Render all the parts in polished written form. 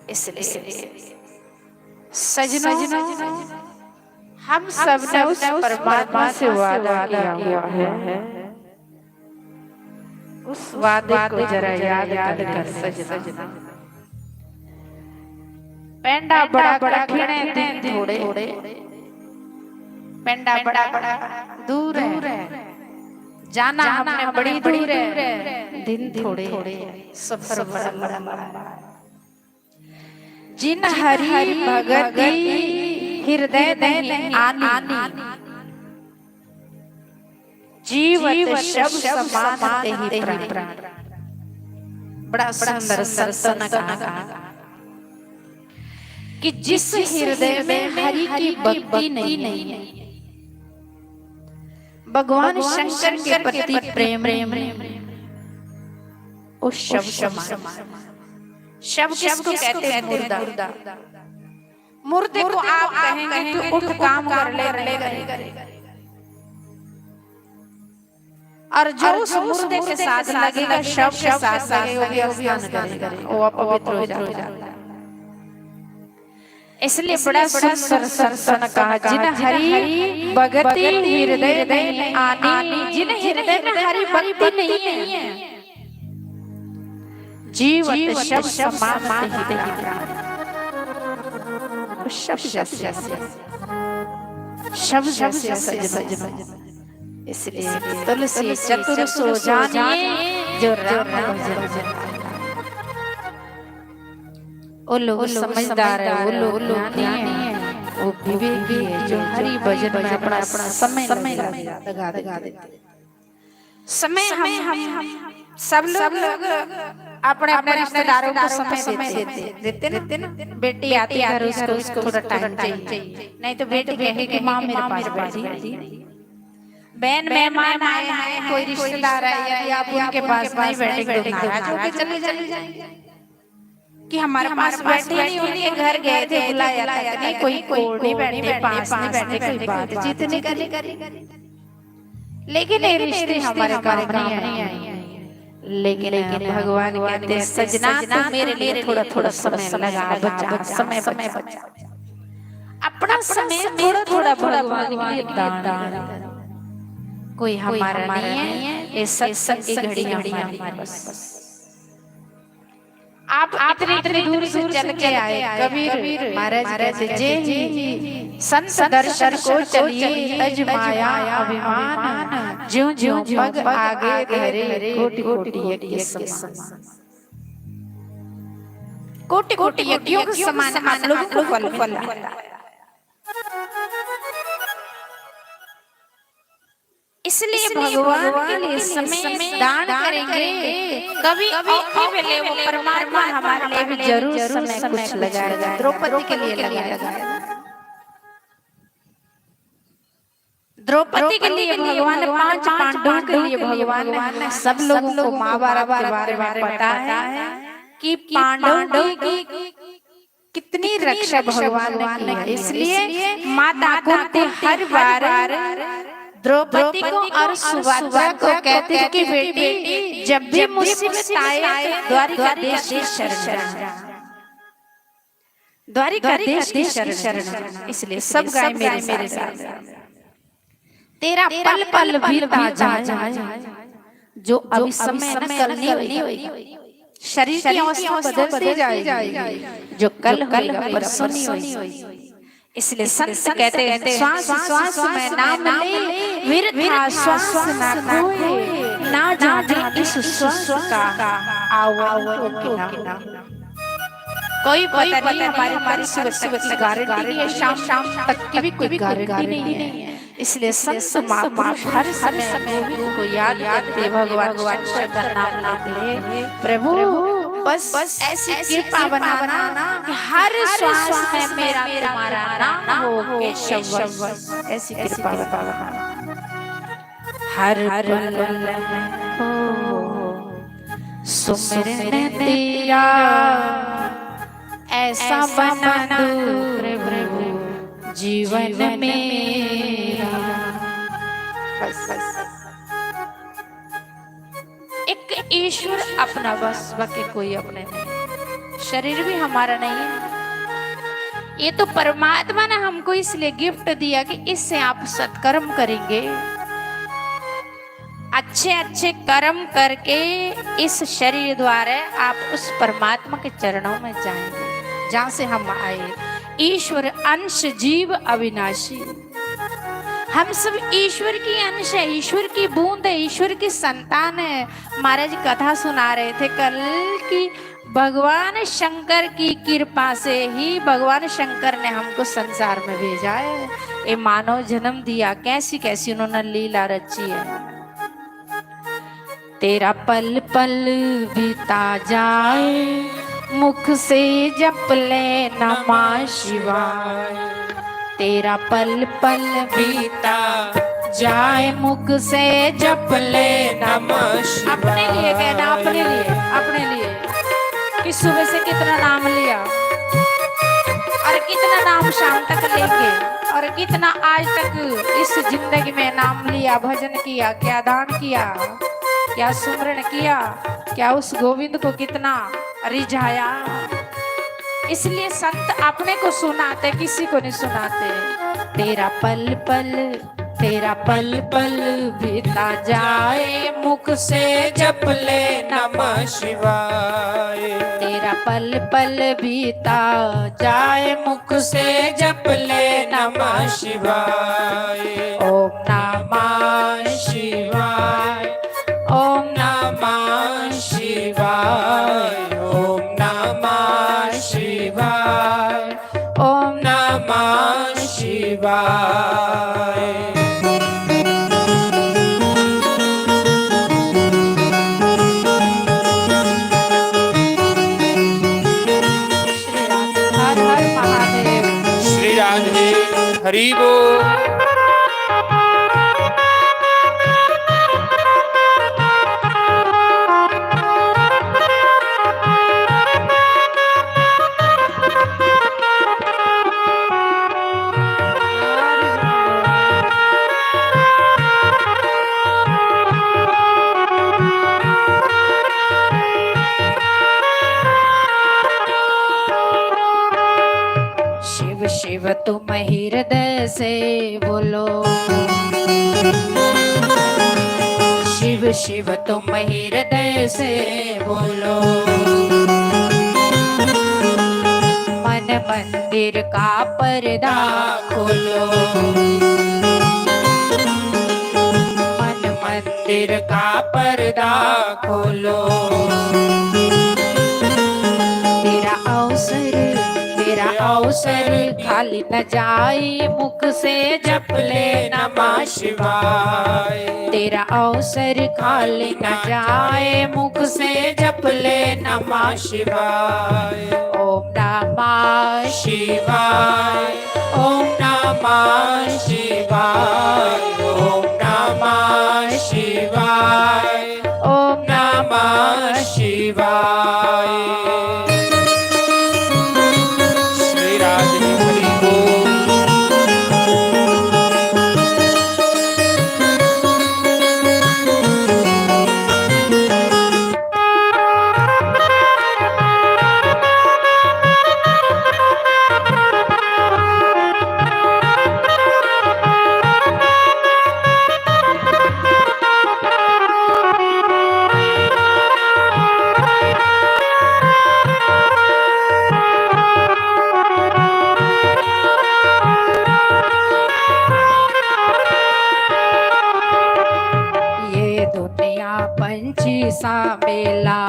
इसलिए सजनों, हम सब ने उस परमात्मा से वादा किया हुआ है, उस वादे को जरा याद कर सजना। पेंडा बड़ा कठिन है, दिन थोड़े, पेंडा बड़ा दूर है, जाना हमने बड़ी दूर है, दिन थोड़े, सफर बड़ा लंबा। जिन हरि भगति हृदय नहीं आनी, जीवत शब्द समान तेहि प्राण। बड़ा सुंदर संत ने कहा कि जिस हृदय में हरि की भक्ति नहीं है, भगवान शंकर के प्रति प्रेम, उस शब्द समान। शब्द किसको कहते हैं? मुर्दा। मुर्दे को आप कहेंगे कि उठ काम कर ले, और जो उस मुर्दे के साथ लगेगा, शब्द के साथ लगेगा, वो अपवित्र हो जाता है। इसलिए बड़ा सुंदर संत ने कहा, जिन हरि भगति हृदय में आनी, जिन हृदय में हरि भक्ति नहीं है, जीवत शब्द समान तेहि प्राण। शब्द जैसे सजनों, इसलिए तुलसी चतुर सो जानिए, जो राम भजन। वो लोग समझदार है, वो लोग ज्ञानी है, वो विवेकी है, जो हरि भजन में अपना समय लगा देते। समय हम सब लोग अपने रिश्तेदारों को समय देते ना। बेटी आती है घर, उसको थोड़ा टाइम चाहिए, नहीं तो बेटी कहेगी माँ मेरे पास बैठी। बहन मेहमान आए हैं, कोई रिश्तेदार आए या आप उनके पास नहीं बैठेंगे, नाराज होके चले जाएंगे कि हमारे पास बैठे नहीं, उनके घर गए थे, बुलाया था, नहीं कोई नहीं बैठे, पास नहीं बैठे, कोई बातचीत नहीं करी। लेकिन ये रिश्ते हमारे काम नहीं आए। लेकिन भगवान कहते हैं, सजना तू मेरे लिए थोड़ा समय लगा, बचा समय बचा, अपना समय थोड़ा भगवान के लिए दान। कोई हमारा नहीं है, ये सत्संग की घड़ियां हमारे पास। आप इतनी दूर से चल के आए, कबीर महाराज कहते, जे ही संत दर्शन को चलिए, अजमाया अभिमान, ज्यों पग आगे धरे, कोटि यज्ञ समान। कोटि यज्ञों के समान आप लोगों को फल मिलता है। इसलिए भगवान के लिए समय दान करेंगे, कभी मिले वो परमात्मा हमारे लिए भी जरूर समय कुछ लगाएगा। द्रौपदी के लिए लगाएगा, द्रौपदी के लिए भगवान, 5 पांडवों के लिए भगवान ने, सब लोगों को महाभारत के बारे में पता है कि पांडवों की कितनी रक्षा भगवान ने की। इसलिए माता कुंती हर बार द्रौपदी को और सुभद्रा को कहते हैं कि बेटी, जब भी मुसीबत आए तो द्वारिका देश की शरण, द्वारिका देश की शरण। इसलिए सब गाय मेरे साथ, तेरा पल पल बीता जाए, जो अभी समय कल नहीं होगी, शरीर की अवस्था बदलती जाएगी, जो कल परसों नहीं होगी। इसलिए संत कहते हैं, श्वास में नाम ले, वृथा श्वास ना कोई, ना जाने इस श्वास का आवन किना। कोई पता नहीं हमारी सुबह की गारंटी नहीं है, शाम तक की भी कोई गारंटी नहीं है। इसलिए संत महापुरुष हर समय को याद करते, भगवान का नाम लेते, प्रभु बस ऐसी कृपा बनाना कि हर श्वास में मेरा तुम्हारा नाम हो, केशव। ऐसी कृपा बनाना हर पल में हो सुमिरन तेरा, ऐसा बना दो प्रभु जीवन मेरा। एक ईश्वर अपना, बस बाकी कोई अपने नहीं। शरीर भी हमारा नहीं है। ये तो परमात्मा ने हमको इसलिए गिफ्ट दिया कि इससे आप सत्कर्म करेंगे, अच्छे अच्छे कर्म करके इस शरीर द्वारा आप उस परमात्मा के चरणों में जाएंगे जहां से हम आए। ईश्वर अंश जीव अविनाशी, हम सब ईश्वर की अंश है, ईश्वर की बूंद है, ईश्वर की संतान है। महाराज कथा सुना रहे थे कल की भगवान शंकर की कृपा से ही भगवान शंकर ने हमको संसार में भेजा है, ये मानव जन्म दिया। कैसी कैसी उन्होंने लीला रची है। तेरा पल पल बीता जाए, मुख से जप ले नमः शिवाय। तेरा पल पल बीता जाए, मुख से जप ले नमः शिवाय। अपने लिए कहना, अपने लिए, अपने लिए कि सुबह से कितना नाम लिया और कितना नाम शाम तक लेंगे और कितना आज तक इस जिंदगी में नाम लिया, भजन किया, क्या दान किया, क्या सुमरण किया, क्या उस गोविंद को कितना रिझाया। इसलिए संत अपने को सुनाते, किसी को नहीं सुनाते। तेरा पल पल, तेरा पल पल बीता जाए, मुख से जप ले नमः शिवाय। तेरा पल पल बीता जाए, मुख से जप ले नमः शिवाय। ओम नमः शिवाय, ओम नमः शिवाय, ओम नमः शिवाय, ओम नमः शिवाय। हर हर महादेव। श्री राधे हरि बोल। शिव शिव तुम हृदय से बोलो, शिव शिव तुम हृदय से बोलो। मन मंदिर का पर्दा खोलो, मन मंदिर का पर्दा खोलो। तेरा अवसर, तेरा अवसर खाली न जाए, मुख से जप ले नमः शिवाय। तेरा अवसर खाली न जाए, मुख से जप ले नमः शिवाय। ओम नमः शिवाय, ओम नमः शिवाय, ओम नमः शिवाय, ओम नमः शिवाय। श्री राधे हरि बोल। ये दुनिया पंछी सा मेला,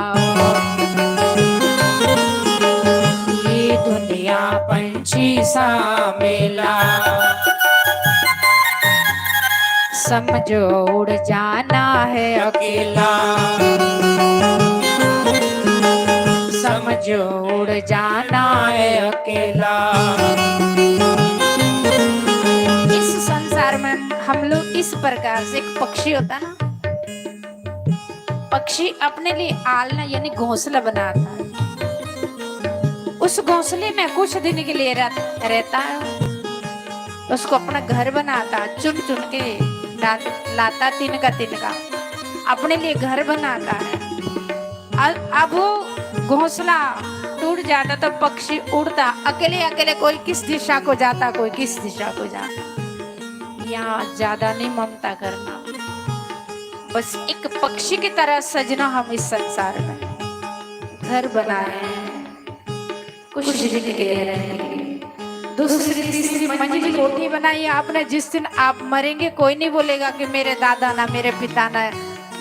ये दुनिया पंछी सा मेला। समझो उड़ जाना है अकेला, समझो उड़ जाना है अकेला। इस संसार में हम लोग इस प्रकार से, एक पक्षी होता ना, पक्षी अपने लिए आलना यानी घोंसला बनाता है। उस घोंसले में कुछ दिन के लिए रहता है, उसको अपना घर बनाता, चुन चुन के लाता, तिनका तिनका अपने लिए घर बनाता है। अब वो घोंसला टूट जाता तो पक्षी उड़ता, अकेले अकेले कोई किस दिशा को जाता, कोई किस दिशा को जाता। यहाँ ज्यादा नहीं ममता करना, बस एक पक्षी की तरह सजना हम इस संसार में। घर बनाए हैं कुछ दिन के लिए रहने के लिए, दूसरी तीसरी मंजिल कोठी बनाई आपने। जिस दिन आप मरेंगे कोई नहीं बोलेगा कि मेरे दादा ना मेरे पिता ना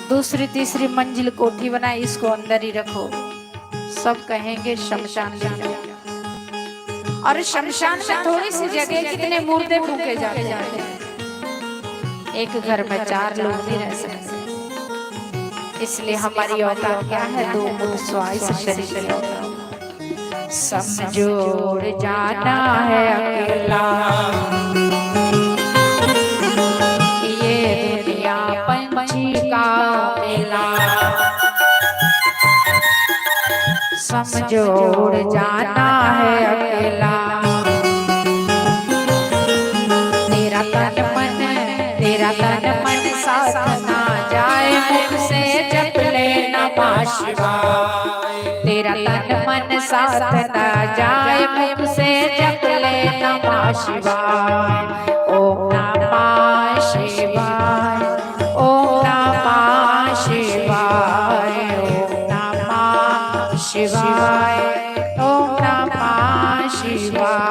दूसरी तीसरी मंजिल कोठी बनाई, इसको अंदर ही रखो। सब कहेंगे शमशान में जाओ। और शमशान में थोड़ी सी जगह कितने मुर्दे फूके जाते हैं। एक घर में 4 लोग नहीं रह सकते, इसलिए हमारी औकात क्या है? 2 मुठ स्वाइस शरीर होता। समझोड़ जाना है अकेला, ये दुनिया पंछी का मेला। समझोड़ जाना है अकेला, तेरा तन मन साथ ना जाए, मुख से जप ले नमः शिवाय। तेरा तन मन साथ ना जाए, मुख से जप ले नमः शिवाय। ओम नमः शिवाय, ओम नमः शिवाय, ओम नमः शिवाय, ओम नमः शिवाय।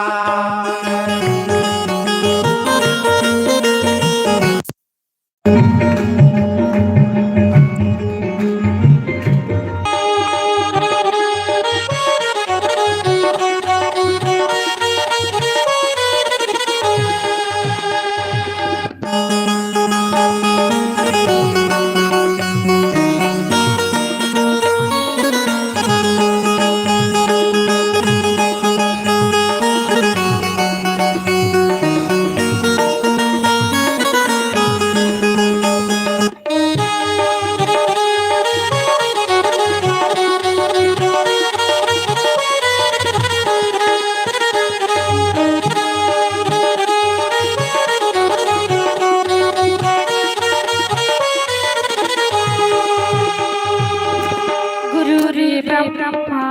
ब्रह्मा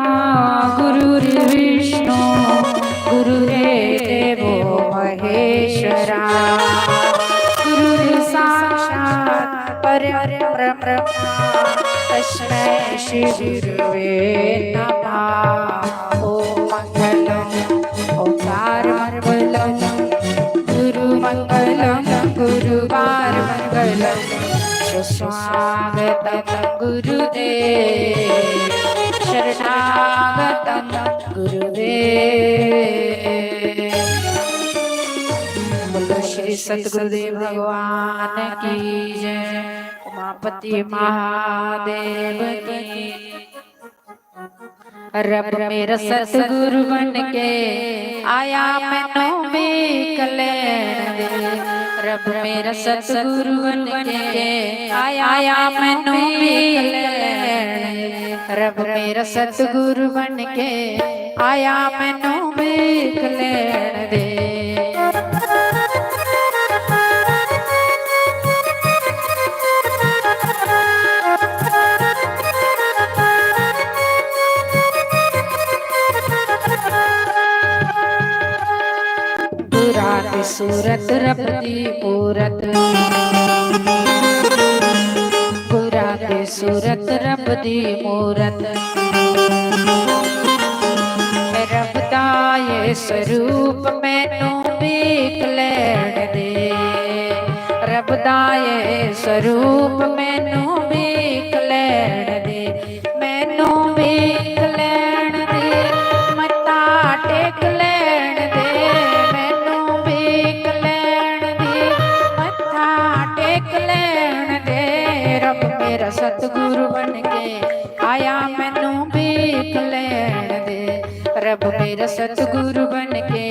गुरुर्विष्णु गुरुर्देवो महेश्वरा, गुरुर् साक्षात् परब्रह्म तस्मै श्री गुरुवे नमः। ओम मंगलम ओंकार मंगलम गुरु मंगलम गुरुवार मंगलम, स्वागतम गुरुदेव शरणागतम गुरुदेव। बोलो श्री सतगुरुदेव भगवान की जय, उमापति महादेव की। रब मेरा सतगुरु बन के आया मैनू भी कलैण दे। रब मेरा सतगुरु बन के आया मैनू भी कलैण दे। रब मेरा सतगुरु बन के आया मैनू भी कलैण दे। सूरत रब दी मूरत, गुरां दी सूरत रब दी मूरत। रब दा ये स्वरूप मैनू वेख लैण दे। रब दा ये स्वरूप मैनू वेख लैण दे। मैनू वेख लैण दे, मत्था टेक लैण दे। मेरा सतगुरु बन के आया मैनू वेख लैण दे। रब मेरा सतगुरु बन के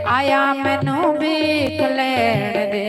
आया मैनू वेख लैण दे।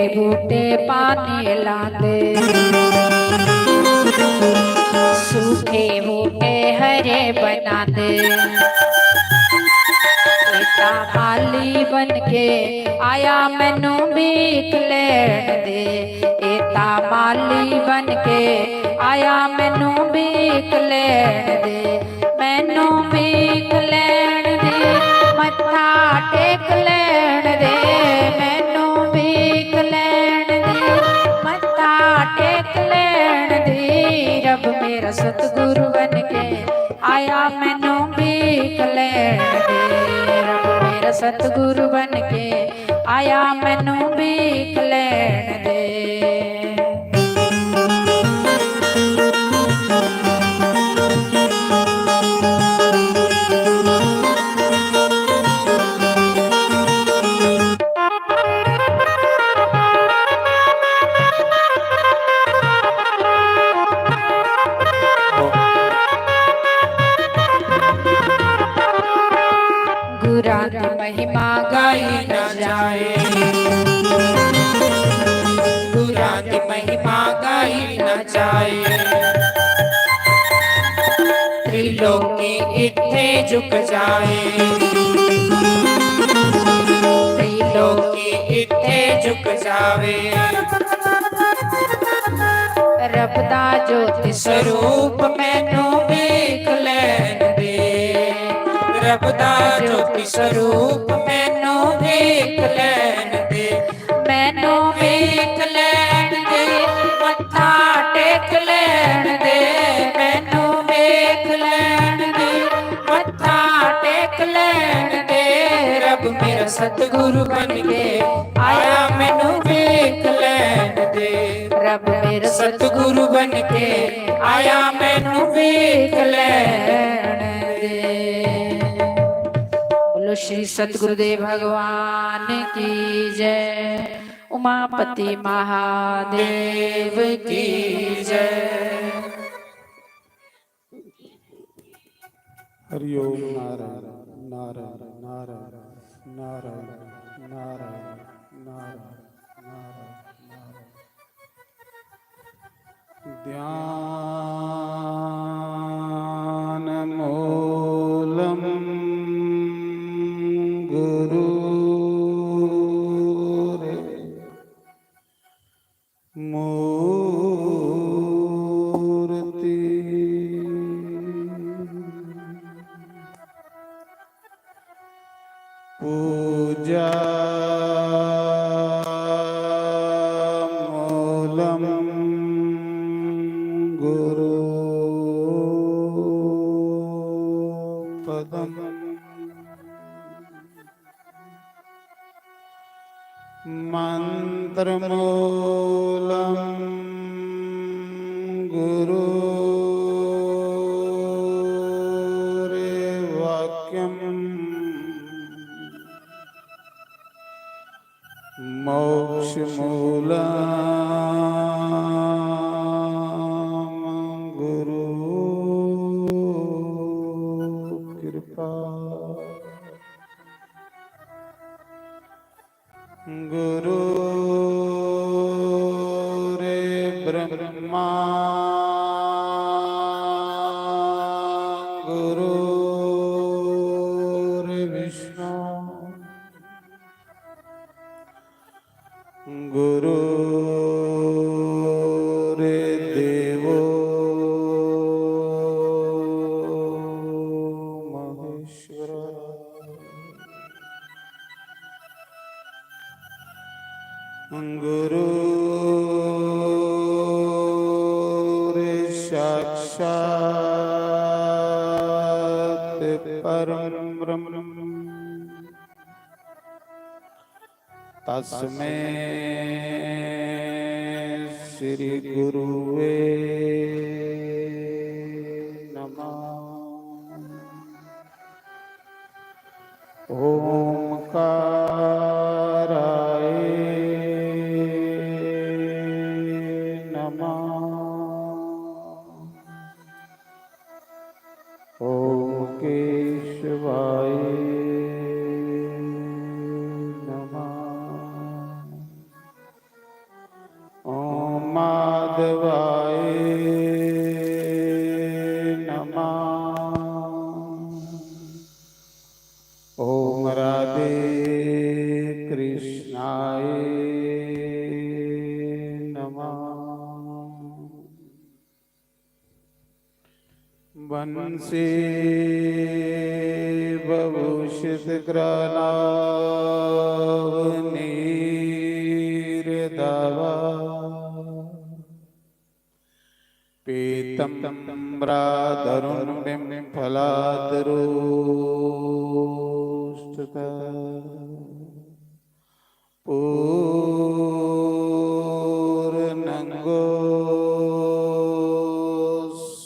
बूटे पानी लाते, सूखे बूटे हरे बनाते। एता माली बन के आया मैनू भीख लैण दे, एता माली बन के आया मैनू भीख लैण दे, मैनू भीख लैण दे, मत्था टेक लैण दे, मैनू भीख लैण दे, मत्था टेक लैण दे। रब मेरा सतगुरु बन के आया मैनू भीख लैण दे, रब मेरा सतगुरु बन के आया मैनू भीख लैण दे। गुरां दी महिमा गाई न जाए, गुरां दी महिमा गाई न जाए। त्रिलोकी इत्थे झुक जाए, त्रिलोकी इत्थे झुक जावे। रब दा ज्योति स्वरूप मैनू वेख लैण दे, रब दा ज्योति स्वरूप मैनू वेख लैण दे, मैनू वेख लैण दे, मत्था टेक लैण दे, मैनू वेख लैण दे, मत्था टेक लैण दे। रब मेरा सतगुरु बन के आया मैनू वेख लैण दे, रब मेरा सतगुरु बन के आया मैनू वेख लैण दे। बोलो श्री सतगुरुदेव भगवान की जय, उमापति महादेव की जय। हरि ओम नारायण नारायण नारायण नारायण नारायण नारायण ध्यान मूलम गुरु रे मूर्ति पूजा मूलम गुरु पदम मंत्र मूलम गुरु रे वाक्यम मोक्ष मूलम गुरु कृपा गुरु रे ब्रह्मा गुरु रे विष्णु गुरु रे देवो महेश्वर गुरु रे साक्षात परम ब्रह्म तस्मै श्री गुरुवे नमः। ओंकाराय नमः। ओम केशवाय नमः। बंसी भभूषित कृणाव नीर दावा पीतम तम्राधरुण फलादरोष्टता पूर्णंगो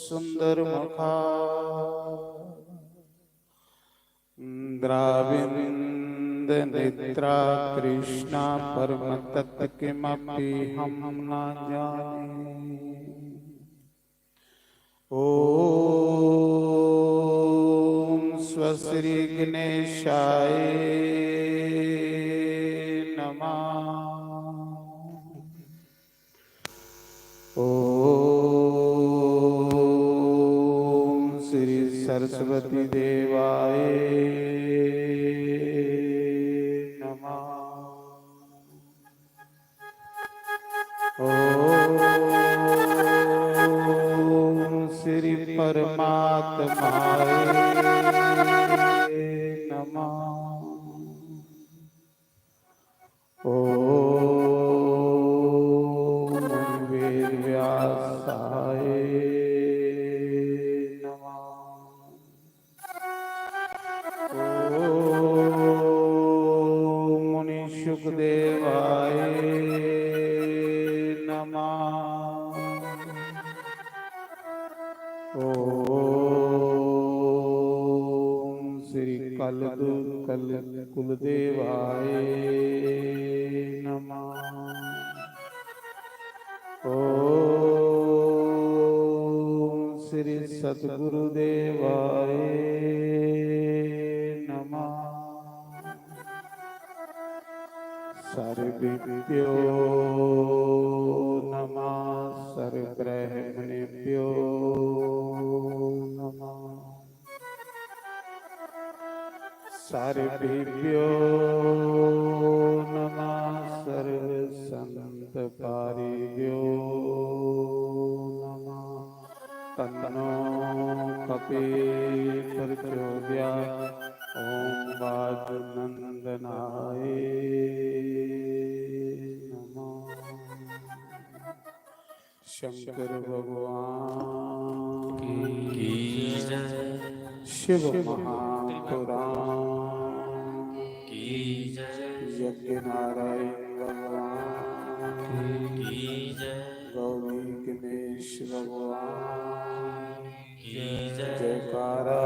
सुंदर मुखा द्राविंद नेत्रा कृष्णा परम तत्व किमपि हम न जाने। ओम स्वश्री गणेशाय नमः। ओम श्री सरस्वती देवाय नमः। ओम श्री परमात्माय नमः। ओम वेद व्यासाय नमः। ओम मुनि सुखदेवाय नमः। ओम श्री कुलदेवाय नमः। ओम श्री सद्गुरुदेवाय नमः। सर्वेभ्यो नमः। सर्वब्रह्मणेभ्यो नमः। सर्वेभ्यो नमः। सर्वसंतपारिभ्यो नमः। तन्नो कपिः प्रचोदयात्। ओम वायुनंदनाय नमः। शंकर भगवान की जय। शिव महापुराण की जय। यज्ञ नारायण भगवान की जय। गौरी गणेश भगवान की जय। जयकारा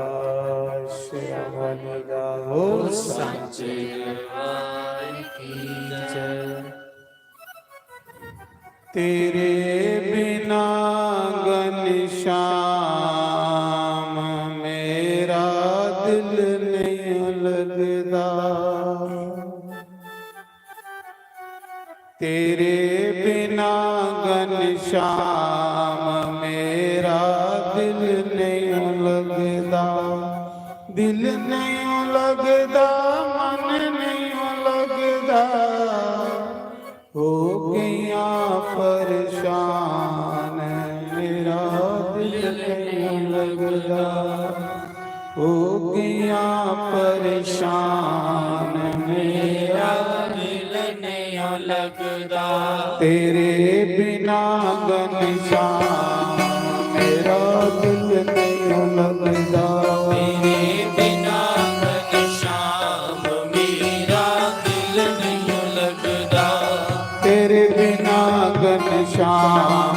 श्रवण गाओ सांचे दरबार की जय। तेरे बिना घनश्याम मेरा दिल नहीं लगदा। तेरे बिना घनश्याम मेरा दिल नहीं लगदा। दिल नहीं लगदा मन नहीं लगदा। हो गया परेशान मेरा दिल नहीं लगदा। हो गया परेशान मेरा दिल नहीं लगदा। तेरे बिना घनश्याम मेरा दिल नहीं लगदा। तेरे बिना घनश्याम मेरा दिल नहीं लगदा। तेरे बिना घनश्याम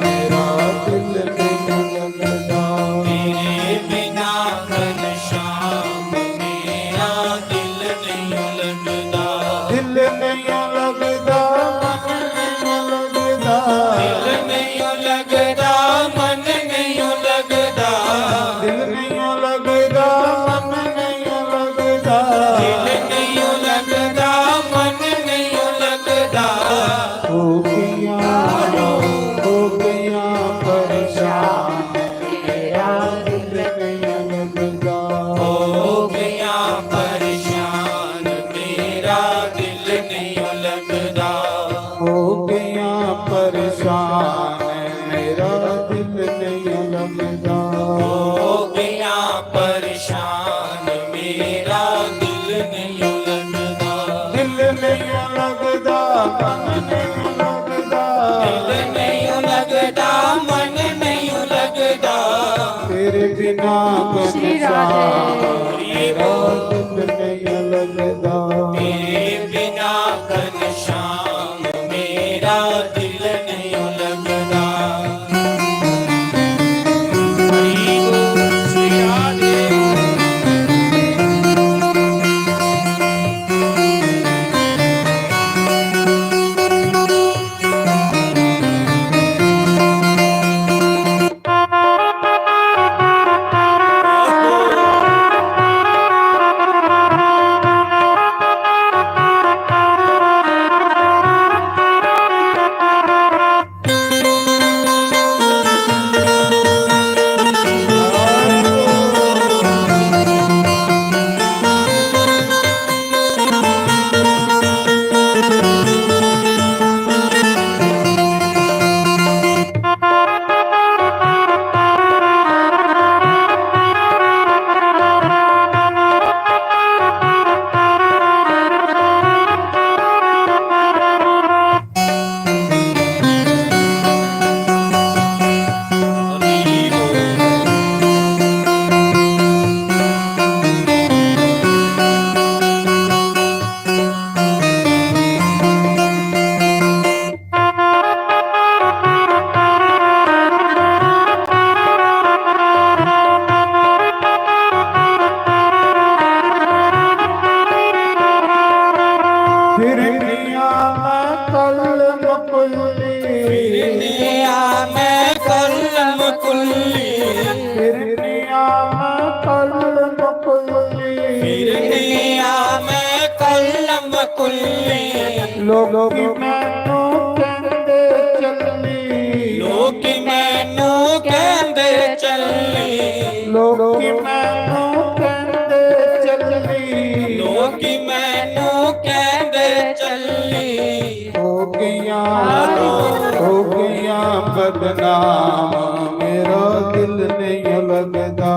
मेरा दिल नहीं लगदा। तेरे बिना घनश्याम मेरा दिल नहीं लगदा। दिल नहीं लगदा मन नहीं लगदा। दिल नहीं लगदा मन नहीं लगदा। दिल नहीं लगदा मन नहीं लगदा। दिल नहीं लगदा मन नहीं लगदा। हो गया परेशान मेरा दिल नहीं लगदा। हो गया परेशान मेरा दिल नहीं लगदा। हो गया परेशान मेरा दिल नहीं लगदा। हो ਦਿਲ ਨਹੀਂ ਲੱਗਦਾ ਮਨ ਨਹੀਂ ਲੱਗਦਾ ਤੇਰੇ ਬਿਨਾ ਸ਼੍ਰੀ ਘਨਸ਼ਾਮ ਮੇਰਾ ਦਿਲ ਨਹੀਂ ਲੱਗਦਾ ਤੇਰੇ ਬਿਨਾ ਘਨਸ਼ਾਮ ਮੇਰਾ ਦਿਲ ਨਹੀਂ ਲੱਗਦਾ ਹਰੀ ਗੋਬਿੰਦ ਸ੍ਰੀ ਰਾਧੇ ਫਿਰਨੀਆਂ ਕਲਮ ਕੁੱਲੀ ਫਿਰਨੀਆਂ ਮੈਂ ਕਲਮ ਕੁੱਲੀ ਫਿਰਨੀਆਂ ਕਲਮ ਕੁੱਲੀ ਫਿਰਨੀਆਂ ਮੈਂ ਕਲਮ ਕੁੱਲੀ ਲੋਕੀ ਮੈਨੂੰ ਕਹਿੰਦੇ ਚੱਲੀ ਲੋਕੀ ਮੈਨੂੰ ਕਹਿੰਦੇ ਚੱਲੀ ਲੋਕੀ ਮੈਨੂੰ ਕਹਿੰਦੇ ਚੱਲੀ ਲੋਕੀ ਮੈਨੂੰ ਕਹਿੰਦੇ ਚੱਲੀ ਹੋ ਗਈਆਂ ਬਦਨਾਮ ਮੇਰਾ ਦਿਲ ਨਹੀਂ ਲੱਗਦਾ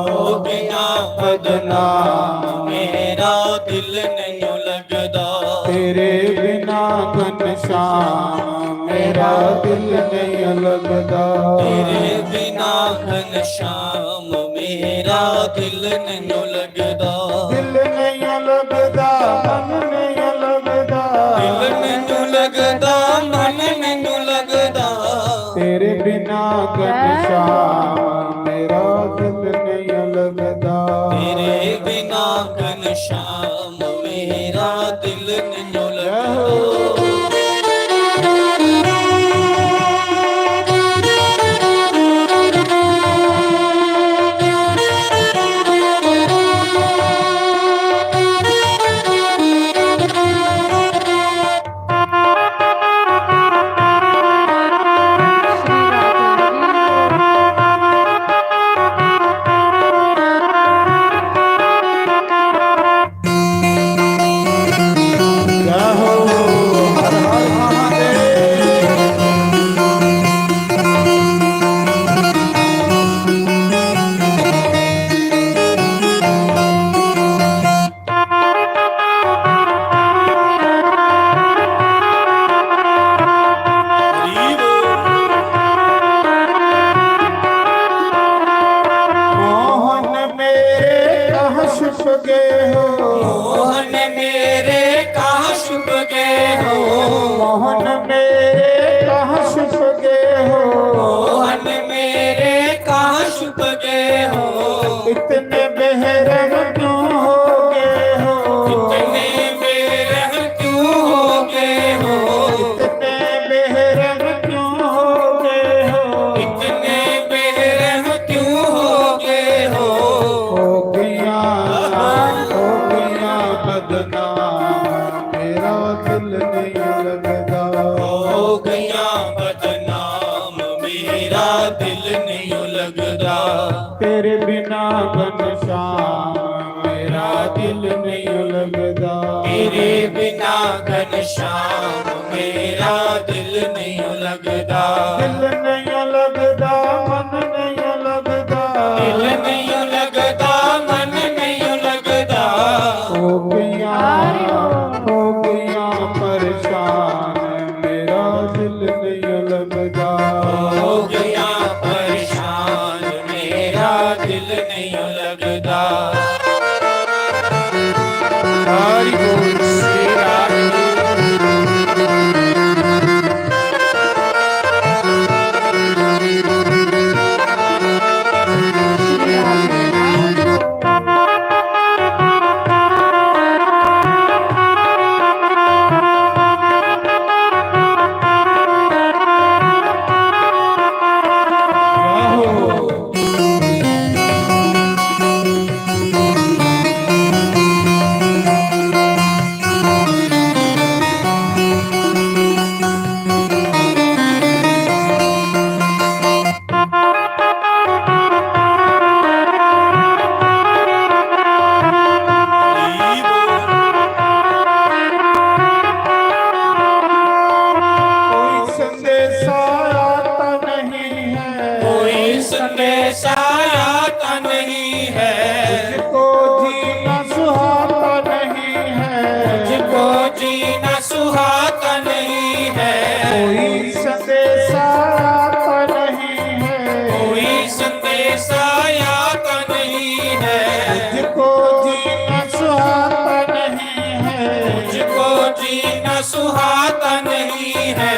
ਹੋ ਗਿਆ ਬਦਨਾਮ ਮੇਰਾ ਦਿਲ ਨਹੀਂ ਲੱਗਦਾ ਤੇਰੇ ਬਿਨਾ ਘਨਸ਼ਾਮ ਮੇਰਾ ਦਿਲ ਨਹੀਂ ਲੱਗਦਾ ਤੇਰੇ ਬਿਨਾ ਘਨਸ਼ਾਮ ਮੇਰਾ ਦਿਲ ਨਹੀਂ ਲੱਗਦਾ ਦਿਲ ਨਹੀਂ ਲੱਗਦਾ ਮਨ ਨਹੀਂ ਲੱਗਦਾ ਦਿਲ ਮੈਨੂੰ ਲੱਗਦਾ ਮਨ ਮੈਨੂੰ ਲੱਗਦਾ ਤੇਰੇ ਬਿਨਾ ਘਨਸ਼ਾਮ ਮੇਰਾ ਦਿਲ ਨਹੀਂ ਲੱਗਦਾ ਤੇਰੇ ਬਿਨਾ ਘਨਸ਼ਾਮ ਮੇਰਾ ਦਿਲ ਨਹੀਂ ਲੱਗਦਾ इतने बेरहम क्यों हो गए हो इतने बेरहम क्यों हो गए हो इतने बेरहम क्यों हो गए हो इतने बेरहम क्यों हो गए हो गया बदनाम मेरा दिल नहीं लगता हो गया बदनाम मेरा दिल नहीं लगदा तेरे बिना घनश्याम मेरा दिल नहीं लगता तेरे बिना घनश्याम मेरा दिल नहीं लगदा दिल नहीं लगता मन नहीं लगता दिल नहीं लगदा मन नहीं लगदा हो गया परेशान संदेशा आता नहीं है, मुझको जीना सुहाता नहीं है, मुझको जीना सुहाता नहीं है, कोई संदेशा आता नहीं है, कोई संदेशा आता नहीं है, मुझको जीना सुहाता नहीं है, मुझको जीना सुहाता नहीं है।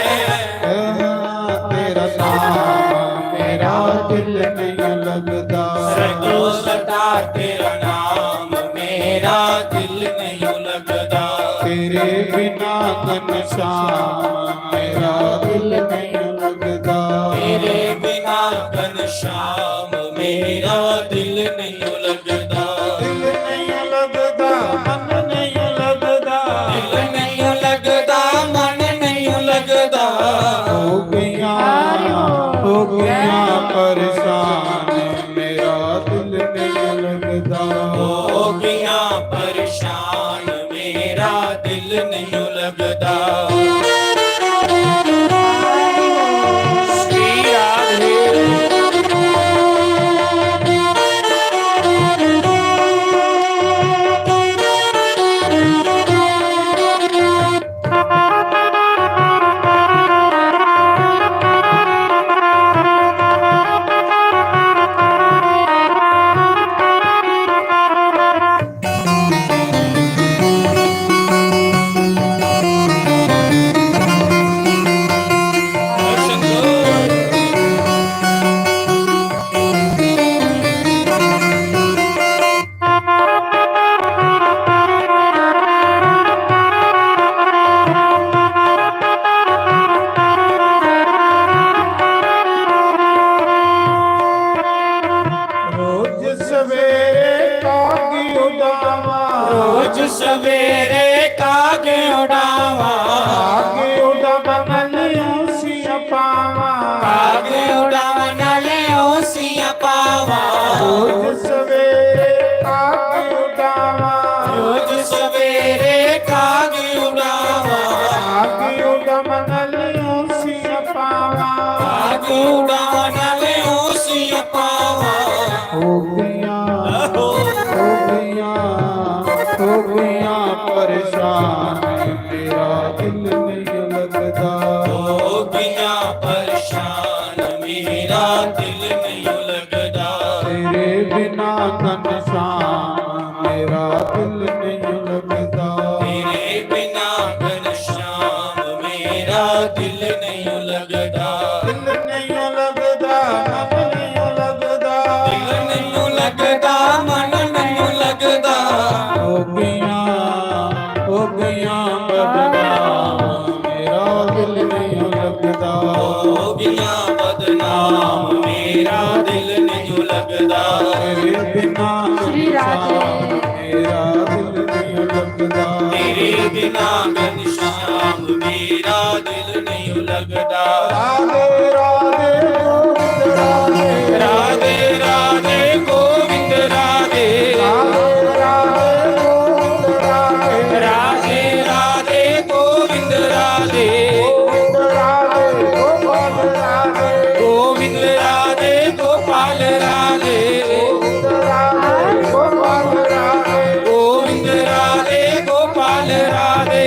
तेरा नाम मेरा दिल नहीं लगता, रटो सदा तेरा नाम मेरा दिल नहीं लगता, तेरे बिना घनश्याम मेरा दिल नहीं लगता, तेरे बिना घनश्याम मेरा दिल नहीं लगता, दिल नहीं लगता, मन नहीं लगता, दिल नहीं लगता, मन नहीं लगता, हो गया परेशान मेरा दिल नहीं लगता, हो गया परेशान मेरा दिल नहीं लगता। श्री राधे रोज सवेरे कागी उड़ावा, रोज सवेरे कागे उड़ावा, कागी उड़ावा नलियों सी पावा, कागे उड़ावा नले ओसिया पावा, रोज सवेरे कागी उड़ावा, रोज सवेरे कागे उड़ावा, कागी उड़ावा नलियों सी पावा, कागे उड़ावा नले ओसिया पावा। हो गया परेशान मेरा दिल नहीं लगता, हो गया परेशान मेरा दिल नहीं लगता, तेरे बिना घनश्याम मेरा दिल नहीं लगता, तेरे बिना घनश्याम मेरा दिल नहीं लगता, दिल नहीं लगता, मन नहीं लगता, दिल नहीं लगता, मन नहीं लगता, हो गया बदनाम मेरा दिल नहीं लगता, हो गया बदनाम मेरा दिल नहीं लगता, तेरे बिना श्री राधे मेरा दिल नहीं लगता, तेरे बिना घनश्याम मेरा दिल नहीं लगता। राधे राधे गोविंद राधे, राधे राधे गोविंद राधे, गोविंद राधे गोपाल राधे, गोविंद राधे गोपाल राधे,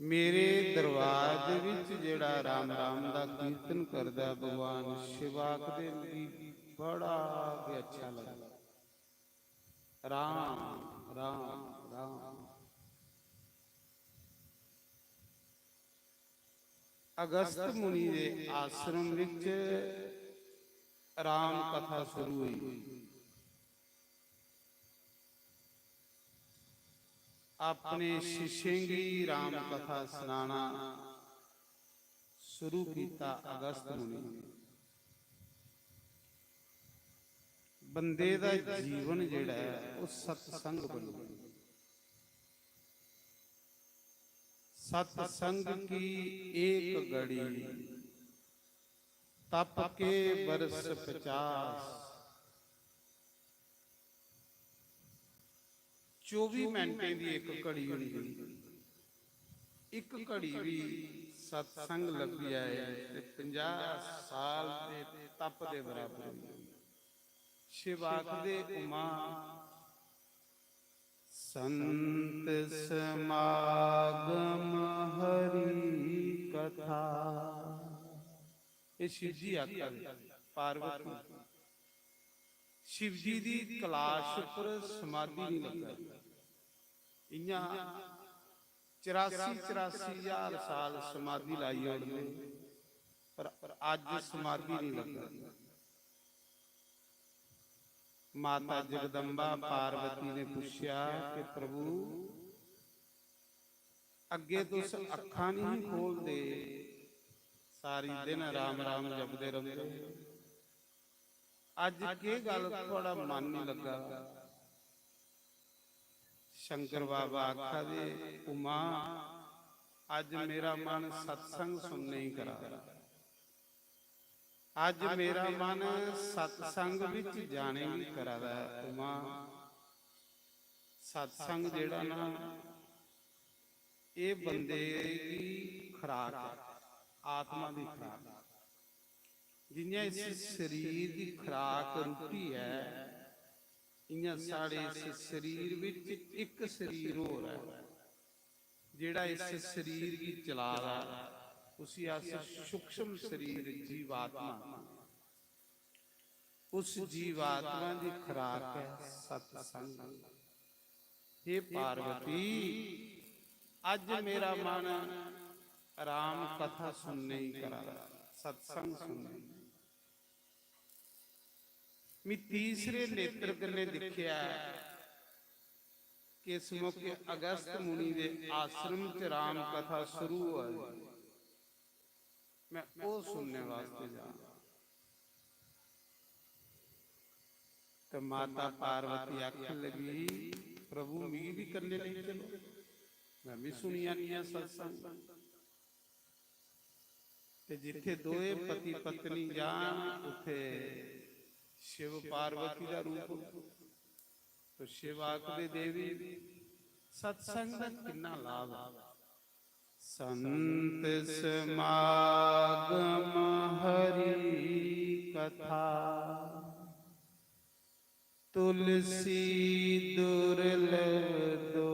ਮੇਰੇ ਦਰਬਾਰ ਦੇ ਵਿੱਚ ਜਿਹੜਾ ਰਾਮ ਰਾਮ ਦਾ ਕੀਰਤਨ ਕਰਦਾ ਭਗਵਾਨ ਸ਼ਿਵ ਆਖਦੇ ਵੀ ਬੜਾ ਵੀ ਅੱਛਾ ਲੱਗਦਾ। ਰਾਮ ਰਾਮ ਰਾਮ। ਅਗਸਤ ਮੁਨੀ ਦੇ ਆਸ਼ਰਮ ਵਿੱਚ ਰਾਮ ਕਥਾ ਸ਼ੁਰੂ ਹੋਈ। ਆਪਣੇ ਸ਼ਿਸ਼ਯਾਂ ਦੀ ਰਾਮ ਕਥਾ ਸੁਣਾਣਾ ਸ਼ੁਰੂ ਕੀਤਾ ਅਗਸਤ ਮੁਨੀ ਨੇ। ਬੰਦੇ ਦਾ ਜੀਵਨ ਜਿਹੜਾ ਹੈ ਉਹ ਸਤਸੰਗ ਬਣਦਾ। सत्संग की एक घड़ी तप के बरस 50। 24 ਮਿੰਟਾਂ ਦੀ ਇੱਕ ਘੜੀ ਹੁੰਦੀ। ਇੱਕ ਘੜੀ ਵੀ ਸਤਸੰਗ ਲੱਗੀ ਹੈ ਤੇ 50 ਸਾਲ ਦੇ ਤਪ ਦੇ ਬਰਾਬਰ ਹੁੰਦੀ। ਸ਼ਿਵ ਆਖਦੇ ਉਮਾ संत समागम हरि कथा। ये शिव जी आकर पार्वती शिव जी दी कलाश पर समाधि नहीं लगा। इयां 84,84,000 साल समाधि लाई होने पर अज समाधि नहीं लगा। माता जगदम्बा पार्वती ने पूछा कि प्रभु अगे तुस अखा नहीं खोलते, सारी दिन राम राम जपते रहते, अज के गल थोड़ा मन नहीं लगा। शंकर बाबा आखा दे उमा अज मेरा मन सत्संग सुनने ही करा। अज मेरा मन सत्संग विच जाने भी करादा है। उमा सत्संग जेड़ा ना ये बंदे की खुराक है, आत्मा की खुराक। जियां इस शरीर की खुराक रोटी है, इयां साढ़े इस शरीर विच एक शरीर हो रहा है जेड़ा इस शरीर की चला रहा है। उसी सूक्ष्म शरीर जीवात्मा, उस जीवात्मा की खुराक है सत्संग। हे पार्वती अज मेरा मन राम कथा सुनने ही करा, सत्संग सुनने। मैं तीसरे नेत्र कन्ने दिखिया कि इस मौके अगस्त मुनि के आश्रम च राम कथा शुरू हुई। मैं वो सुनने वास्ते जा तो माता पार्वती आखन लगी प्रभु मी भी करने नहीं चलो, मैं भी सुनी आनी है सत्संग। ते जिथे दोए पति पत्नी जान उथे शिव पार्वती का रूप। तो शिव आखदे देवी सत्संग का कितना लाभ है। संत समागम हरि कथा तुलसी दुर्लभ दो।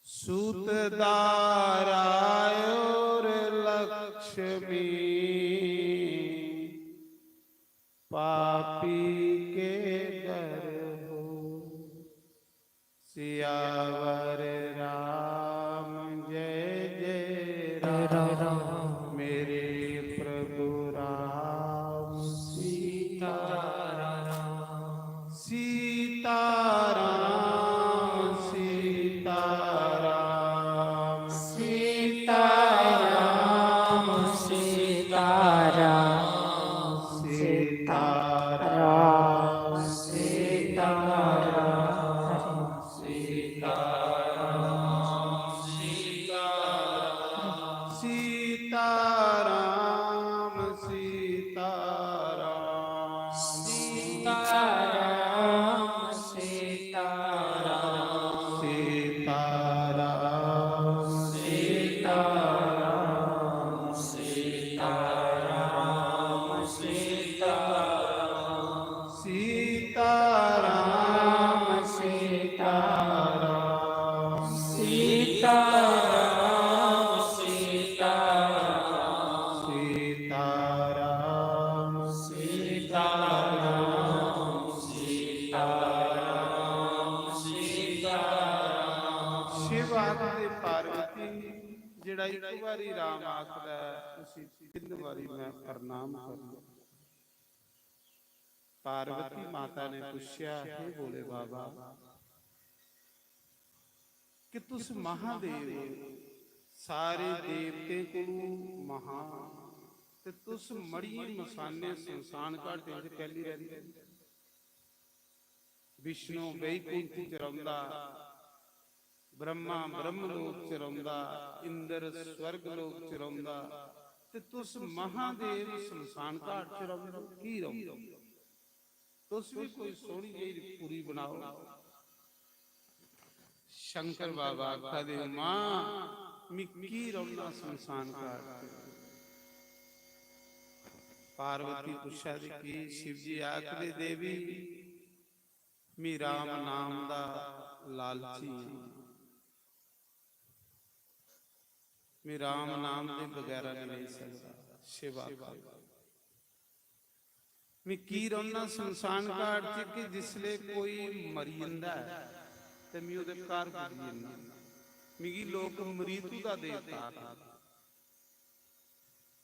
सूतदारा और लक्ष्मी पापी के घर हो। सियावर राम जय जय राम। मेरे प्रभु राम सीताराम सीताराम सीताराम सीताराम सीताराम सीताराम सीताराम सीताराम सीताराम सीताराम सीताराम सीताराम सीताराम सीताराम सीताराम सीताराम ਤੁਸੀਂ 3 ਵਾਰੀ ਮੈਂ ਪ੍ਰਣਾਮ ਕਰੂੰ। ਪਾਰਵਤੀ ਮਾਤਾ ਨੇ ਪੁੱਛਿਆ, हे भोले बाबा, कि तुस महादेव सारे देवते को महा ते तुस मड़िए मसाने संसान घाटे च कैली रहिंदे। विष्णु वैकुंठ च रहिंदा, ब्रह्मा ब्रह्मलोक च रहिंदा, इंद्र स्वर्ग लोक च रहिंदा, ते तुस महादेव संसान घाट च रहिंदे की रहो। तुस भी कोई सोहनी जी पूरी बनाओ। शंकर बाबा आखदे, मां मिकी रौना संसान घाट। पार्वती पुछा दी की शिव जी आखदे, देवी मी राम नाम दा लालची हां, मैं राम नाम दे बगैर नहीं रह सकदा। शिव आखदे मैं की रौना संसान घाट च कि जिसले कोई मरी जंदा है ते मैं ओदे घर पुजी जन्ना। मिगी लोक मरीतू दा देवता आखदे,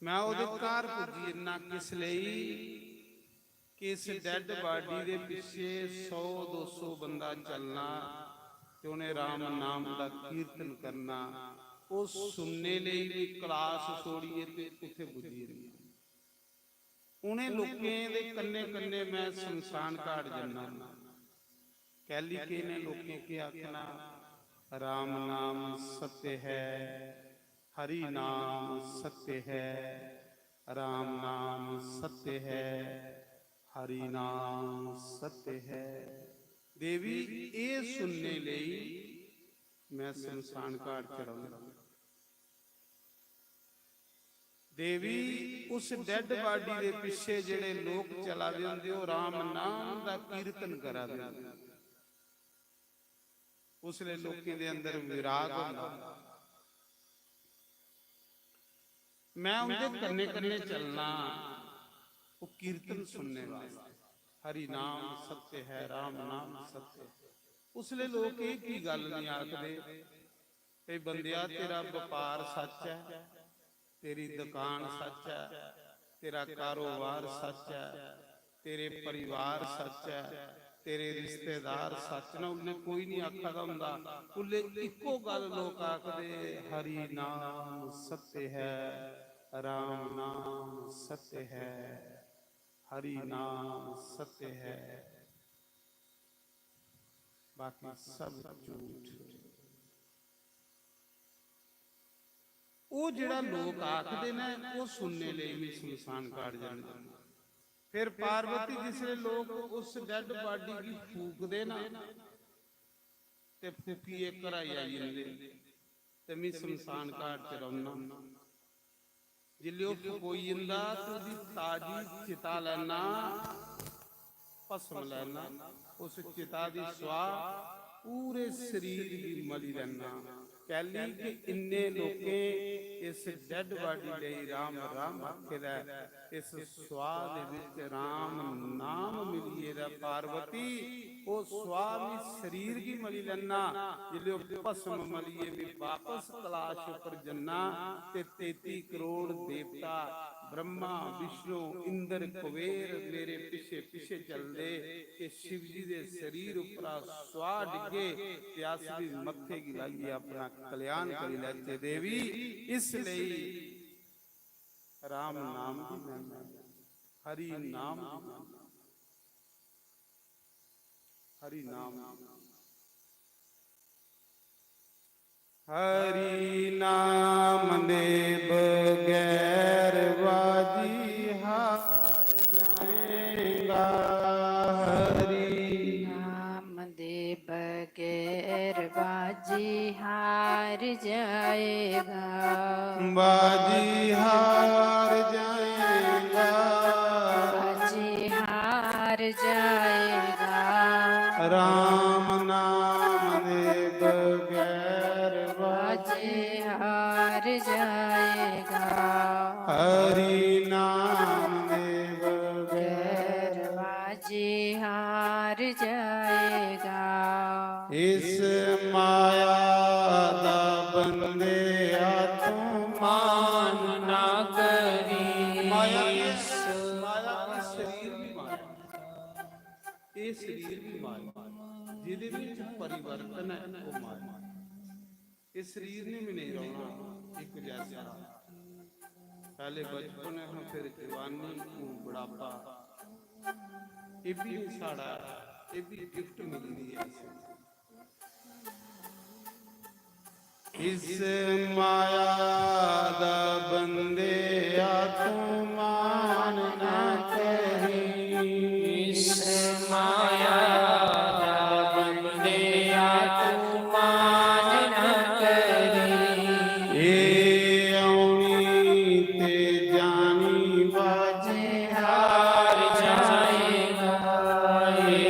मैं ओदे घर पुजी जन्ना। किस लई कि इस डैड बाडी दे पिछे 100-200 बंदा चलना ते उन्हें राम नाम दा कीर्तन करना। वो सुनने लई भी क्लास छोड़िए ते उत्थे पुजी जन्ना। उन्हें लोकें दे कन्ने कन्ने मैं शमशान घाट जन्ना। कैली के ने लोकें के आखना, राम नाम सत्य है, हरि नाम सत्य है, राम नाम सत्य है, हरि नाम सत्य है। देवी ये सुनने लई मैं शमशान घाट च रहूंगा। देवी उस डेड बाडी दे पिछे जेड़े लोग चला दे हुंदे ओ राम नाम दा कीर्तन करा दे। उसले लोकें दे अंदर विराग हुंदा। मैं उनके कन्ने कन्ने चलना, वो कीर्तन सुनने वास्ते। हरि नाम सत्य है, राम नाम सत्य है। उसले लोग एक ही गल नहीं आखदे, ए बंदिया तेरा व्यापार सच है, तेरी दुकान सच है, तेरा कारोबार सच है, तेरे परिवार सच है, तेरे रिश्तेदार सच न। उन्हें कोई नहीं आखा हुंदा, उन्हें इको गल लोग आखदे, हरि नाम सत्य है, राम नाम सत्य है, हरि नाम सत्य है, बाकी सब झूठ। वो जिहड़ा लोग आखदे ने वो सुनने लई भी शमशान घाट जांदे। फिर पार्वती जिसले लोग उस डेड बॉडी की फूकदे ना ते फूकीए घराई आई जंदे ते मैं शमशान घाट च रौना। जिल्ले ओह फूकोई जंदा ते ओहदी ताजी चिता लैना, भस्म लैना, उस चिता दी स्वाह पूरे शरीर की मली लैना। कैली कि इन्ने लोकें इस डेड बॉडी लई राम राम आखेदा, इस स्वाह दे विच राम नाम मिलिए दा। पार्वती वो स्वाह भी शरीर की मली लैना, जिल्ले ओह भस्म मलिए भी वापस कैलाश उपर जन्ना। ते 33 करोड़ देवता ब्रह्मा विष्णु इंद्र कुबेर मेरे पिछे पिछे चलदे कि शिव जी दे शरीर उपरा स्वाह डिगे ते अस भी मत्थे की लाइए अपना कल्याण करी लैते। देवी इसलिए राम नाम दी महिमा, हरि नाम दी महिमा, हरि नाम, हरि नाम दे बगैर बाजी हार जाएगा। हरि नाम दे बगैर बाजी हार जाएगा, बाजी हार जाएगा, बाजी हार जाएगा। राम नाम दे बगैर बाजी हार जाएगा, हरि नाम दे बगैर बाजी हार जाएगा। इस माया दा बंदे तू मान ना कर, ਮਾਇਆ ਕੇ ਸਰੀਰ ਵੀ ਮਾਇਆ, ਇਹ ਸਰੀਰ ਵੀ ਮਾਇਆ, ਜਿਹਦੇ ਵਿੱਚ ਪਰਿਵਰਤਨ ਹੈ ਉਹ ਮਾਇਆ। ਇਹ ਸਰੀਰ ਨੇ ਵੀ नहीं रहना एक जैसा, पहले बचपन है फिर जवानी बुढ़ापा, ये भी साड़ा, ये भी गिफ्ट मिलती है इस माया दा बंदे तू मान ना करी, इस माया दा बंदे तू मान न करी, ए औनी ते जानी बाजे हार जाएगा, ये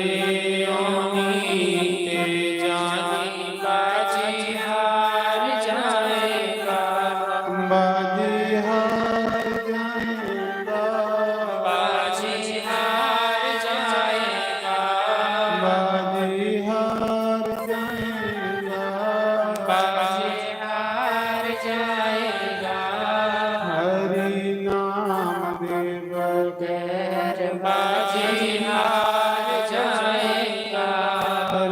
औनी ते जानी बाजी हार जाएगा, बाजी हार जाएगा, बाजी हार जाएगा, बाजी हार जाएगा, बाजी हार जाएगा, हरि नाम दे बगैर बाजी हार जाएगा,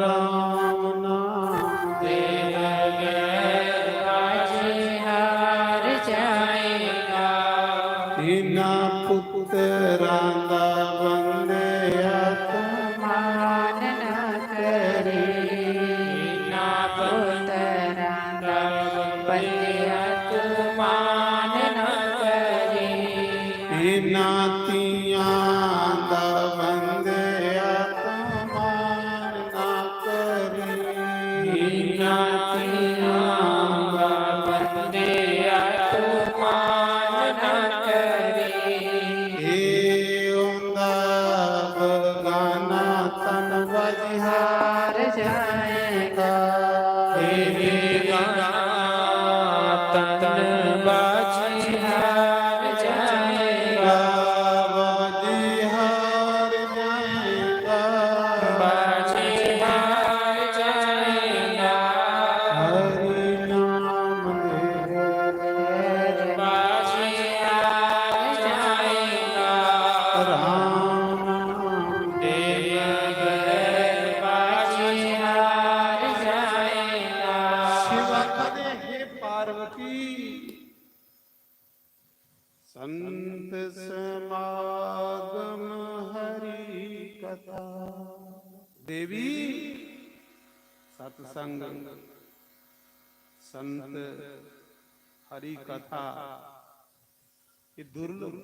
राम नाम दे बगैर बाजी हार जाएगा, इना पुत्रां दा बंदिया तू मान ना करे, ना पुत्रां दा बंदिया तू मान न करे, इना तियां दा बंदिया तू मान ना करी, ना तियां दा बंदिया तू मान न करे, ए ओंदा बगाना तन बजिहार जाएगा, गाना तन बाजी हार जाएगा, बजिहार जाएगा, बाजी हार जाएगा, हरि नाम दे बाजी हार जाएगा, राम नाम दे बगैर बाजी हार जाएगा, शिवा कदे हे पार्वती संत समागम हरि कथा, देवी सत्संग संत हरि कथा ये दुर्लभ,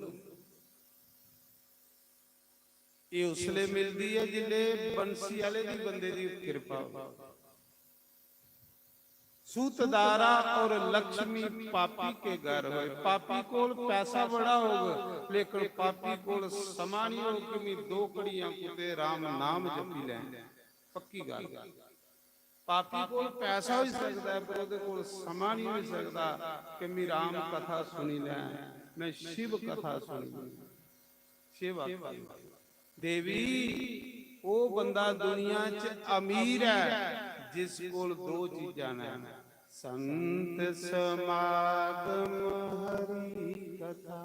ये उसले मिलती है जिले बंसी वाले दी बंदे दी कृपा हो। सूतदारा और लक्ष्मी पापी के घर होए, पापी कोल पैसा बड़ा होगा लेकिन पापी कोल समा नहीं हो कि मैं दो कड़ियां कुते राम नाम जपी लें, पक्की गल। पापी कोल पैसा हो सकता है पर ਉਹਦੇ ਕੋਲ ਸਮਾਂ नहीं हो सकता कि मैं राम कथा सुनी लें, मैं शिव कथा सुनी लें, शिव देवी वो बंदा दुनिया च अमीर है जिस कोल दो चीजां ने, संत समागम हरि कथा,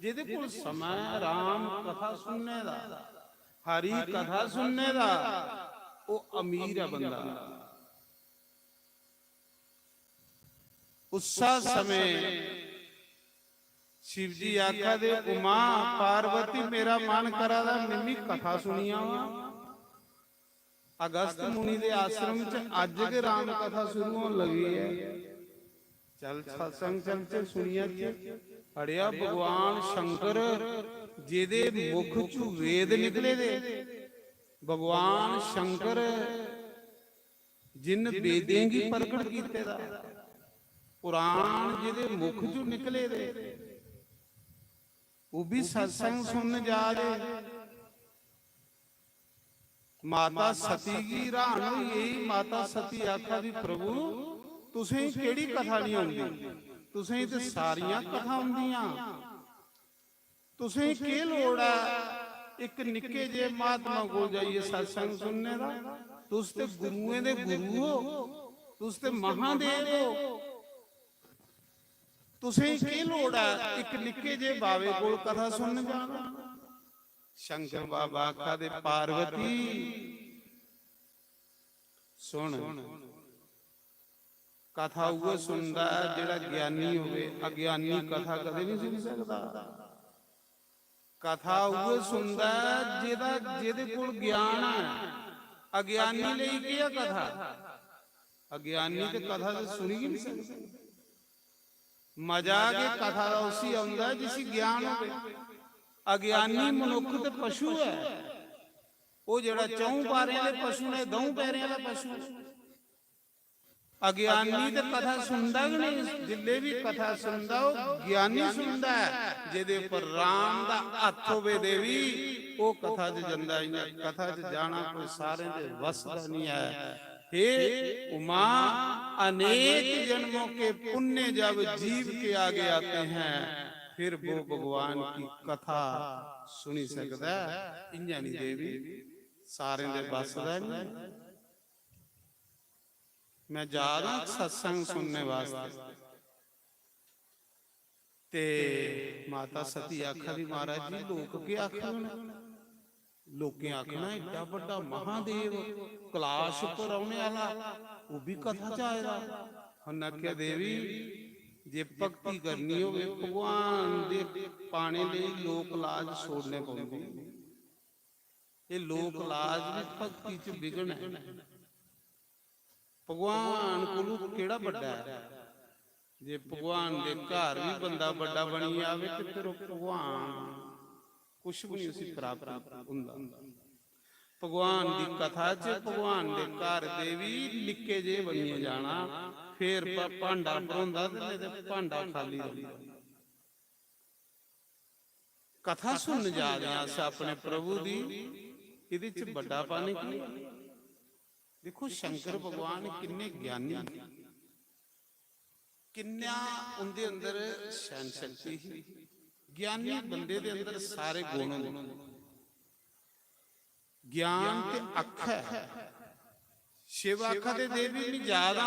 जिहदे कोल समय राम कथा सुनने दा, हरि कथा सुनने दा, वो अमीर है बंदा। उसा समय शिव जी आखा दे उमा पार्वती मेरा मन करा दा मिमी कथा सुनिया वा। अगस्त मुनि दे आश्रम च अज के राम कथा शुरू होने लगी है, चल सत्संग चल च सुनिया च अड़िया भगवान शंकर जिहदे मुख चों वेद निकले दे, भगवान शंकर जिन वेदें गी प्रगट कीते दा, पुराण जिहदे मुख चों निकले दे वो भी सत्संग सुनने जा रहे। माता सती की रान यही माता सती आखा भी प्रभु तुसें केड़ी कथा नहीं आउंदी, तुसें ते सारियां कथा आउंदियां, तुसें के लोड़ है एक निक्के जे महात्मा को जाइए सत्संग सुनने दा, तुस ते गुरुएं दे गुरु हो, तुस ते महादेव हो, ਤੁਸੀਂ ਕੀ ਲੋੜ ਹੈ ਇੱਕ ਨਿੱਕੇ ਜੇ ਬਾਵੇ ਕੋਲ ਕਥਾ ਸੁਣਨ ਜਾਣਾ। ਸ਼ੰਕਰ ਬਾਬਾ ਆਖਾ ਦੇ ਪਾਰਵਤੀ ਸੁਣ, ਕਥਾ ਉਹ ਸੁਣਦਾ ਜਿਹੜਾ ਗਿਆਨੀ ਹੋਵੇ, ਅਗਿਆਨੀ ਕਥਾ ਕਦੇ ਨਹੀਂ ਸੁਣ ਸਕਦਾ। ਕਥਾ ਉਹ ਸੁਣਦਾ ਜਿਹਦੇ ਕੋਲ ਗਿਆਨ ਹੈ। ਅਗਿਆਨੀ ਲਈ ਕੀ ਹੈ ਕਥਾ? ਅਗਿਆਨੀ ਤੇ ਕਥਾ ਤੇ ਸੁਣੀ ਹੀ ਨਹੀਂ ਸਕਦਾ। ਮਜ਼ਾ ਕੇ ਕਥਾ ਦਾ ਉਸੇ ਆਉਂਦਾ ਜਿਸ ਗਿਆਨ ਹੋਵੇ। ਅਗਿਆਨੀ ਮਨੁੱਖ ਤੇ ਪਸ਼ੂ ਹੈ। ਉਹ ਜਿਹੜਾ ਚੌਂ ਪਾਰਿਆਂ ਦੇ ਪਸ਼ੂ ਨੇ, ਦੌਂ ਪੈਰਿਆਂ ਦਾ ਪਸ਼ੂ। ਅਗਿਆਨੀ ਤੇ ਕਥਾ ਸੁਣਦਾ ਕਿ ਨਹੀਂ? ਜਿੱਲੇ ਵੀ ਕਥਾ ਸੁਣਦਾ ਉਹ ਗਿਆਨੀ ਸੁਣਦਾ ਹੈ। ਜਿਹਦੇ ਉੱਪਰ ਰਾਮ ਦਾ ਹੱਥ ਹੋਵੇ ਦੇਵੀ, ਉਹ ਕਥਾ 'ਚ ਜਾਂਦਾ ਹੀ ਨਹੀਂ। ਕਥਾ 'ਚ ਜਾਣਾ ਕੋਈ ਸਾਰਿਆਂ ਦੇ ਵੱਸ ਦਾ ਨਹੀਂ ਹੈ। हे उमा, अनेक जन्मों के पुण्य जब जीव के आगे आते हैं, फिर वो भगवान की कथा सुनी सकता है। इंजा नहीं देवी सारे दे बस दा नहीं। मैं जा रहा सत्संग सुनने वास्ते ते माता सती आखा दी महाराज जी लोग के आखन, लोकें आखना एडा बड़ा महादेव कलाश पर आने वाला वो भी कथा च आएगा। उन्हें आख्या देवी जे भगती करनी हो भगवान दे पाने लई लोक लाज छोड़ने पौंदी। ये लोक लाज भी भगती च विघन है। भगवान कोलू केड़ा बड़ा है? जे भगवान दे घर भी बंदा बड़ा बनी आवे ते फिर भगवान कुछ भी नहीं उसी प्राप्त हुंदा। भगवान दी कथा च भगवान दे घर दे भी निक्के जे बनिए जाना, फिर भांडा भरोंदा ते भांडा खाली रहिंदा। कथा सुन जा रहे अस अपने प्रभु दी, इहदे च बड़ा पाने की। देखो शंकर भगवान किन्ने ज्ञानी, किन्ना उनके अंदर सहन शक्ति ही। ज्ञानी बंदे दे अंदर सारे गुण होंदे। ज्ञान ते अख है। शिव आखा दे देवी नहीं ज्यादा,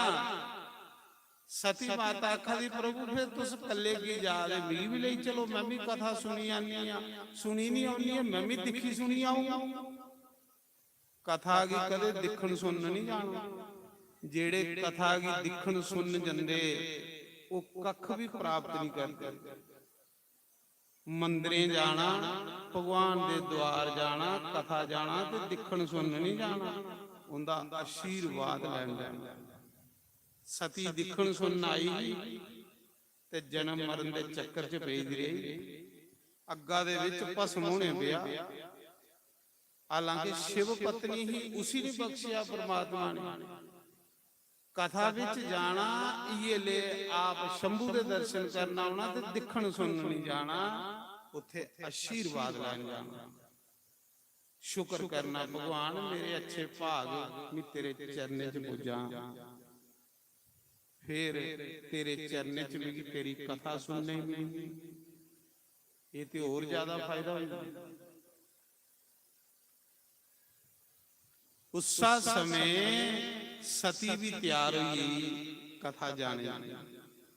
सती माता आखा दी प्रभु फिर तुस कल्ले की जा रहे? मी भी ले चलो, मैं भी कथा सुनी आनी आ। सुनी नहीं आनी है, मैं भी दिखी सुनी आऊंगा। कथा की कदे दिखण सुनन नहीं जाना। जेड़े कथा की दिखण सुन जंदे वो कख भी प्राप्त नहीं करते। मंदिरें जाना, भगवान दे द्वार जाना, कथा जाना ते दिखण सुनन नहीं जाना, उनका आशीर्वाद लैन जाना। सती दिखण सुनन आई ते जन्म मरण दे चक्कर च पेदी रही। अग्गा दे विच भस्म होने पिया। हालांकि शिव पत्नी ही उसी ने बख्शिया परमात्मा ने। कथा विच जाना ये ले आप शंभू दे दर्शन करना आना ते दिखण सुनन नहीं जाना, उत्थे आशीर्वाद लैन जाना। शुक्र करना भगवान मेरे अच्छे भाग मैं तेरे चरने च पुजा, फिर तेरे चरने च भी तेरी कथा सुनने मिली। ये तो और ज्यादा फायदा होगा। उस समय सती भी तैयार हुई कथा जाने,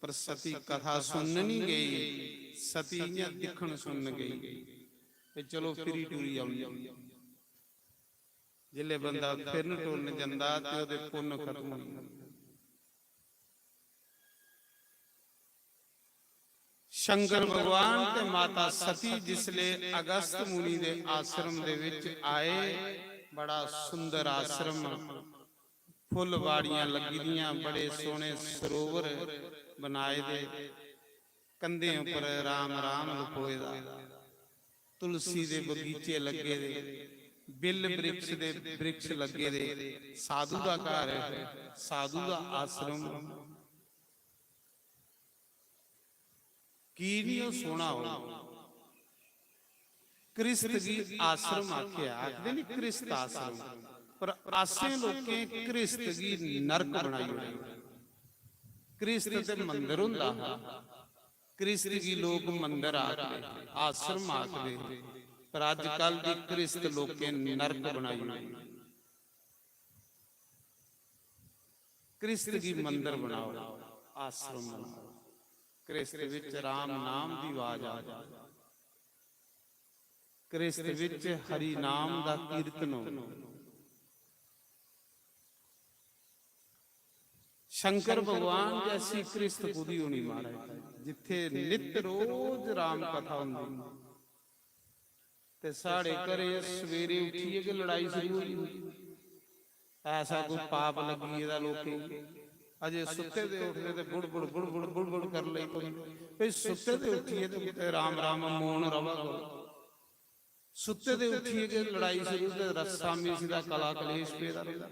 पर सती कथा सुनने नहीं गई। सती इयां दिखण सुन गई। चलो फिरी टूरी आउंदी। जिले बंदा फिरन टुरन जांदा ते ओदे पुण्य खत्म हो जांदे। शंकर भगवान ते माता सती जिसले अगस्त मुनि दे आश्रम दे विच आए, बड़ा सुंदर आश्रम, फुलवाड़ियां लगी दियां, बड़े सोहने सरोवर बनाए दे, कंधे उपर राम राम लिखोए दा, तुलसी दे बगीचे लगे दे, बिल वृक्ष दे वृक्ष लगे दे, साधु दा घर है, साधु दा आश्रम। की नहीं सोना हो क्रिस्त की आश्रम आख्या, आखदे नहीं क्रिस्त आश्रम, पर आसे लोकें क्रिस्त की नरक बनाई हुई। क्रिस्त ते मंदिर हुंदा, क्रिस्त की लोग मंदिर आखदे, आश्रम आखदे, पर अजकल दी क्रिस्त लोकें नरक बनाई हुई। क्रिस्त की मंदिर बनाओ, आश्रम बनाओ। ਕ੍ਰਿਸਤ ਵਿੱਚ ਰਾਮ ਨਾਮ ਦੀ ਆਵਾਜ਼ ਆ ਜਾਵੇ, ਕ੍ਰਿਸਤ ਵਿੱਚ ਹਰੀ ਨਾਮ ਦਾ ਕੀਰਤਨ ਹੋਵੇ। शंकर भगवान जैसी कृष्ट खुदी होनी महाराज, जिथे नित रोज राम कथा होंदी ते साढ़े घरे सवेरे उठिए कि लड़ाई शुरू हुई। ऐसा कोई पाप लगी है लोके अजे सुते दे उठदे ते बुड़ बुड़ बुड़ बुड़ बुड़ बुड़ कर लई कोई सुते दे उठिए ते राम राम मौन रवा करो। सुते दे उठिए कि लड़ाई शुरू ते रसामी सीधा कला कलेश पेदा रहंदा।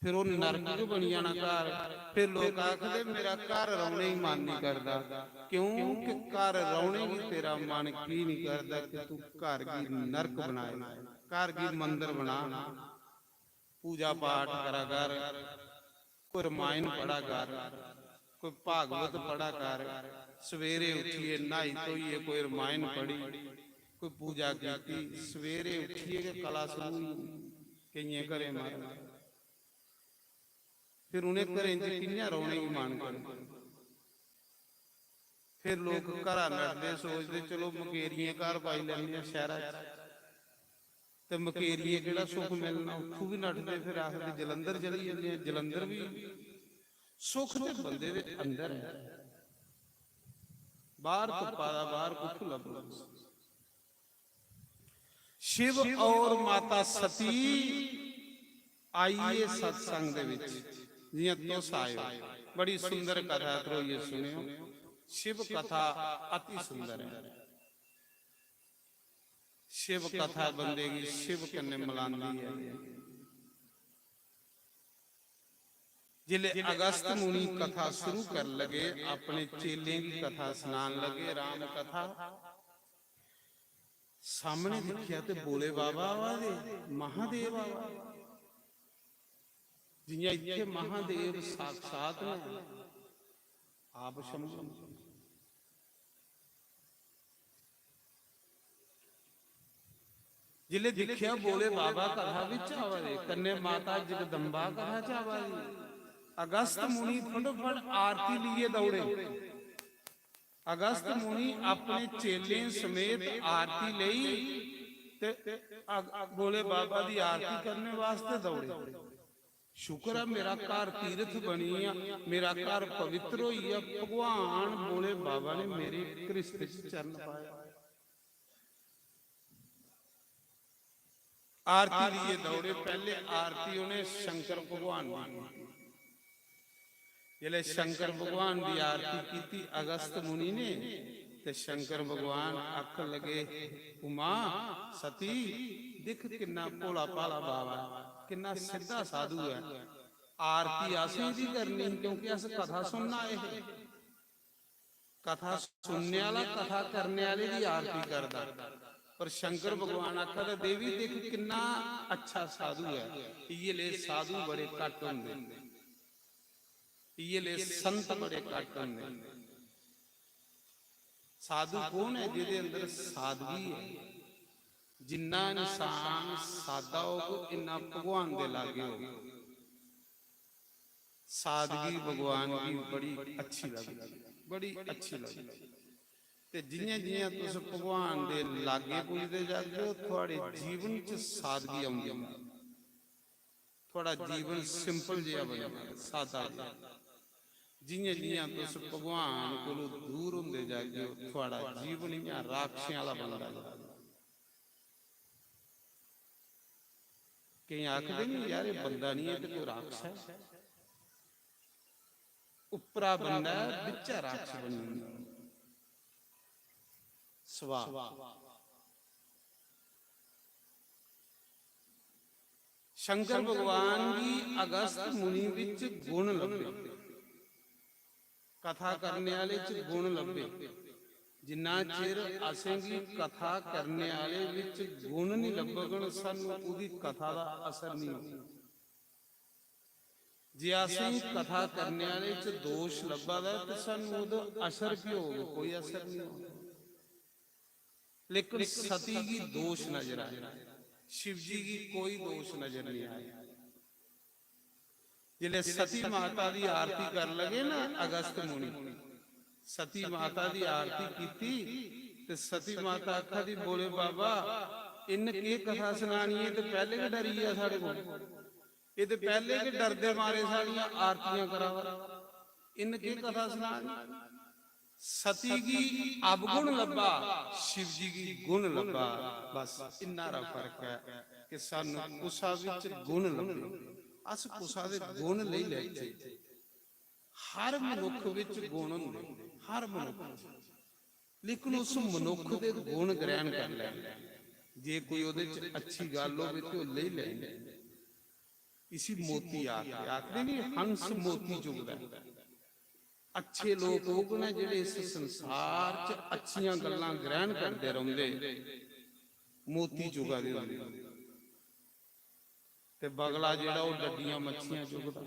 फिर वो नरक क्यों बनी जाना घर। फिर लोग आखदे मेरा घर रौने ही मन नहीं करता। क्यों कि घर रौने की तेरा मन की नहीं करता कि तू घर की नरक बनाए, घर की मंदिर बना, पूजा पाठ करा कर, कोई रामायण पढ़ा कर, कोई भागवत पढ़ा कर, सवेरे उठिए नहाई धोइए कोई रामायण पढ़ी, कोई पूजा की, सवेरे उठिए कि कला शुरू कई घरे मार। फिर उन्हें घरें च कियां रौने की मान कर। फिर लोग घर लड़ते सोचते चलो मकेरियां घर पाई लैंदे शहर ते मकेरियां किहड़ा सुख मिलना, उत्थों भी नठदे। फिर आखदे जलंधर चली जांदे, जलंधर भी सुख ते बंदे दे अंदर है, बाहर धुप्पा दा बाहर कुछ लभदा। शिव और माता सती आइए सत्संग दे विच जियां तुस आए, बड़ी सुंदर कथा करोइए सुनियो। शिव कथा अति सुंदर है। शिव कथा बंदे की शिव कन्ने मिलांदी है। जिले अगस्त मुनि कथा शुरू कर लगे, अपने चेले की कथा सुनान लगे, राम कथा सामने दिखिया ते बोले बाबा आवाज़े महादेव आवा। जियां इत्थे महादेव साक्षात ने आप शंभु। जिले दिखिया बोले बाबा कथा विच आवाजे, कन्ने माता जगदम्बा कथा च आवाजे। अगस्त मुनि फटाफट आरती लिए दौड़े। अगस्त मुनि अपने चेले समेत आरती लई ते बोले बाबा दी आरती करने वास्ते दौड़े। शुक्र है मेरा घर तीर्थ बनी है, मेरा घर पवित्र होई है। भगवान बोले बाबा ने मेरे कृष्ण चरण पाया। आरती लिए दौड़े। पहले आरती उन्हें शंकर भगवान की, जिले शंकर भगवान की आरती की अगस्त मुनि ने, ते शंकर भगवान आख लगे उमा सती दिख किन्ना भोला भाला बाबा, किन्ना सीधा साधु है। आरती असें दी करनी क्योंकि अस कथा सुनना है। कथा सुनने वाला कथा करने वाले की आरती करदा। पर शंकर भगवान आखदा देवी देख किन्ना अच्छा साधु है। ये ले साधु बड़े घट होंदे, ये ले संत बड़े घट होंदे। साधु कौन है? जिहदे अंदर सादगी है। जिन्ना इंसान सादा हो इन्ना भगवान दे लागे हो। सादगी भगवान की बड़ी अच्छी लगती, बड़ी अच्छी लगती। ते जियां जियां तुस भगवान दे लागे पुजदे जागे हो, थोड़े जीवन च सादगी आउंदी है। थोड़ा जीवन सिंपल जिहा बन जाए, सादा जिहा। जियां जियां तुस भगवान कोलों दूर होंदे जागे हो, थोड़ा जीवन इयां राक्षियां वाला बनदा जाए। कई आखदे नहीं यार ये बंदा नहीं है तो कोई राक्षस है। उपरा बंदा बिचा राक्षस बनी स्वा। शंकर भगवान की अगस्त मुनि विच गुण लभे, कथा करने वाले च गुण लभे। जिन्ना चिर असें गी कथा करने वाले विच गुण नहीं लभगण, सानू उदी कथा दा असर नहीं होगा। जे असें कथा करने वाले च दोष लभा दा ते सानू उदा असर की होगा? कोई असर नहीं होगा। लेकिन सती की दोष नजर आया, शिव जी की कोई दोष नजर नहीं आया। जिले सती माता की आरती कर लगे ना अगस्त मुनि, ਸਤੀ ਮਾਤਾ ਦੀ ਆਰਤੀ ਕੀਤੀ ਤੇ ਸਤੀ ਮਾਤਾ ਆਖਾ ਦੀ ਬੋਲੇ ਬਾਬਾ ਇਨ ਕੀ ਕਥਾ ਸੁਣਾਣੀ ਹੈ ਤੇ ਪਹਿਲੇ ਕਿ ਡਰੀ ਆ ਸਾਡੇ ਕੋਲ ਇਹ ਤੇ ਪਹਿਲੇ ਕਿ ਡਰਦੇ ਮਾਰੇ ਸਾਡੀਆਂ ਆਰਤੀਆਂ ਕਰਾਵਾ ਇਨ ਕੀ ਕਥਾ ਸੁਣਾਣੀ ਸਤੀ ਕੀ ਅਵਗੁਣ ਲੱਭਾ शिव जी की गुण ਲੱਭਾ ਬਸ ਇੰਨਾ ਰਾ ਫਰਕ ਹੈ ਕਿ ਸਾਨੂੰ ਕੁਸਾ ਵਿੱਚ ਗੁਣ ਲੱਭੇ ਅਸ ਕੁਸਾ ਦੇ ਗੁਣ ਲਈ ਲੈ ਚਾਹੀਦੇ ਹਰ ਮਨੁੱਖ ਵਿੱਚ ਗੁਣ ਹੁੰਦੇ ਹਰ ਮਨੁੱਖ ਲੇਕਿਨ ਉਸ ਮਨੁੱਖ ਦੇ ਗੁਣ ਗ੍ਰਹਿਣ ਕਰ ਲੈਣਾ ਜੇ ਕੋਈ ਉਹਦੇ ਚ ਅੱਛੀ ਗੱਲ ਹੋਵੇ ਤੇ ਉਹ ਲੈ ਲੈਂਦੇ ਇਸੀ ਮੋਤੀ ਆਖਦੇ ਨਹੀਂ ਹੰਸ ਮੋਤੀ ਚੁਗਦਾ ਅੱਛੇ ਲੋਕ ਉਹ ਨੇ ਜਿਹੜੇ ਇਸ ਸੰਸਾਰ ਚ ਅੱਛੀਆਂ ਗੱਲਾਂ ਗ੍ਰਹਿਣ ਕਰਦੇ ਰਹਿੰਦੇ ਮੋਤੀ ਚੁਗਾਦੇ ਹੁੰਦੇ ਤੇ ਬਗਲਾ ਜਿਹੜਾ ਉਹ ਡੱਡੀਆਂ ਮੱਛੀਆਂ ਚੁਗਦਾ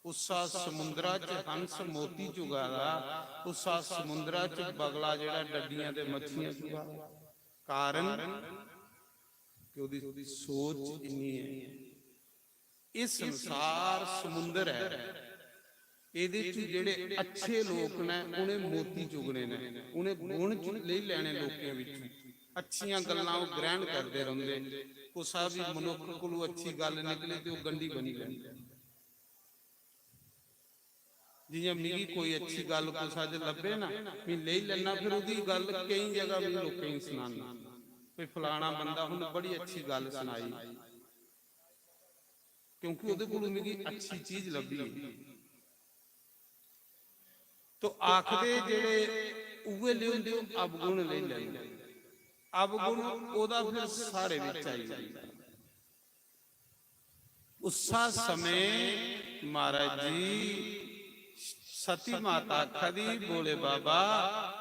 ਉਸਾ ਸਮੁੰਦਰਾ ਚ ਹੰਸ ਮੋਤੀ ਚੁਗਾਦਾ ਉਸਾ ਸਮੁੰਦਰਾ ਚ ਬਗਲਾ ਜਿਹੜਾ ਡੱਡੀਆਂ ਤੇ ਮੱਛੀਆਂ ਚੁਗਾਦਾ ਕਾਰਨ ਕਿ ਉਹਦੀ ਸੋਚ ਇੰਨੀ ਹੈ ਇਹ ਸੰਸਾਰ ਸਮੁੰਦਰ ਹੈ ਇਹਦੇ ਚ ਜਿਹੜੇ ਅੱਛੇ ਲੋਕ ਨੇ ਉਹਨੇ ਮੋਤੀ ਚੁਗਣੇ ਨੇ ਉਹਨੇ ਗੁਣ ਲੈ ਲੈਣੇ ਲੋਕਾਂ ਵਿੱਚ ਅੱਛੀਆਂ ਗੱਲਾਂ ਉਹ ਗ੍ਰਹਿਣ ਕਰਦੇ ਰਹਿੰਦੇ ਕੁਸਾ ਵੀ ਮਨੁੱਖ ਕੋਲੋਂ ਅੱਛੀ ਗੱਲ ਨਿਕਲੇ ਤੇ ਉਹ ਗੰਦੀ ਬਣੀ ਜਾਂਦੀ ਜਿਵੇਂ ਮਿਗੀ ਕੋਈ ਅੱਛੀ ਗੱਲ ਕੁਸਾ ਜੇ ਲੱਭੇ ਨਾ ਵੀ ਲੈ ਲੈਣਾ ਫਿਰ ਉਹਦੀ ਗੱਲ ਕਈ ਜਗ੍ਹਾ ਵੀ ਲੋਕਾਂ ਨੂੰ ਸੁਣਾਉਣਾ ਕੋਈ ਫਲਾਣਾ ਬੰਦਾ ਹੁਣ ਬੜੀ ਅੱਛੀ ਗੱਲ ਸੁਣਾਈ ਕਿਉਂਕਿ ਉਹਦੇ ਕੋਲੋਂ ਮਿਗੀ ਅੱਛੀ ਚੀਜ਼ ਲੱਭੀ तो आखदे जेड़े उवे लेंदे अवगुण ले लेंदे अवगुण ओदा फिर सारे विच आई जांदा उसा समय महाराज जी सती माता खदी बोले बाबा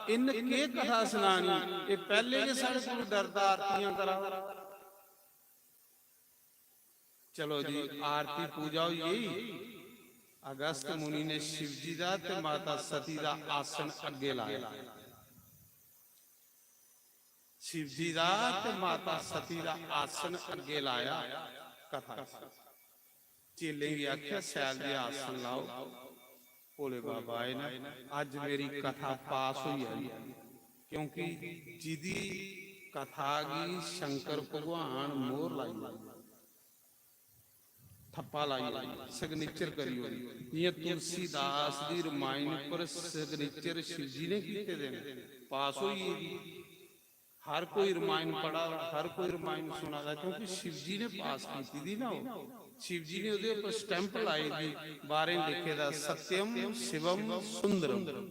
इन के कथा सुनानी ये पहले के सारे कोल डरदा आरतियां करा चलो जी आरती पूजा यही अगस्त मुनि ने शिव जी का ते माता सती का आसन अगे लाया शिव जी का ते माता सती का आसन अगे लाया कथा चेले भी आख्या सैल जी आसन लाओ भोले बाबा आए ना अज मेरी कथा पास हुई है क्योंकि जिदी कथा की शंकर भगवान मोहर लाई थप्पा लाई सिग्नेचर करी होई ये तुलसीदास दी रामायण पर सिग्नेचर शिव जी ने कीते दे पास होई हर कोई रामायण पढ़ा हर कोई रामायण सुना दा क्योंकि शिव जी ने पास कीती दी ना शिव जी ने ਉਹਦੇ ਉੱਪਰ ਸਟੈਂਪ ਲਾਈ ਦੀ ਬਾਰੇ ਲਿਖੇ ਦਾ ਸਤਿਅਮ ਸ਼ਿਵਮ ਸੁੰਦਰਮ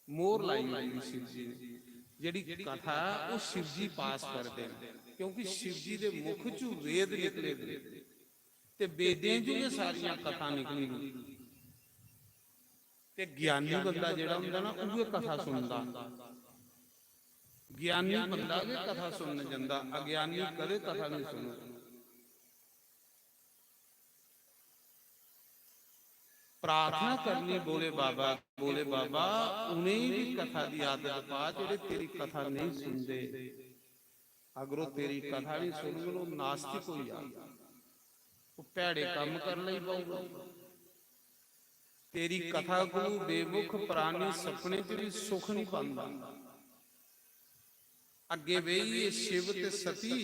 ਮੋਹਰ ਲਾਈ ਹੋਈ शिव जी ने ਜਿਹੜੀ ਕਥਾ ਉਹ शिव जी ਪਾਸ ਕਰਦੇ ਨੇ ਕਿਉਂਕਿ शिव जी ਦੇ ਮੁਖ ਚੋਂ ਵੇਦ ਨਿਕਲੇ ਦੇ ਤੇ ਵੇਦਾਂ ਚੋਂ ਇਹ ਸਾਰੀਆਂ ਕਥਾ ਨਿਕਲੀ ਤੇ ਗਿਆਨੀ ਬੰਦਾ ਜਿਹੜਾ ਹੁੰਦਾ ਨਾ ਉਹ ਇਹ ਕਥਾ ਸੁਣਦਾ ਗਿਆਨੀ ਬੰਦਾ ਇਹ ਕਥਾ ਸੁਣਨ ਜਾਂਦਾ ਅਗਿਆਨੀ ਕਦੇ ਕਥਾ ਨਹੀਂ ਸੁਣਦਾ प्रार्थना करनी बोले बाबा उन्हें भी कथा की आदत पा जेड़े तेरी कथा नहीं सुनते अगर वो तेरी कथा नहीं सुनगे वो नास्तिक हो जाएगा वो भैड़े काम कर ले पाऊगा तेरी कथा को बेमुख प्राणी सपने च भी सुख नहीं पाता अगे बेहिए शिव ते सती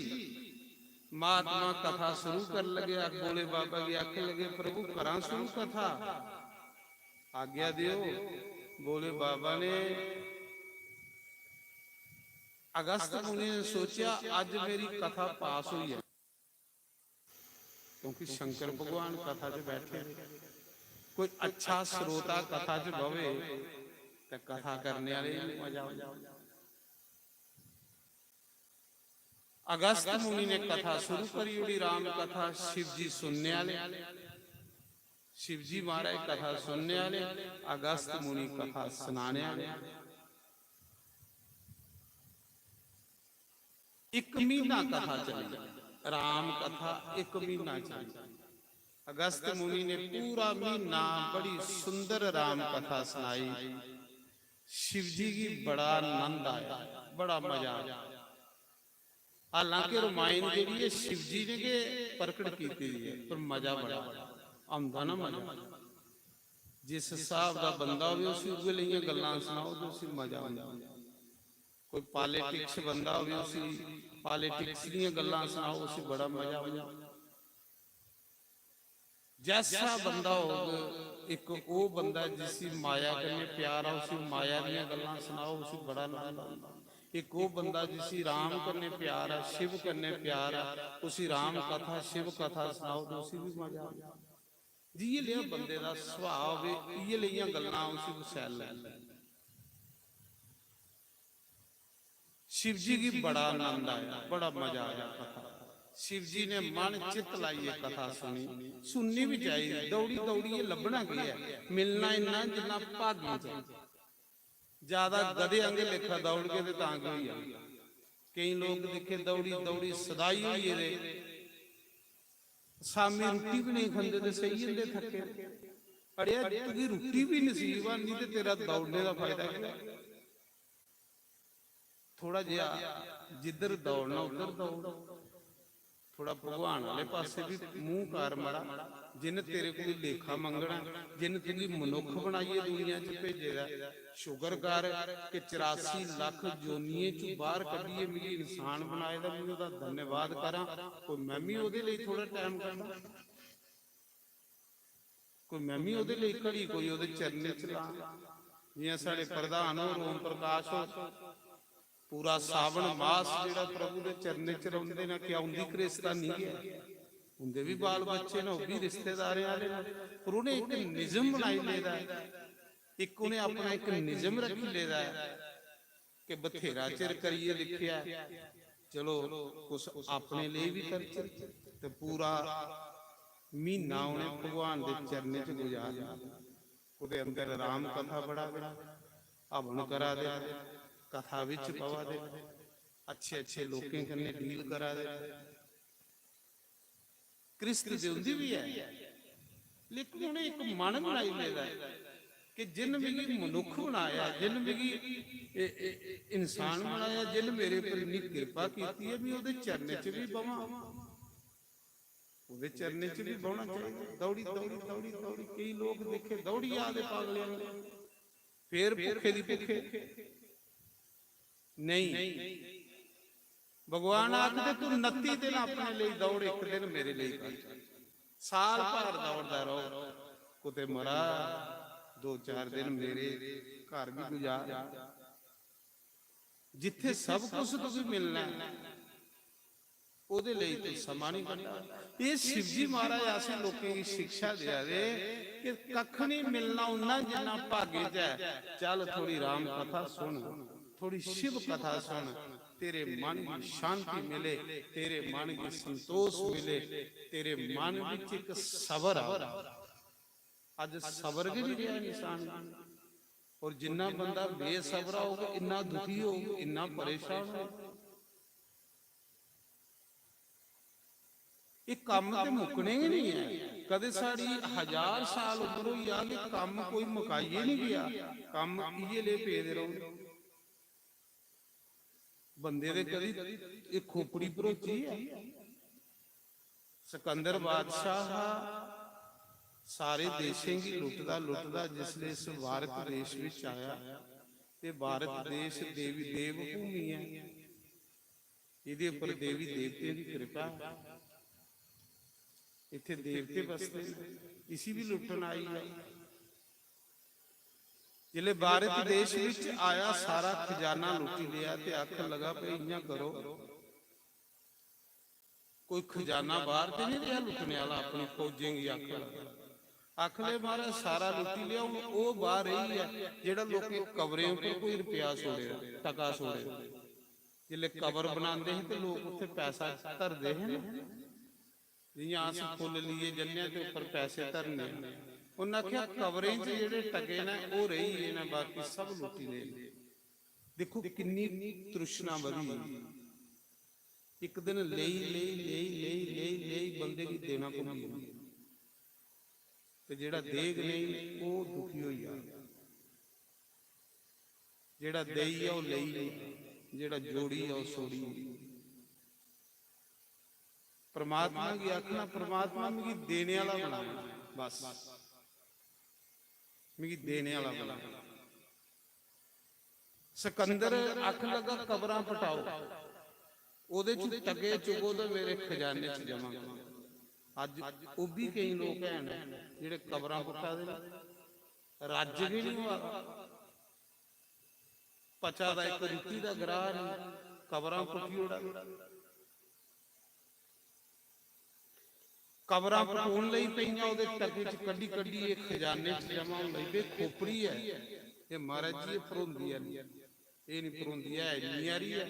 महात्मा कथा शुरू कर लगे बोले बाबा की आखे लगे प्रभु करा शुरू कथा आज्ञा दियो बोले बाबा ने अगस्त मुनि ने सोचा आज मेरी कथा पास हुई है क्योंकि शंकर भगवान कथा च बैठे कोई अच्छा श्रोता कथा च बवे तो कथा करने वाले मजा आ जाए अगस्त मुनि ने कथा शुरू करी उड़ी राम कथा शिव जी सुनने वाले शिव जी महाराज कथा सुनने वाले अगस्त मुनि कथा सुनाने वाले एक महीना कथा चली राम कथा एक महीना चली अगस्त मुनि ने पूरा महीना बड़ी सुंदर राम कथा सुनाई शिव जी की बड़ा आनंद आया बड़ा मजा आया हालांकि रामायण जी शिव जी ने के प्रकट की है पर मजा बड़ा आंदा ना मजा ਜਿਸ ਹਿਸਾਬ ਦਾ ਬੰਦਾ ਹੋਵੇ ਉਸ ਉਗੇ ਲਈਆਂ ਗੱਲਾਂ ਸੁਣਾਓ ਤੇ ਉਸ ਮਜ਼ਾ ਆਉਂਦਾ। ਕੋਈ ਪੋਲਿਟਿਕਸ ਬੰਦਾ ਹੋਵੇ ਉਸ ਪੋਲਿਟਿਕਸ ਦੀਆਂ ਗੱਲਾਂ ਸੁਣਾਓ ਉਸ ਬੜਾ ਮਜ਼ਾ ਆਉਂਦਾ। ਜੈਸਾ ਬੰਦਾ ਹੋਵੇ ਇੱਕ ਉਹ ਬੰਦਾ ਜਿਸ ਮਾਇਆ ਕਰਨੇ ਪਿਆਰ ਆ ਉਸ ਮਾਇਆ ਦੀਆਂ ਗੱਲਾਂ ਸੁਣਾਓ ਉਸ ਬੜਾ ਆਨੰਦ ਆਉਂਦਾ। एक वो बंदा जिसी राम करने प्यार है शिव करने प्यार है उसी राम कथा शिव कथा सुनाओ तो उसी भी मजा आ जी। ये लिया बंदे का सुभाव ये लिया गल्लां उसी को सैल लै। शिव जी की बड़ा आनंद आया बड़ा मजा आया कथा। शिव जी ने मन चित लाई ये कथा सुनी सुननी भी चाहिए। दौड़ी दौड़ी ये लभना की है मिलना इन्ना जिन्ना भाग्य चाहिए। ज्यादा गधे आंगे लेखा दौड़ के ते तां गई है। कई लोग देखे दौड़ी दौड़ी सदाई हुई है सामी रोटी भी नहीं खाते ते सही होंदे थके। अड़िया तुझी रोटी भी नसीब आ नहीं ते तेरा दौड़ने का फायदा क्या। थोड़ा जिहा जिधर दौड़ना उधर दौड़। थोड़ा भगवान वाले पासे भी मुंह कर मड़ा। जिन तेरे को लेखा मंगना जिन तेरी मनुख बनाई है दुनिया च भेजेगा शुगर कर कि 84 लाख जोनिए चू बाहर कढीए मेरी इंसान बनाए दा मैं ओहदा धन्यवाद करा। कोई मैं भी ओहदे लई थोड़ा टाइम करना कोई मैं भी ओहदे लई घड़ी कोई ओहदे चरने च ला। जियां साडे प्रधान हो रोम प्रकाश हो पूरा सावन मास जिहड़ा प्रभु दे चरने च रौंदे ने कि आउंदी क्रिस्ता नहीं है उनके भी बाल बच्चे ने भी रिश्तेदार वाले पर उन्हें एक निजम बनाई लेदा है। एक उन्हें अपना एक निजम रखी लेदा है कि बथेरा चिर करिए लिखिया चलो कुछ अपने लिए भी कर ते पूरा महीना उन्हें भगवान के चरने च गुजार उहदे अंदर राम कथा बड़ा हवन करा दे कथा विच पवा दे अच्छे अच्छे लोगों कन्ने डील करा दे। क्रिस्त जिंदी भी है लेकिन उन्हें एक मन बनाई लेदा है कि जिन भी मनुख बनाया जिन भी इंसान बनाया जिन मेरे पर इन्नी कृपा की है भी उहदे चरने च भी बवां उहदे चरने च भी बहना चाहिए। दौड़ी दौड़ी दौड़ी दौड़ी कई लोग देखे दौड़ी आदे पागले फिर भुखे दी भुखे नहीं। भगवान आखदे तू 29 दिन अपने लिए दौड़ एक दिन मेरे लिए कर। साल भर दौड़दा रहो कुते मरा 2-4 दिन मेरे घर भी गुजार जिथे सब कुछ तो भी मिलना ओदे लिए तू समा नहीं करना। ये शिवजी महाराज ऐसे लोगों की शिक्षा दिया दे कि कख नहीं मिलना उन्ना जिन्ना भाग्य च है। चल थोड़ी राम कथा सुन थोड़ी शिव कथा सुन तेरे मन की शांति मिले तेरे मन की संतोष मिले तेरे मन विच एक सबर अज सबर के नहीं रहा इंसान। और जिन्ना बंदा बेसबरा होगा इन्ना दुखी होगा इन्ना परेशान हो। ये काम तो मुकने ही नहीं है। कदे साड़ी 1000 साल उम्र हुई आ कि काम कोई मुकाइए नहीं गया। काम इये ले पेदे रहो बंदे दे कदी एक खोपड़ी भरोची है। सिकंदर बादशाह सारे देशों की लुटदा लुटदा जिसले इस भारत देश विच आया ते भारत देश देवी देव भूमि है। इहदे उपर देवी देवते की कृपा इत्थे देवते बसते इसी भी लुटन आई है। जिले भारत देश विच आया सारा खजाना लुटी लिया ते आख लगा पे इयां करो कोई खजाना बाहर ते नहीं रहा लुटने वाला अपनी फौजें की आख ले महाराज सारा लुटी लिया हुण ओ बाहर रही है जेड़ा लोके कवरें उपर कोई रुपया छोड़े टका छोड़े। जिले कवर बनाते हैं तो लोग उत्थे पैसा धरते हैं जियां अस फुल लिए जन्ने ते उपर पैसे धरने उन्हें आख्या कवरें च जेड़े टके ने वो रही है ना बाकी सब लुटी ले। देखो किन्नी तृष्णा बढ़ी एक दिन ले बंदे की देना को ते जेड़ा देग नहीं वो दुखी हो जाए। जेड़ा देई है वो लई जेड़ा जोड़ी है वो सोड़ी। परमात्मा की आखना परमात्मा की देने वाला बनाना बस। मिगी देने वाला बना। सिकंदर अख लगा कबरां पटाओ, ਉਹਦੇ ਚ ਟਕੇ ਚੁਗੋ ਤੇ ਮੇਰੇ ਖਜ਼ਾਨੇ ਚ ਜਮਾ ਕਰੋ। ਅੱਜ ਉਹ ਵੀ ਕਈ ਲੋਕ ਹਨ ਜਿਹੜੇ ਕਬਰਾਂ ਪੁੱਟਾ ਦੇ ਰੱਜ ਵੀ ਨਹੀਂ ਹੋਆ, ਪਚਾ ਦਾ ਇੱਕ ਰੁੱਤੀ ਦਾ ਗਰਾਹ ਨਹੀਂ, ਕਬਰਾਂ ਪੁੱਟੀ ਉਡਾ। ਕਬਰਾਂ ਪਟਾਉਣ ਲਈ ਪਈਆਂ ਉਹਦੇ ਟਕੇ ਚ ਕੱਢੀ ਕੱਢੀ ਇਹ ਖਜ਼ਾਨੇ ਚ ਜਮਾ ਹੋਣ ਲਈ। ਵੇ ਖੋਪੜੀ ਹੈ ਇਹ ਮਹਾਰਾਜ ਜੀ, ਇਹ ਪਰੋਂਦੀ ਹੈ, ਇਹ ਨਹੀਂ ਪਰੋਂਦੀ ਹੈ, ਇੰਨੀ ਆ ਰਹੀ ਹੈ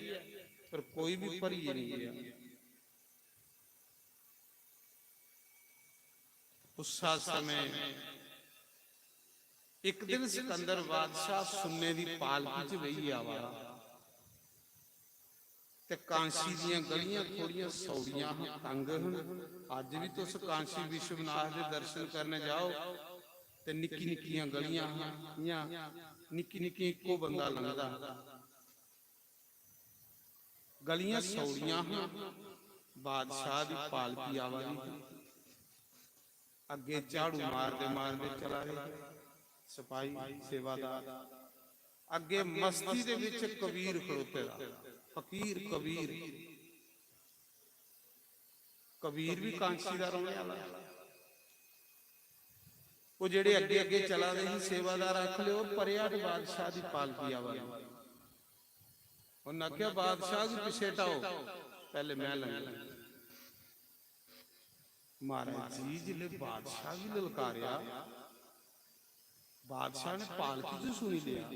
पर कोई भी परी नहीं गया। उस समय एक दिन सिकंदर बादशाह सुन्ने दी पालकी च वही आवा ते कांसी दियां गलियां थोड़ियां सौड़ियां तंग हन। अज भी तुस कांसी विश्वनाथ दे दर्शन करने जाओ ते निक्की निक्कियां गलियां निक्की निक्की इक्को बंदा लंघदा, गलियां सौड़ियां हैं। बादशाह दी पालकी आवा रही, अगे झाड़ू मारदे मारदे चला रहे सिपाही सेवादार, अगे मस्ती दे विच कबीर खड़ोते दा, फकीर कबीर। कबीर भी कांसी दा रहने वाला, वो जेड़े अगे अगे चला रहे सेवादार आख लियो परिया बादशाह दी पालकी आवा रही। उन्हें आख्या बादशाह जी पिछे हटाओ, पहले मैं लंघ। महाराज जी जिले बादशाह भी ललकारिया, बादशाह ने पालकी तो सुनी लिया,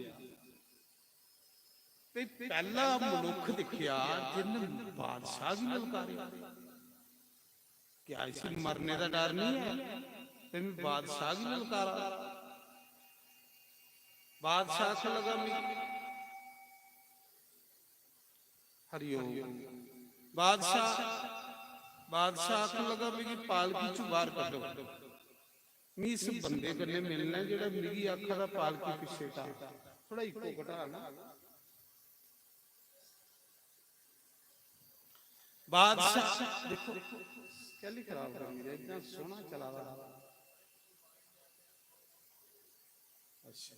पहला मनुख दिखिया जिन्हें बादशाह भी ललकारिया। क्या इसी मरने का डर नहीं है? मैं बादशाह भी ललकारा। बादशाह से लगा हरिओम। बादशाह आख लगा मेरी पालकी चू बाहर कढो, मैं इस बंदे कन्ने मिलना जेड़ा मेरी आखा दा पालकी पिछे था, थोड़ा इको घटा ना। बादशाह देखो कैली खराब कर मेरा, इतना सोना चला रहा। अच्छा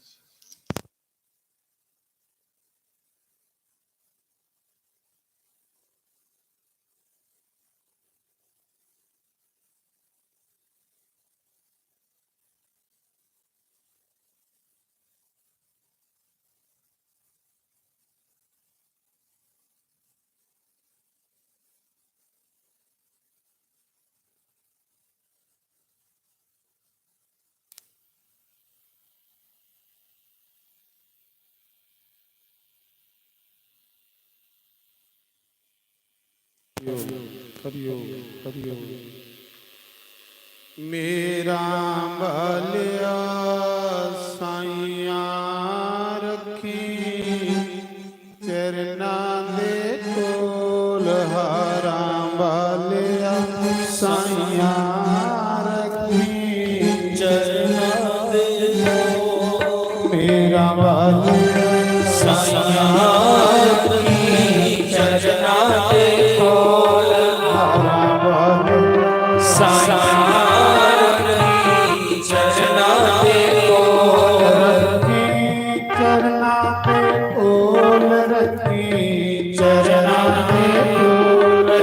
मेरा भलिया साइया रखी चरना दे कोल, हारा भलिया साइया रखी चरना दे कोल, मेरा भलिया साइया रखी चरना दे कोल, हारा भलिया साइया चरना पे ओल रखी, चरना पे ओल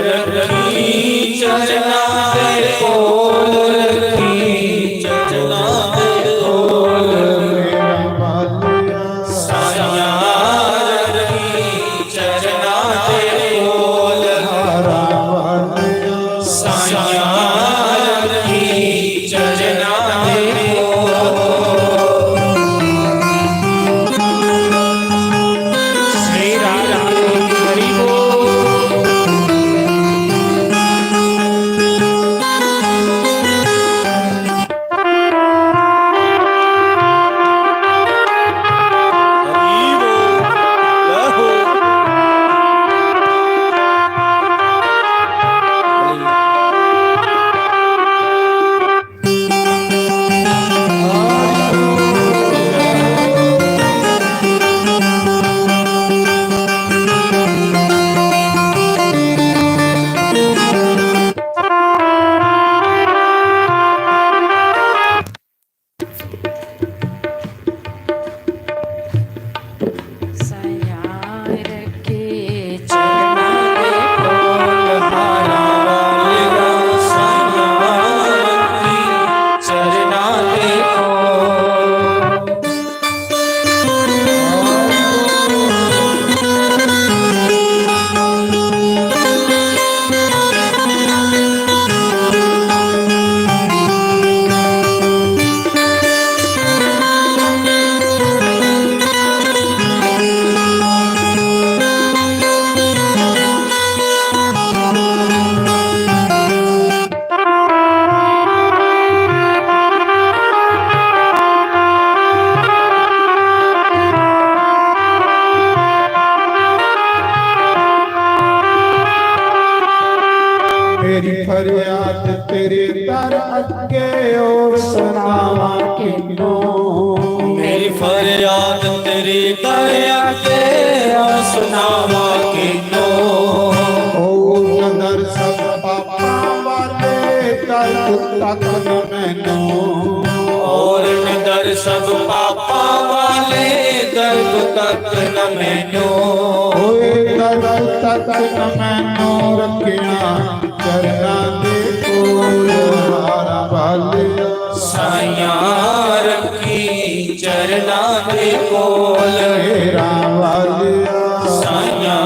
ਮੇਰੀ ਫਰਿਆਦ ਤੇਰੇ ਦਰ ਅੱਗੇ ਔਰ ਸੁਣਾਵਾਂ ਕਿਨੂੰ ਮੇਰੀ ਫਰਿਆਦ ਤੇਰੇ ਦਰ ਅੱਗੇ ਸੁਣਾਵਾਂ ਕਿਨੂੰ ਓ ਨਦਰ ਸਭ ਪਾਪਾਂ ਵਾਲੇ ਦਰਦ ਤੱਕ ਨ ਮੈਨੂੰ ਔਰ ਨਿਦਰ ਸਭ ਪਾਪਾਂ ਵਾਲੇ ਦਰਦ ਤੱਕ ਨ ਮੈਨੂੰ ਓਏ ਦਰਦ ਤੱਕ ਨ ਮੈਨੂੰ ਰੱਖਿਆ ਚਰਨਾਂ ਦੇ ਕੋਲ ਹਾਰਾ ਵਾਲਿਆ ਸਾਈਆਂ ਰੱਖੀ ਚਰਨਾਂ ਦੇ ਕੋਲ ਮੇਰਾ ਵਾਲਿਆ ਸਾਈਆਂ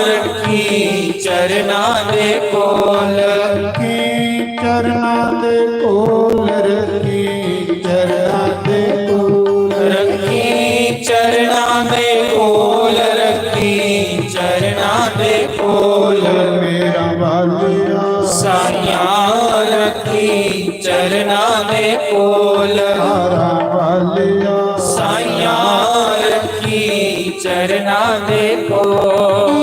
ਰੱਖੀ ਚਰਨਾਂ ਦੇ ਕੋਲ ਰੱਖੀ ਚਰਨਾਂ ਦੇ ਕੋਲ ਰੱਖੀ ਚਰਨਾਂ ਦੇ ਕੋਲ ਰੱਖੀ ਚਰਨਾਂ ਦੇ ਕੋਲ ਰੱਖੀ ਚਰਨਾਂ ਦੇ ਕੋਲ ਮੇਰਾ ਵਾਲਿਆ ਸਾਈਆਂ ਰੱਖੀ ਚਰਨਾਂ ਦੇ ਕੋਲ ਹਾਰਾ ਵਾਲਿਆ ਸਾਈਆਂ ਰੱਖੀ ਚਰਨਾਂ ਦੇ ਕੋਲ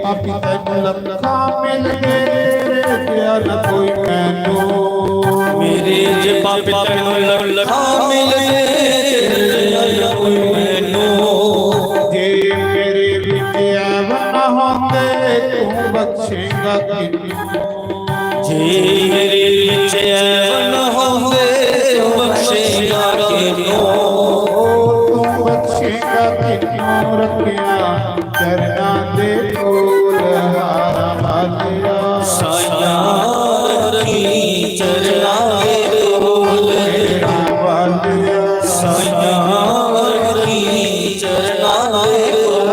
ਪਾਪੀ ਤੈਨੂੰ ਲੱਖਾਂ ਮਿਲ ਗਏ ਪਿਆ ਨਾ ਕੋਈ ਮੈਨੂੰ ਮੇਰੇ ਜੇ ਪਾਪਾ ਨੂੰ ਲੱਖਾਂ ਮਿਲ ਗਏ ਕੋਈ ਮੈਨੂੰ ਜੇ ਮੇਰੇ ਵਿੱਚ ਐਵ ਨਾ ਹੁੰਦੇ ਤੂੰ ਬਖਸ਼ੇਗਾ ਕਿਨੂੰ ਜੇ ਮੇਰੇ ਵਿੱਚ ਐਵ ਨਾ ਹੁੰਦੇ ਤੂੰ ਬਖਸ਼ੇਗਾ ਕਿਨੂੰ ਤੂੰ ਬਖਸ਼ੇਗਾ ਕਿਨੂੰ ਰੱਖਿਆ ਚਰਨਾਂ ਦੇ ਕੋਲ ਹਾਰਾ ਵਾਲਿਆ ਸਾਈਆਂ ਰੱਖੀ ਚਰਨਾਂ ਦੇ ਕੋਲ ਮੇਰਾ ਵਾਲਿਆ ਸਾਈਆਂ ਰੱਖੀ ਚਰਨਾਂ ਦੇ ਕੋਲ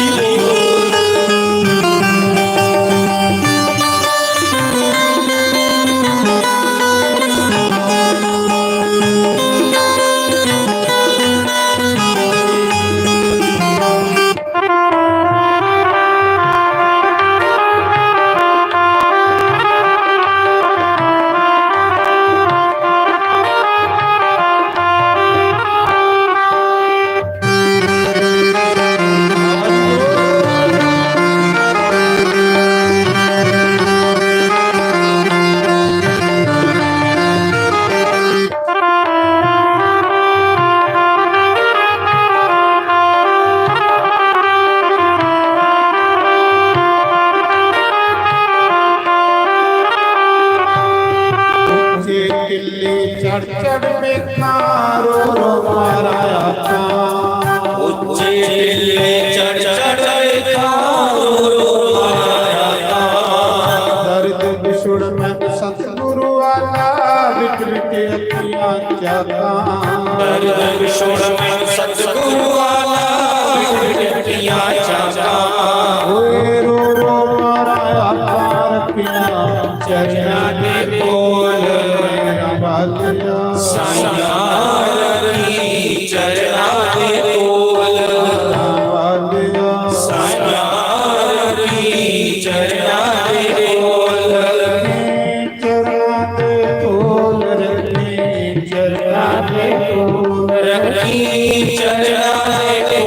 ਹਰੀ ਬੋਲ ਜੇ ਕਿੱਲੇ ਚੜ ਚੜ ਵੇਖਾਂ ਰੋ ਰੋ ਮਾਰਾ ਆਖਾਂ ਉੱਚੇ ਟਿੱਲੇ ਚੜ ਚੜ ਵੇਖਾਂ ਰੋ ਆਇਆ ਦਰਦ ਵਿਛੜ ਮੈਂ ਸਤਿਗੁਰੂ ਵਾਲਾ ਵਿਚ ਵਿਚ ਅੱਖੀਆਂ ਚਾਕਾਂ ਦਰਦ ਵਿਛੋੜ ਮੈਂ ਸਤਿਗੁਰੂ ਵਾਲਾ ਵਿਟੀਆਂ ਚਾਕਾਂ ਓਏ ਰੋ ਰੋ ਮਾਰਾ ਆਖਾਂ ਰੱਖੀਆਂ ਚਰਨਾਂ ਦੇ ਕੋਲ ਮੇਰਾ ਵਾਲਿਆ ਸਾਈਆਂ ਰੱਖੀ ਚਰਨਾਂ ਦੇ ਕੋਲ ਵਾਲਿਆ ਸਾਈਆਂ ਰੱਖੀ ਚਰਨਾਂ ਦੇ ਕੋਲ ਚਰਨਾਂ ਦੇ ਕੋਲ ਰੱਖੀ ਚਰਨਾਂ ਦੇ ਕੋਲ ਰੱਖੀ ਚਰਨਾਂ ਦੇ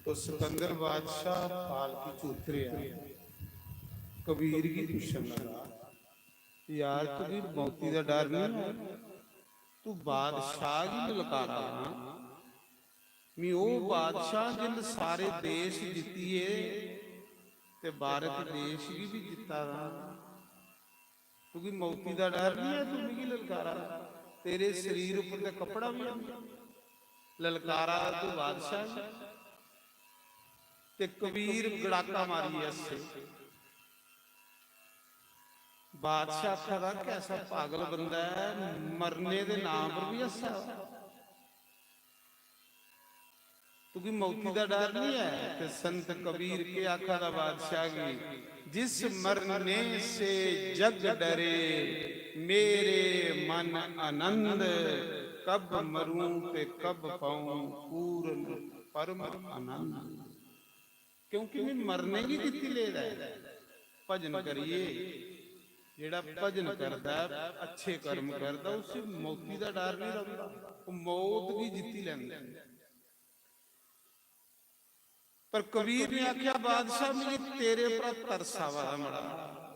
तो सिकंदर बादशाह पालकी च उतरिया, कबीर की पूछन लगा, यार कबीर मौती का डर नहीं है? तू बादशाह की ललकारा मी ओ बादशाह जिन सारे देश जितिए ते भारत देश की भी जिता रहा, क्योंकि मौती का डर नहीं है? तू मिगी ललकारा, तेरे शरीर ऊपर का कपड़ा भी ललकारा, तू बादशाह। ते कबीर गड़ाका मारी ऐसे, बादशाह आखा कैसा पागल बंदा है, मरने के नाम पर भी हसा, क्योंकि मौती का डर नहीं है। ते संत कबीर के आखा दा बादशाह की, जिस मरने से जग डरे मेरे मन आनंद, कब मरूं ते कब पाऊं पूर्ण परम आनंद। क्योंकि मैं मरने की दित्ती ले रहा है, भजन करिए, जेड़ा भजन करदा अच्छे कर्म करदा उसे मौती का डर नहीं रहा, वो मौत भी जित्ती लैंदा। पर कबीर ने आख्या बादशाह मैं तेरे पर तरसावा मड़ा,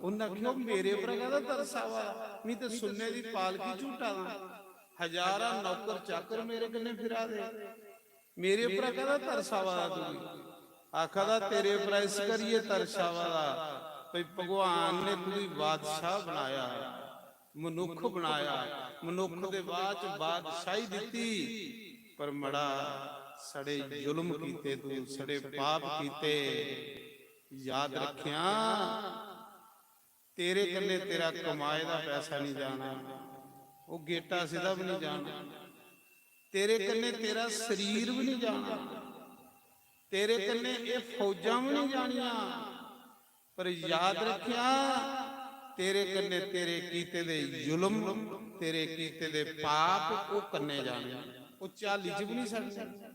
उन्हें आख्या मेरे पर कहदा तरसावा, मैं तो सुन्ने दी पालकी झूठा दा, हजारां नौकर चाकर मेरे कन्ने फिरा दे, मेरे पर कहदा तरसावा तू। आखदा तेरे पर इस करिए तरसावा भाई भगवान ने तुझी बादशाह बनाया, मनुख बनाया, मनुख दे बाद बादशाही दिती, पर मड़ा सड़े जुल्म कीते, तू सड़े पाप कीते, याद रखिया तेरे कन्ने तेरा कमाए दा पैसा नहीं जाना, वो गेटा सीधा भी नहीं जाना, तेरे कन्ने तेरा शरीर भी नहीं जाना, तेरे कन्ने ये फौजां भी नहीं जानिया, पर याद रखिया तेरे कन्ने तेरे कीते दे जुल्म, तेरे कीते दे पाप वो कन्ने जाने, वो चाली च भी नहीं सकते।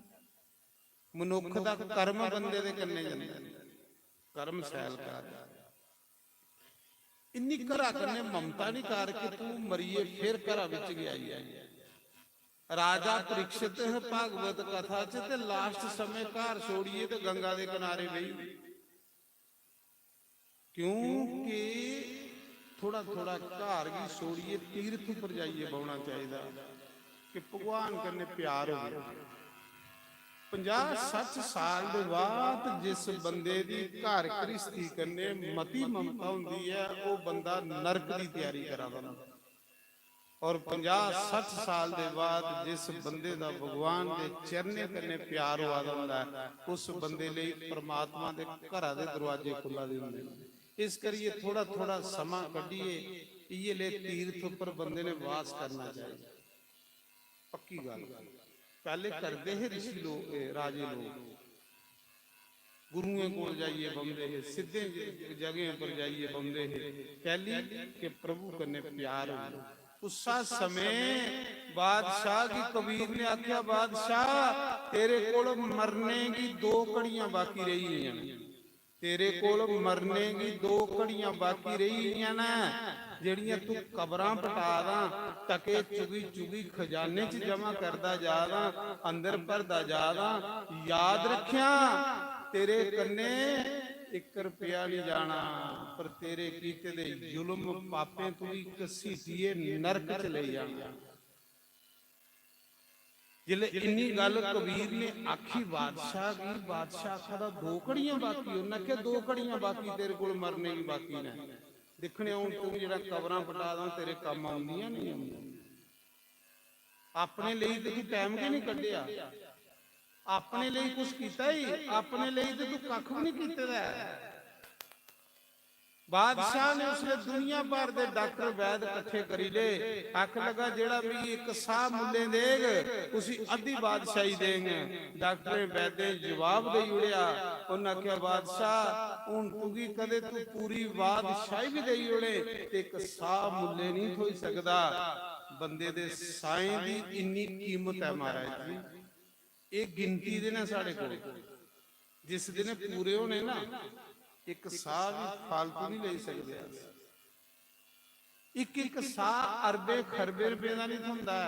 मनुख दा कर्म बंदे दे कन्ने जांदा, कर्म सैल कर इन्नी घरा कन्ने ममता नहीं कर के तू मरीए फिर घरा विच गया है। राजा परीक्षित भागवत कथा च ते लास्ट समय घर छोड़िए तो गंगा दे किनारे बही, क्योंकि थोड़ा थोड़ा घर भी छोड़िए तीर्थ पर जाइए बौना चाहिए कि भगवान कन्ने प्यार हो। 50-60 साल के बाद जिस बंदे दी घर गृहस्थी कन्ने मती ममता हुंदी है वो बंदा नरक की तैयारी करा देना, और 50-60 साल के बाद जिस बंदे का भगवान के चरने कन्ने प्यार हुआ जाता है उस बंदे लिए परमात्मा के घर के दरवाजे खुला दे हुंदे। इस करिए थोड़ा थोड़ा समा कढिए, ये ले तीर्थ पर बंदे ने वास करना चाहिए, पक्की गल। पहले करते है ऋषि लोग, राजे लोग गुरुओं को जाइए बंदे है, सीधे जगह पर जाइए बंदे है, पहली के प्रभु कन्ने प्यार हो। उसा समय बादशाह की कबीर ने आख्या बादशाह तेरे कोल मरने की 2 घड़ियां बाकी रही हैं, तेरे कोल मरने की 2 घड़ियां बाकी रही हैं ना, ਜਿਹੜੀਆਂ तू कबरां पटा दा, टके चुगी चुगी खजाने च जमा करदा जा दा, अंदर भरदा जा दा, याद रखिया तेरे कन्ने 1 रुपया नहीं जाना, पर तेरे कीते दे जुल्म पापे तू भी घसीटिए नरक च ले जाना। जिले इन्नी गल कबीर ने आखी बादशाह की, बादशाह आखा 2 घड़ियां बाकी, उन्हें क्या 2 घड़ियां बाकी तेरे कोल मरने की बाकी ने, देखने आउं तू जेड़ा कबरां पटा दा तेरे काम आउंदियां नहीं आउंदियां, अपने लिए तो तू टाइम के नहीं कढिया, अपने लिए कुछ कीता ही, अपने लिए तो तू कख भी नहीं कीते दा। बादशाह ने उसने दुनिया भर दे डॉक्टर वैद इकट्ठे करी ले, आख लगा जेड़ा भी 1 साह मुल्ले देग उसी अद्धी बादशाही देंगे। डॉक्टर वैदे जवाब दे उड़िया, उन्हें आख्या बादशाह हुण तू भी कदे तू पूरी बादशाही भी दे उड़े ते 1 साह मुल्ले नहीं होई सकदा। बंदे दे साएं दी इन्नी कीमत है महाराज जी, एक गिनती दे ना साढ़े कोल, जिस दिन पूरे होने ना 1 साह भी फालतू नहीं ले सकते। ਇੱਕ ਇੱਕ ਸਾਹ ਅਰਬੇ ਖਰਬੇ ਰੁਪਏ ਦਾ ਨਹੀਂ ਹੁੰਦਾ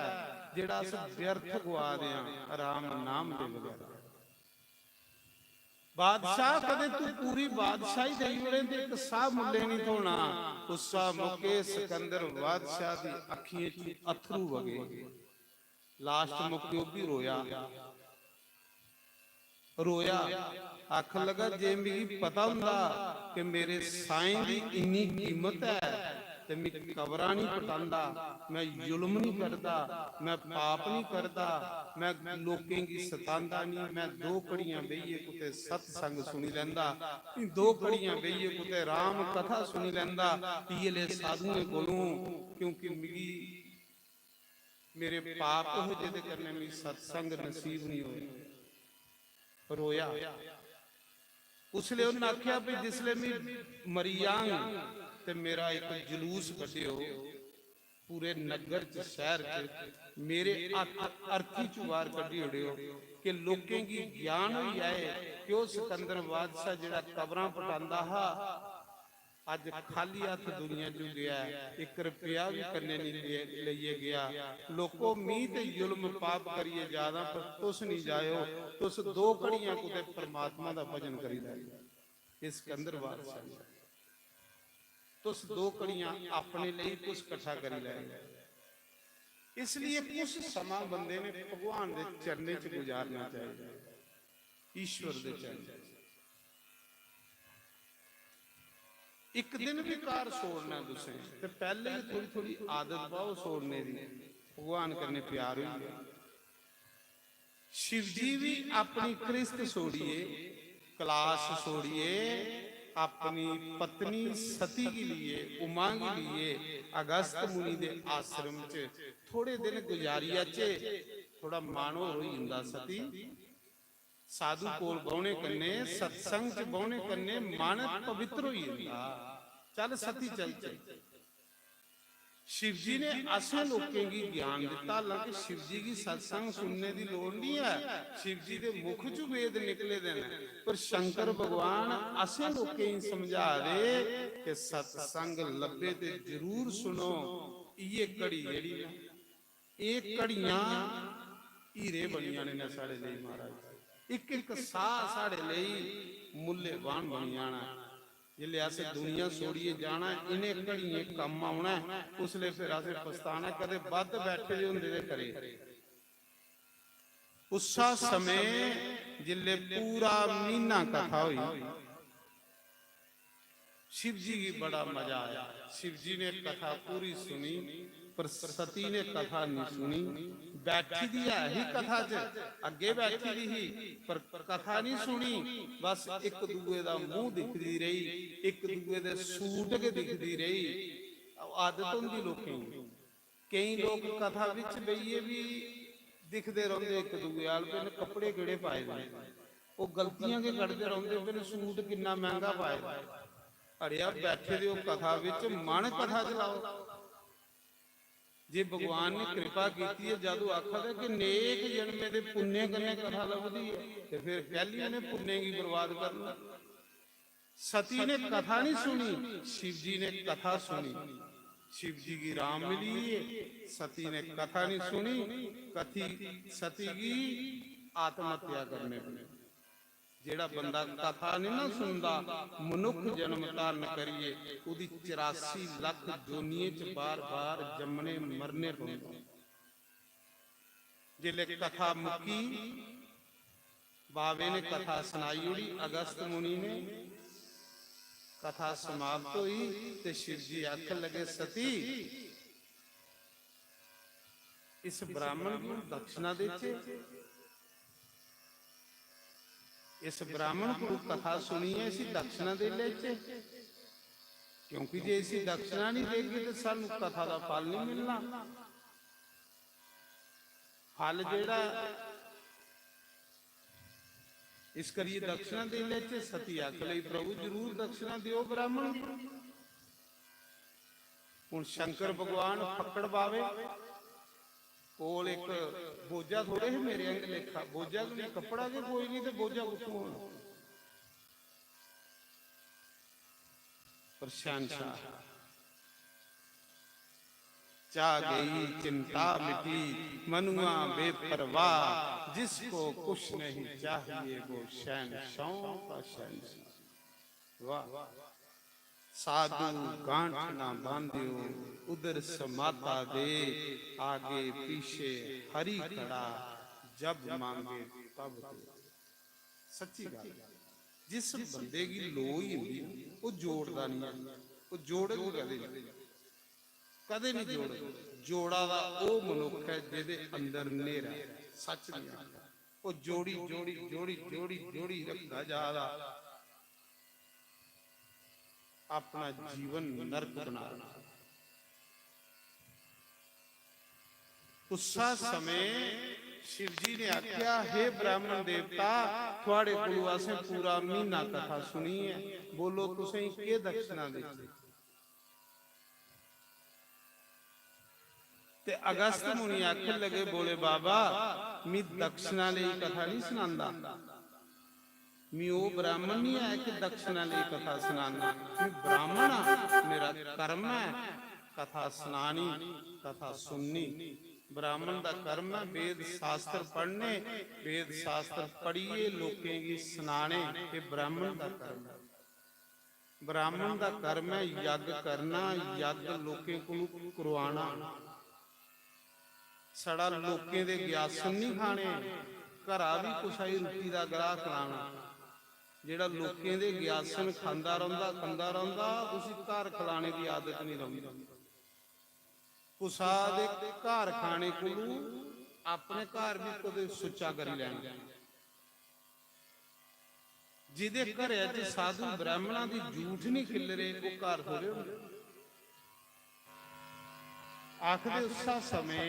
ਜਿਹੜਾ ਅਸ ਵਿਅਰਥ ਗਵਾ ਦਿਆਂ ਰਾਮ ਨਾਮ ਦੇ ਬਗੈਰ। ਬਾਦਸ਼ਾਹ ਕਦੇ ਤੂੰ ਪੂਰੀ ਬਾਦਸ਼ਾਹੀ ਦੇਈ ਵੜੇ ਤੇ ਇੱਕ ਸਾਹ ਮੁੱਲੇ ਨਹੀਂ ਧੋਣਾ। ਗੁੱਸਾ ਮੁੱਕੇ ਸਿਕੰਦਰ ਬਾਦਸ਼ਾਹ ਦੀ ਅੱਖੀਆਂ 'ਚ ਅਥਰੂ ਵਗੇ। ਲਾਸਟ ਮੁੱਕੇ ਉਹ ਵੀ ਰੋਇਆ ਆਖਣ ਲੱਗਾ ਜੇ ਮੈਨੂੰ ਪਤਾ ਹੁੰਦਾ ਕਿ ਮੇਰੇ ਸਾਈਂ ਦੀ ਇੰਨੀ ਕੀਮਤ ਹੈ ਤੇ ਮੈਂ ਕਬਰਾਂ ਨਹੀਂ ਪਟਾਂਦਾ, ਮੈਂ ਜ਼ੁਲਮ ਨਹੀਂ ਕਰਦਾ, ਮੈਂ ਪਾਪ ਨਹੀਂ ਕਰਦਾ, ਮੈਂ ਲੋਕਾਂ ਦੀ ਸਤਾਂਦਾ ਨਹੀਂ, ਮੈਂ ਦੋ ਘੜੀਆਂ ਬਈਏ ਕੁਤੇ ਸਤਸੰਗ ਸੁਣੀ ਲੈਂਦਾ, ਦੋ ਘੜੀਆਂ ਬਈਏ ਕੁਤੇ ਰਾਮ ਕਥਾ ਸੁਣੀ ਲੈਂਦਾ ਪੀਲੇ ਸਾਧੂਆਂ ਕੋਲੋਂ, ਕਿਉਂਕਿ ਮੇਰੇ ਪਾਪ ਹੋ ਜਿਹਦੇ ਕਰਨੇ ਮੈਨੂੰ ਸਤਸੰਗ ਨਸੀਬ ਨਹੀਂ ਹੋਏ। ਰੋਇਆ। ਉਸਲੇ ਉਹਨੇ ਆਖਿਆ ਵੀ ਜਿਸਲੇ ਮੈਂ ਮਰੀ ਜਾਵਾਂ ਤੇ ਮੇਰਾ ਇੱਕ ਜਲੂਸ ਕੱਢਿਓ ਪੂਰੇ ਨਗਰ ਚ ਸ਼ਹਿਰ ਚ, ਮੇਰੇ ਅਰਥੀ ਚੋਂ ਬਾਹਰ ਕੱਢੀ ਉੜਿਓ ਕਿ ਲੋਕਾਂ ਦੀ ਗਿਆਨ ਹੋਈ ਆਏ ਕਿ ਉਹ ਸਿਕੰਦਰ ਬਾਦਸ਼ਾਹ ਜਿਹੜਾ ਕਬਰਾਂ ਪਟਾਂਦਾ ਹਾ ਅੱਜ ਖਾਲੀ ਹੱਥ ਦੁਨੀਆ ਚੋਂ ਗਿਆ, 1 ਰੁਪਿਆ ਵੀ ਕੰਨੇ ਨਹੀਂ ਲਈਏ ਗਿਆ। ਲੋਕੋ ਮੀਂਹ ਤੇ ਜ਼ੁਲਮ ਪਾਪ ਕਰੀਏ ਜ਼ਿਆਦਾ ਪਰ ਤੁਸ ਨਹੀਂ ਜਾਇਓ, ਤੁਸ ਦੋ ਘੜੀਆਂ ਕੁਤੇ ਪਰਮਾਤਮਾ ਦਾ ਭਜਨ ਕਰੀ ਲੈ। ਇਸ ਸਿਕੰਦਰ ਬਾਦਸ਼ਾਹ ਤੁਸ ਦੋ ਘੜੀਆਂ ਆਪਣੇ ਲਈ ਕੁਛ ਇਕੱਠਾ ਕਰੀ ਲੈ। ਇਸ ਲਈ ਕੁਛ ਸਮਾਂ ਬੰਦੇ ਨੇ ਭਗਵਾਨ ਦੇ ਚਰਨੇ 'ਚ ਗੁਜ਼ਾਰਨਾ ਚਾਹੀਦਾ, ਈਸ਼ਵਰ ਦੇ ਚਰਨੇ। ਇੱਕ ਦਿਨ ਵੀ ਕਾਰ ਛੋੜਨਾ ਤੁਸੀਂ ਤੇ ਪਹਿਲੇ ਹੀ ਥੋੜੀ ਥੋੜੀ ਆਦਤ ਪਾਓ ਛੋੜਨੇ ਦੀ, ਭਗਵਾਨ ਕਰਨੇ ਪਿਆਰ ਹੋਈ। शिव जी भी अपनी कृष्ण छोड़िए, क्लास छोड़िए, अपनी पत्नी सती के लिए, उमा के लिए अगस्त मुनि दे आश्रम च थोड़े दिन गुजारिया चे थोड़ा मानो होई हुंदा। सती साधु कोल बहुने कन्ने सत्संग च बहुने कन्ने मन पवित्र होई हुंदा। चल सती चल चल। शिव जी ने असे लोगों की ज्ञान दिता, हालांकि शिव जी की सत्संग सुनने की लोड़ नहीं है, शिव जी के मुख चो वेद निकले देने, पर शंकर भगवान असे लोगों की समझा रहे कि सत्संग लभे ते जरूर सुनो। ये घड़ी जेड़ी ना, एक घड़ियां हीरे बनियां ने साडे लई महाराज, एक एक साह साडे लई मुल्यवान बन जाना। जिले अस दुनिया छोड़िए जाना, इन्हें घड़िए कम आना, उसले फिर अस पछताना कदे बद बैठे होंदे करे। उसा समय जिले पूरा महीना कथा हुई, शिव जी की बड़ा मजा आया। शिव जी ने कथा पूरी सुनी, पर सती ने कथा नहीं सुनी। बैठी दी है ही कथा च, अगे बैठी दी ही पर कथा नहीं सुनी। बस एक दूए दा मुंह दिखदी रही, एक दूए दे सूट के दिखदी रही। आदत होंदी लोकें, कई लोग कथा विच बईए भी दिखदे रहिंदे एक दूए वाल पे, कपड़े किहड़े पाए दे, वो गलतियां के कढदे रहिंदे पे, सूट किन्ना महंगा पाए दे। अड़िया बैठे दे कथा विच मन कथा चलाओ। जे भगवान ने कृपा की है, जदू आखा कि नेक जन्मे दे पुण्य कन्ने कथा लभदी है, ते फिर पहली ने पुण्य की बर्बाद करना। सती ने कथा नहीं सुनी, शिव जी ने कथा सुनी। शिव जी की राम मिली है, सती ने कथा नहीं सुनी, कथी सती की आत्महत्या करने पे। जेड़ा बंदा कथा नहीं ना सुनता, मनुख जन्म धारण करिए उदी 84 लाख जोनिए च बार बार जमने मरने पौंदे। जिले कथा मुकी, बावे ने कथा सुनाई उड़ी, अगस्त मुनि ने कथा समाप्त हुई ते शिव जी आख लगे सती इस ब्राह्मण को दक्षिणा देचे। इस ब्राह्मण को कथा सुनी है, इसी दक्षिणा दे लेचे, क्योंकि जे इसी दक्षिणा नहीं देगी तो सानू कथा का फल नहीं मिलना। फल जेड़ा इस करिए दक्षिणा दे लेचे। सती आख लई प्रभु जरूर दक्षिणा दियो ब्राह्मण को। हुण शंकर भगवान पकड़ पावे कोल एक बोझा थोड़े है मेरे अंग लेखा, बोझा नहीं कपड़ा के कोई नहीं तो बोझा कुछ होना। पर शहनशाह जा गई चिंता मिटी, मनुआ बेपरवाह, जिसको कुछ नहीं चाहिए वो शहंशाहों का शहंशाह। वाह। साधु गांठ ना बांधियो, उधर समाता दे, आगे पीछे हरि खड़ा, जब मांगे तब दे। सच्ची गल, जिस बंदे की लोई हुंदी वो जोड़दा नहीं, वो जोड़ेगा कदे नहीं जोड़। जोड़ा दा वो मनुख है जिहदे अंदर नेरा सच नहीं आता, वो जोड़ी जोड़ी जोड़ी जोड़ी जोड़ी रखदा जादा, अपना जीवन नरक बना रहा। उस समय शिव जी ने आख्या, हे ब्राह्मण देवता, थोड़े कोलों असें पूरा महीना कथा सुनी है, बोलो तुसें के दक्षिणा दी। ते अगस्त मुनि आखन लगे, बोले बाबा मी दक्षिणा लई कथा नहीं सुनांदा, मी वो ब्राह्मण नहीं है कि दक्षिणा लई कथा सुनांदा, मैं ब्राह्मण हाँ, मेरा कर्म है कथा सुनानी कथा सुननी। ब्राह्मण का कर्म है वेद शास्त्र पढ़ने, वेद शास्त्र पढ़िए लोकें की सुनाने, ये ब्राह्मण का कर्म है। ब्राह्मण का कर्म है यज्ञ करना, यज्ञ लोकें को करवाना, सड़ा लोकें दे ग्यासन नहीं खाने, घरा भी कुछ आई रोटी का गराह खिलाना। जेड़ा लोकें दे ग्यासन खांदा रहिंदा उसी घर खिलाने की आदत नहीं रही। कुसा दे घर खाने को अपने घर भी कदे सुच्चा कर लैना। जिदे घर साधु ब्राह्मणों की झूठ नहीं खिल रहे वो घर थोड़े होंदे। आखदे उस समय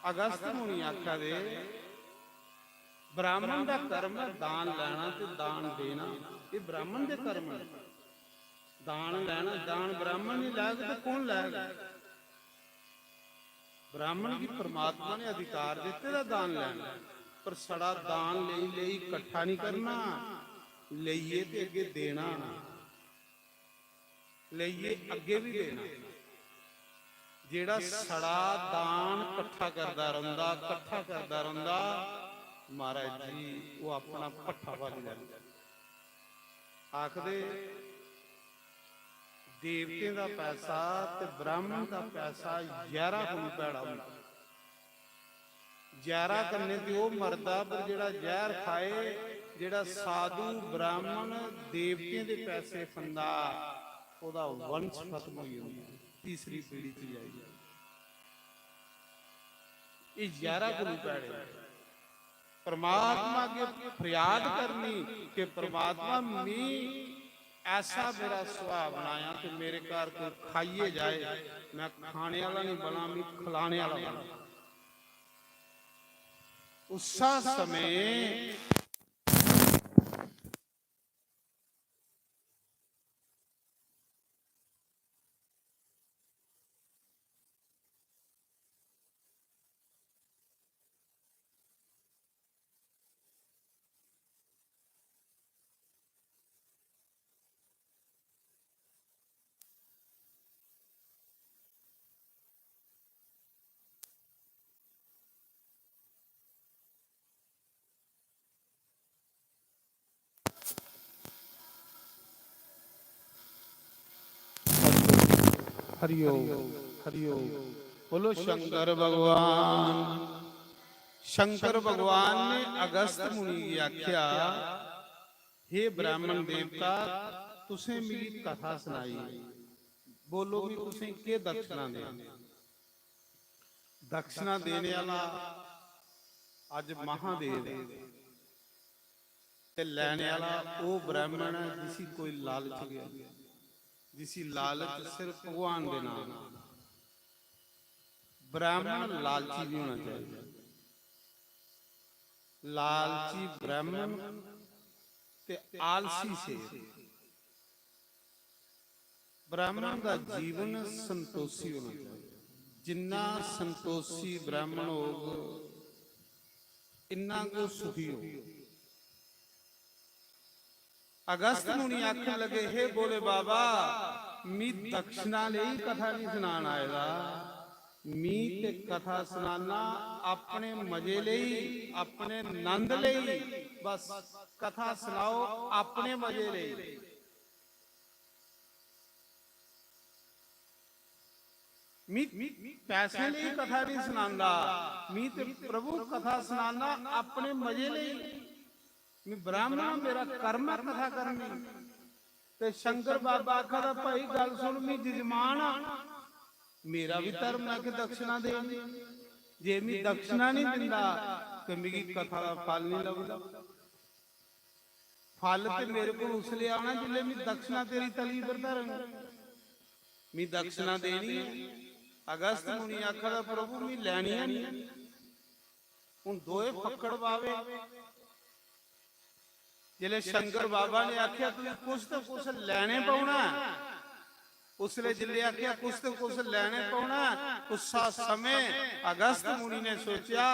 अगस्त मुनि आखा दे, ब्राह्मण का कर्म है दान लेना ते दान देना, ये ब्राह्मण के कर्म है। दान लेना, दान ब्राह्मण नहीं लैगा तो कौन लैगा? ब्राह्मण की परमात्मा ने अधिकार दिते दा दान लेना, पर सड़ा दान ले इकट्ठा नहीं करना, लईए ते अगे देना, लईए अगे भी देना। जेड़ा सड़ा दान कट्ठा करदा रहिंदा महाराज जी वो अपना पट्ठा भर जाता। आखदे देवते का पैसा ते ब्राह्मण का पैसा 11 गुण भैड़ा होंदा। 11 करने ते वो मरदा, पर जेड़ा जहर खाए, जेड़ा साधु ब्राह्मण देवते के पैसे खंदा, ओदा वंश खत्म हो जांदा, तीसरी पीढ़ी च जाएगी। ये 11 गुण भैड़े परमात्मा के फरियाद करनी कि परमात्मा मैं ऐसा मेरा सुभाव बनाया कि मेरे घर को खाइए जाए, मैं खाने वाला नहीं बना, मैं खिलाने वाला बना। उस समय हरिओम हरिओम। बोलो शंकर भगवान। शंकर भगवान ने अगस्त मुनि की आख्या, हे ब्राह्मण देवता तुसें मेरी कथा सुनाई, बोलो भी तुसें के दक्षिणा दे। दक्षिणा देने वाला अज महादेव ते लैने वाला वो ब्राह्मण है जिसी कोई लालच गया, जिसी लालच सिर्फ भगवान के नाम। ब्राह्मण लालची नहीं होना चाहिए। लालची ब्राह्मण ते आलसी से। ब्राह्मण का जीवन संतोषी होना चाहिए। जिन्ना संतोषी ब्राह्मण होगा इन्ना को सुखी हो। अगस्त मुनि आखने लगे, हे बोले बाबा मी दक्षिणा ਲਈ ਕਥਾ ਨਹੀਂ ਸੁਣਾਉਣ ਆਏਗਾ। मी ਤੇ ਕਥਾ ਸੁਣਾਨਾ ਆਪਣੇ ਮਜ਼ੇ ਲਈ, ਆਪਣੇ ਆਨੰਦ ਲਈ। ਬਸ ਕਥਾ ਸੁਣਾਓ ਆਪਣੇ ਮਜ਼ੇ ਲਈ। मी पैसे ਲਈ कथा नहीं सुनांदा। मी ते प्रभु कथा सुनाना अपने मजे ਲਈ। मैं ब्राह्मण, मेरा कर्म है कथा करनी। ते शंकर बाबा आखदा भाई गल सुन, मैं जजमान मेरा भी धर्म है कि दक्षिणा देनी। जे मैं दक्षिणा नहीं दिंदा ते मेरी कथा का फल नहीं लभदा। फल ते मेरे को उसले आना जिले मैं दक्षिणा तेरी तली पर धरांगा। मैं दक्षिणा देनी है। अगस्त मुनि आखदा प्रभु मैं लैनी नहीं। हुण दोए फक्कड़ पावे। जिले शंकर बाबा ने आख्या तुम कुछ तो कुछ लैने पौना, उसले जिले आख्या कुछ तो कुछ लैने पौना। उस समय अगस्त मुनि ने सोचा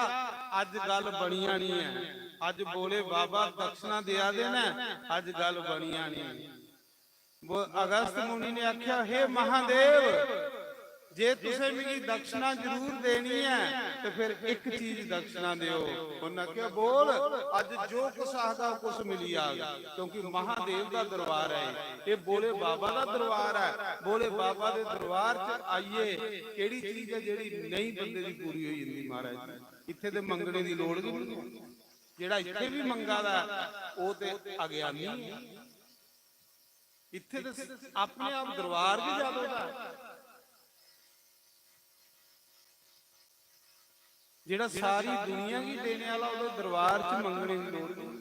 अज गल बनिया नहीं है। अज बोले बाबा दक्षिणा दिया देना, अज गल बनिया नहीं। वो अगस्त मुनि ने आख्या हे महादेव, जे तुसे मेरी दक्षिणा जरूर देनी है तो फिर एक चीज दक्षिणा दियो। उन्हें क्या बोल, अज जो कुछ आखदा कुछ मिली आगा। क्योंकि महादेव का दरबार है, ये बोले बाबा का दरबार है। बोले बाबा के दरबार च आइए, केड़ी चीज है जेड़ी नहीं बंदे दी पूरी होई जंदी महाराज। इत्थे ते मंगने दी लोड़ भी नहीं। जेड़ा इत्थे भी मंगा दा ओ ते अज्ञानी है। इत्थे ते अपने आप दरबार भी जादो दा। जेड़ा सारी दुनिया की देने वाला वो दरबार च मंगने की लोड़ नहीं।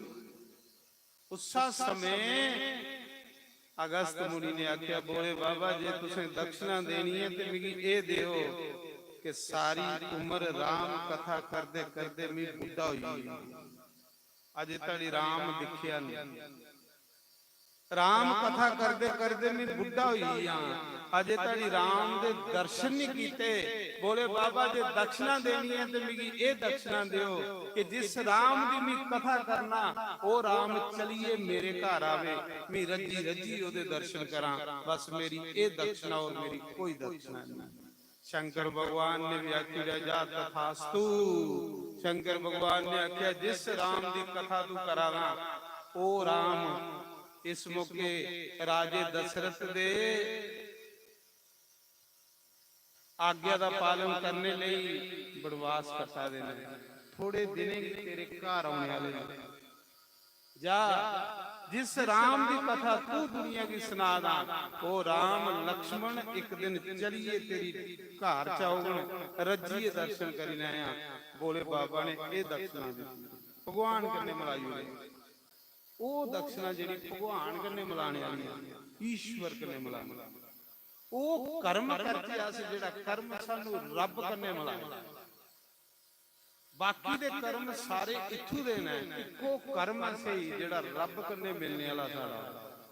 उस समय अगस्त मुनि ने आख्या बोले बाबा जे तुसें दक्षिणा देनी है तो मिगी ए दियो कि सारी उम्र राम कथा करदे करदे मैं बुढ़ा होई, अजे तड़ी राम दिखिया नहीं। राम कथा करदे करदे मैं बुढ़ा होई हां, अजे तड़ी राम दे दर्शन नहीं कीते। बोले बाबा जे दक्षिणा देनी है तो मिगी ए दक्षिणा दियो कि जिस राम दी मैं कथा करना ओ राम चलिए मेरे घर आवे, मैं रजी रजी ओदे दर्शन करा। बस मेरी ए दक्षिणा और मेरी कोई दक्षिणा नहीं। शंकर भगवान ने भी आखिया जा तथास्तु। शंकर भगवान ने आखिया जिस राम दी कथा तू करावा ओ राम इस मौके राजे दशरथ दे आज्ञा का पालन करने लई बनवास कटा देना। थोड़े दिन तेरे घर आने वाले जा, जिस राम की कथा तू दुनिया की सुना दा ओ राम लक्ष्मण एक दिन चलिए तेरी घर चाओगन, रजिए दर्शन करी आया। बोले बाबा ने ये दक्षिणा दी भगवान कन्ने मलाई हुई। वो दक्षिणा जी भगवान कन्ने मिलाने वाली, ईश्वर कन्ने मिलाने, वो कर्म करके आस जेड़ा कर्म सानू रब कन्ने मिलाए। बाकी दे कर्म सारे इथों देना है। इको कर्म सही जेड़ा रब कन्ने मिलने वाला सारा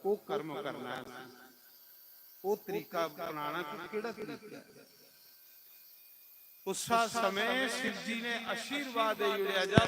वो कर्म करना है। वो तरीका अपनाना कि केड़ा तरीका। उस समय शिव जी ने आशीर्वाद दे जुड़िया जा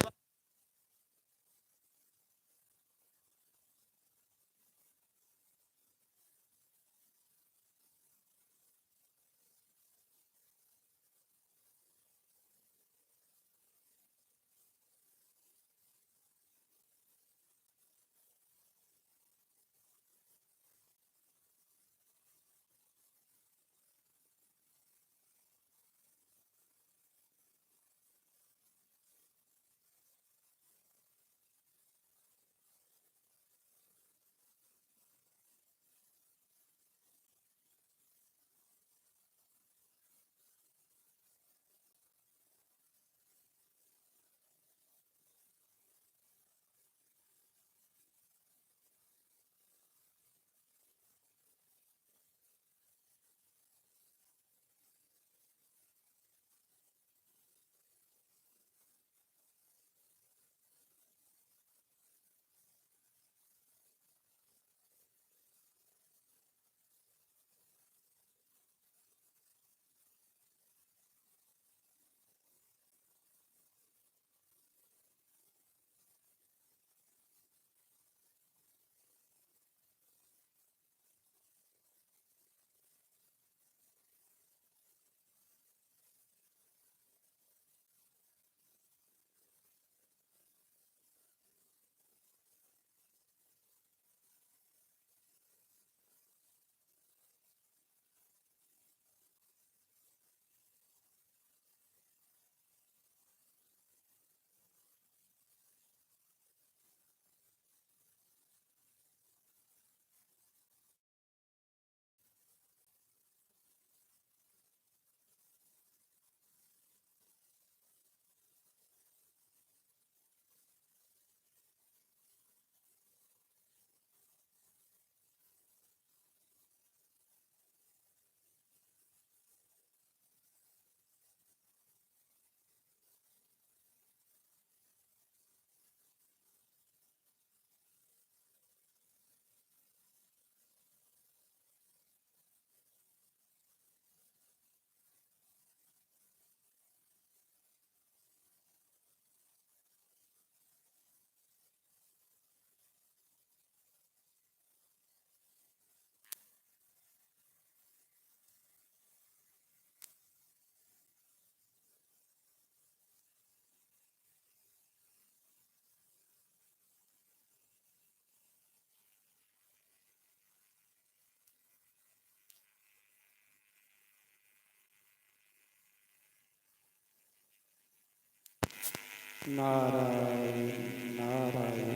नारायण नारायण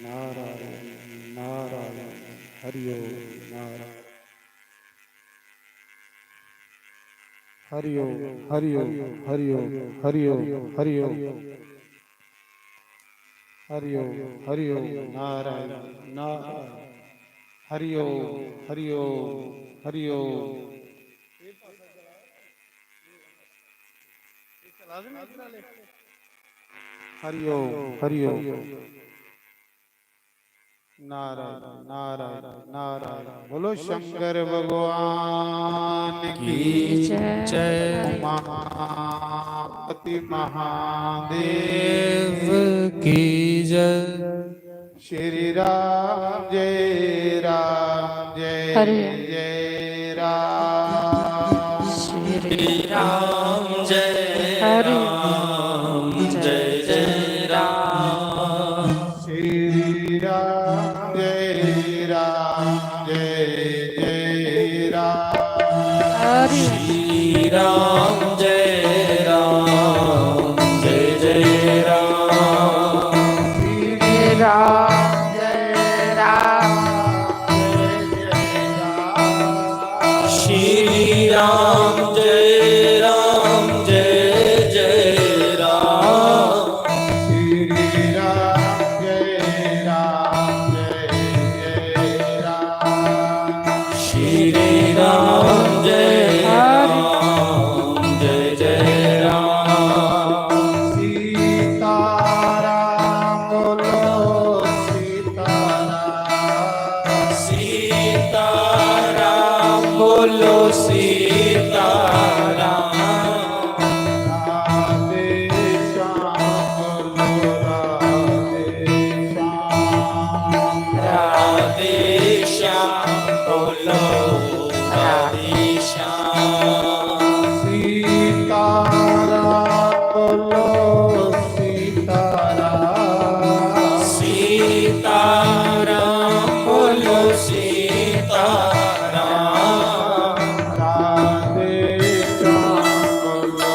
नारायण नारायण हरि ओम नारायण हरि ओम हरि ओम हरि ओम हरि ओम हरि ओम हरि ओम हरि ओम नारायण नारायण हरि ओम हरि ओम हरि ओम हरि ओम हरि ओम नारायण नारायण नारायण बोलो शंकर भगवान की जय उमापति देव महादेव की जय श्री राम जय हरे जय राम श्री राम जय हरे राम जय जय राम श्री राम जय जय राम हरे श्री राम जय जय राम श्री राम जय राम श्री राम जय जय राम श्री राम जय जय राम श्री राम जय जय राम सीताराम बोलो सीताराम सीताराम बोलो सीताराम राधे श्याम बोलो राधे श्याम राधे श्याम बोलो राधे श्याम सीताराम बोलो सीताराम सीताराम बोलो सीताराम राधे श्याम बोलो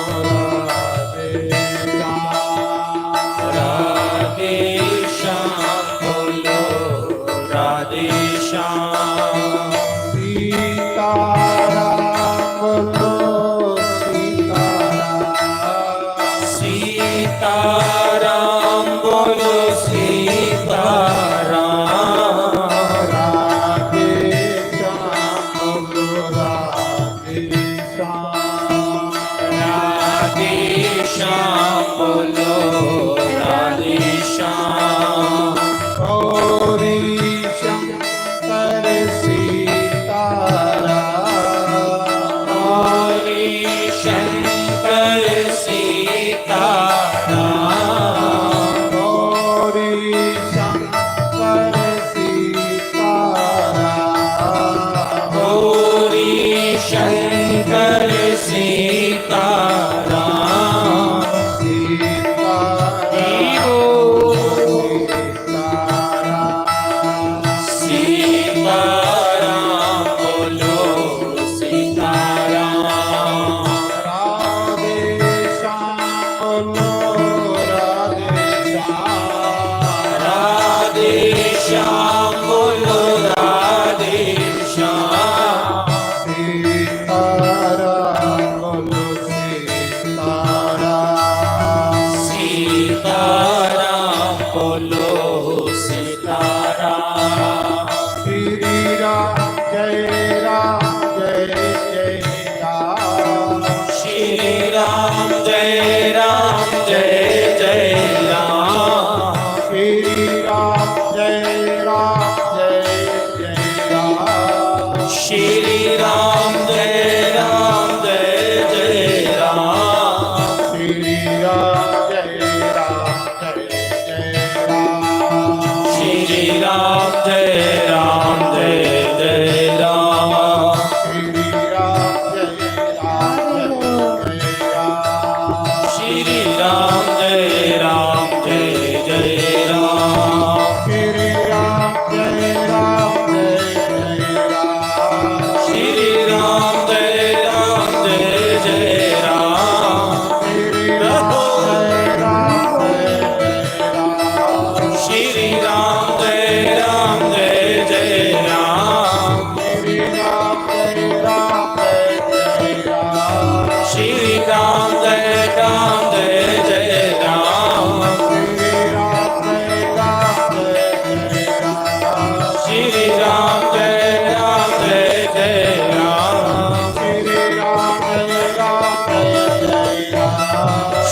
राधे श्याम राधे श्याम बोलो राधे श्याम सीताराम बोलो सीताराम सीताराम बोलो सीताराम राधे श्याम बोलो राधे श्याम राधे श्याम बोलो राधे श्याम गौरी शंकर सीताराम गौरी शंकर सीताराम गौरी शंकर सीताराम गौरी शंकर सीताराम सीताराम बोलो सीताराम राधे श्याम बोलो राधे श्याम राधे श्याम बोलो राधे श्याम सीताराम बोलो सीताराम सीताराम बोलो सीताराम श्री राम जय जय राम श्री राम जय जय राम श्री राम जय जय राम श्री राम जय जय राम श्री राम जय जय राम श्री राम जय जय राम श्री राम जय राम श्री राम जय जय राम श्री राम जय राम श्री राम जय जय राम श्री राम जय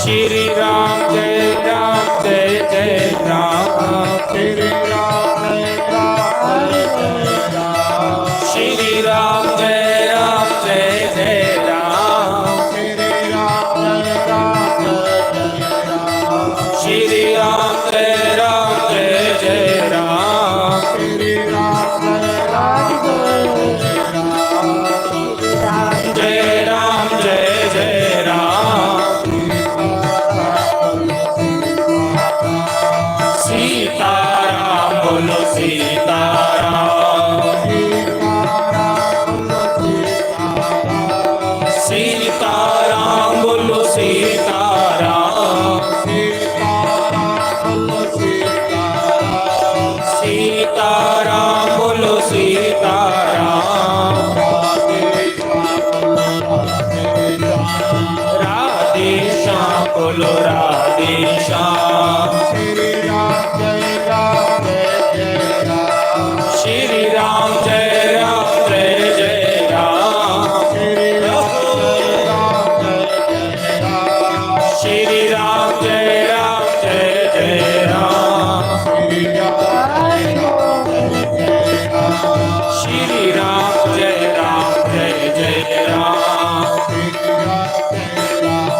श्री राम जय जय राम श्री राम श्री राम जय जय राम श्री राम श्री राम जय जय राम श्री राम जय राम जय राम सीताराम बोलो सीताराम सीताराम बोलो सीताराम सीताराम बोलो सीताराम राधे श्याम बोलो राधे श्याम श्री राम जय जय राम श्री राम जय जय राम श्री राम जय जय राम श्री राधे श्री राम जय जय राम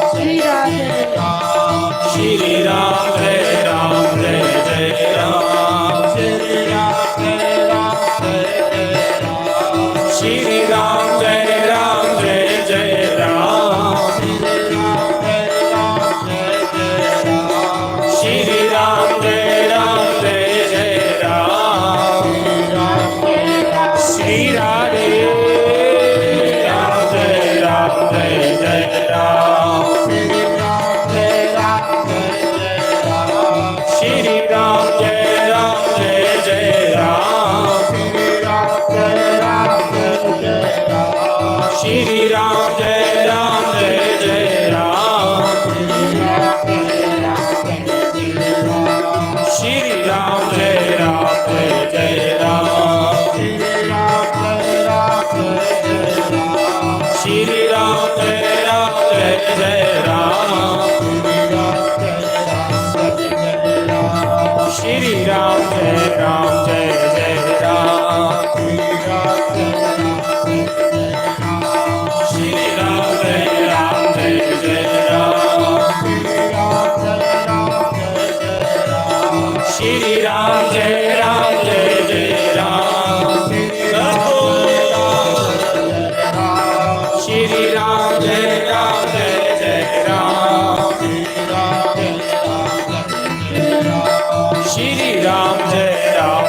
श्री राम जय जय राम श्री राम जय जय राम श्री राधे राम जय जय राम श्री राम जय जय राम श्री राम जय जय राम श्री राम जय जय राम श्री राम जय जय राम श्री राम जय जय राम श्री राम जय जय राम श्री राम जय जय राम श्री राम जय जय राम श्री राम जय जय राम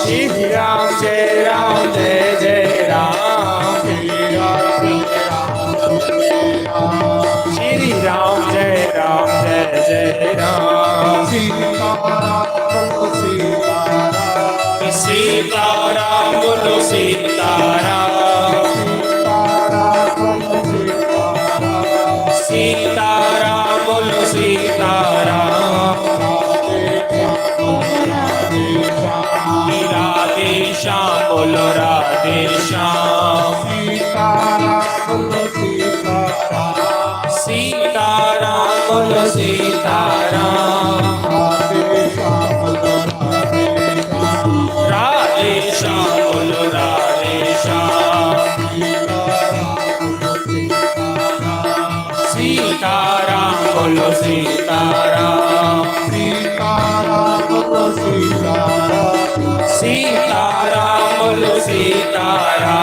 श्री राम जय जय राम श्री राम जय जय राम सीताराम बोलो सीताराम सीताराम बोलो सीताराम राधे श्याम बोलो राधे श्याम सीताराम बोलो सीताराम राधे श्याम बोलो राधे श्याम सीताराम बोलो सीताराम सीताराम बोलो सीताराम सीताराम बोलो सीताराम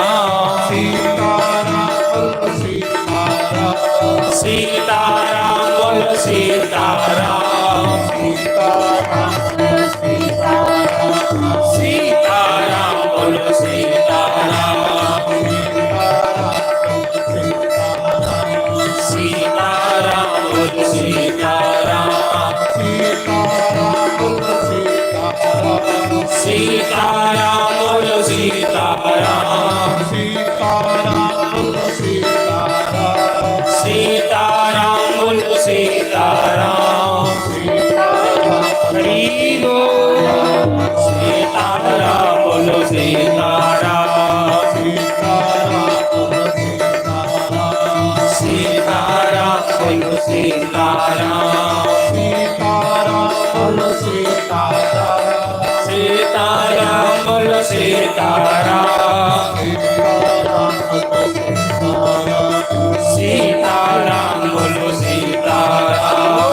सीताराम बोलो सीताराम सीताराम बोलो सीताराम सीताराम बोलो सीताराम सीताराम बोलो सीताराम हरि बोल सीताराम बोलो सीताराम सीताराम बोलो सीताराम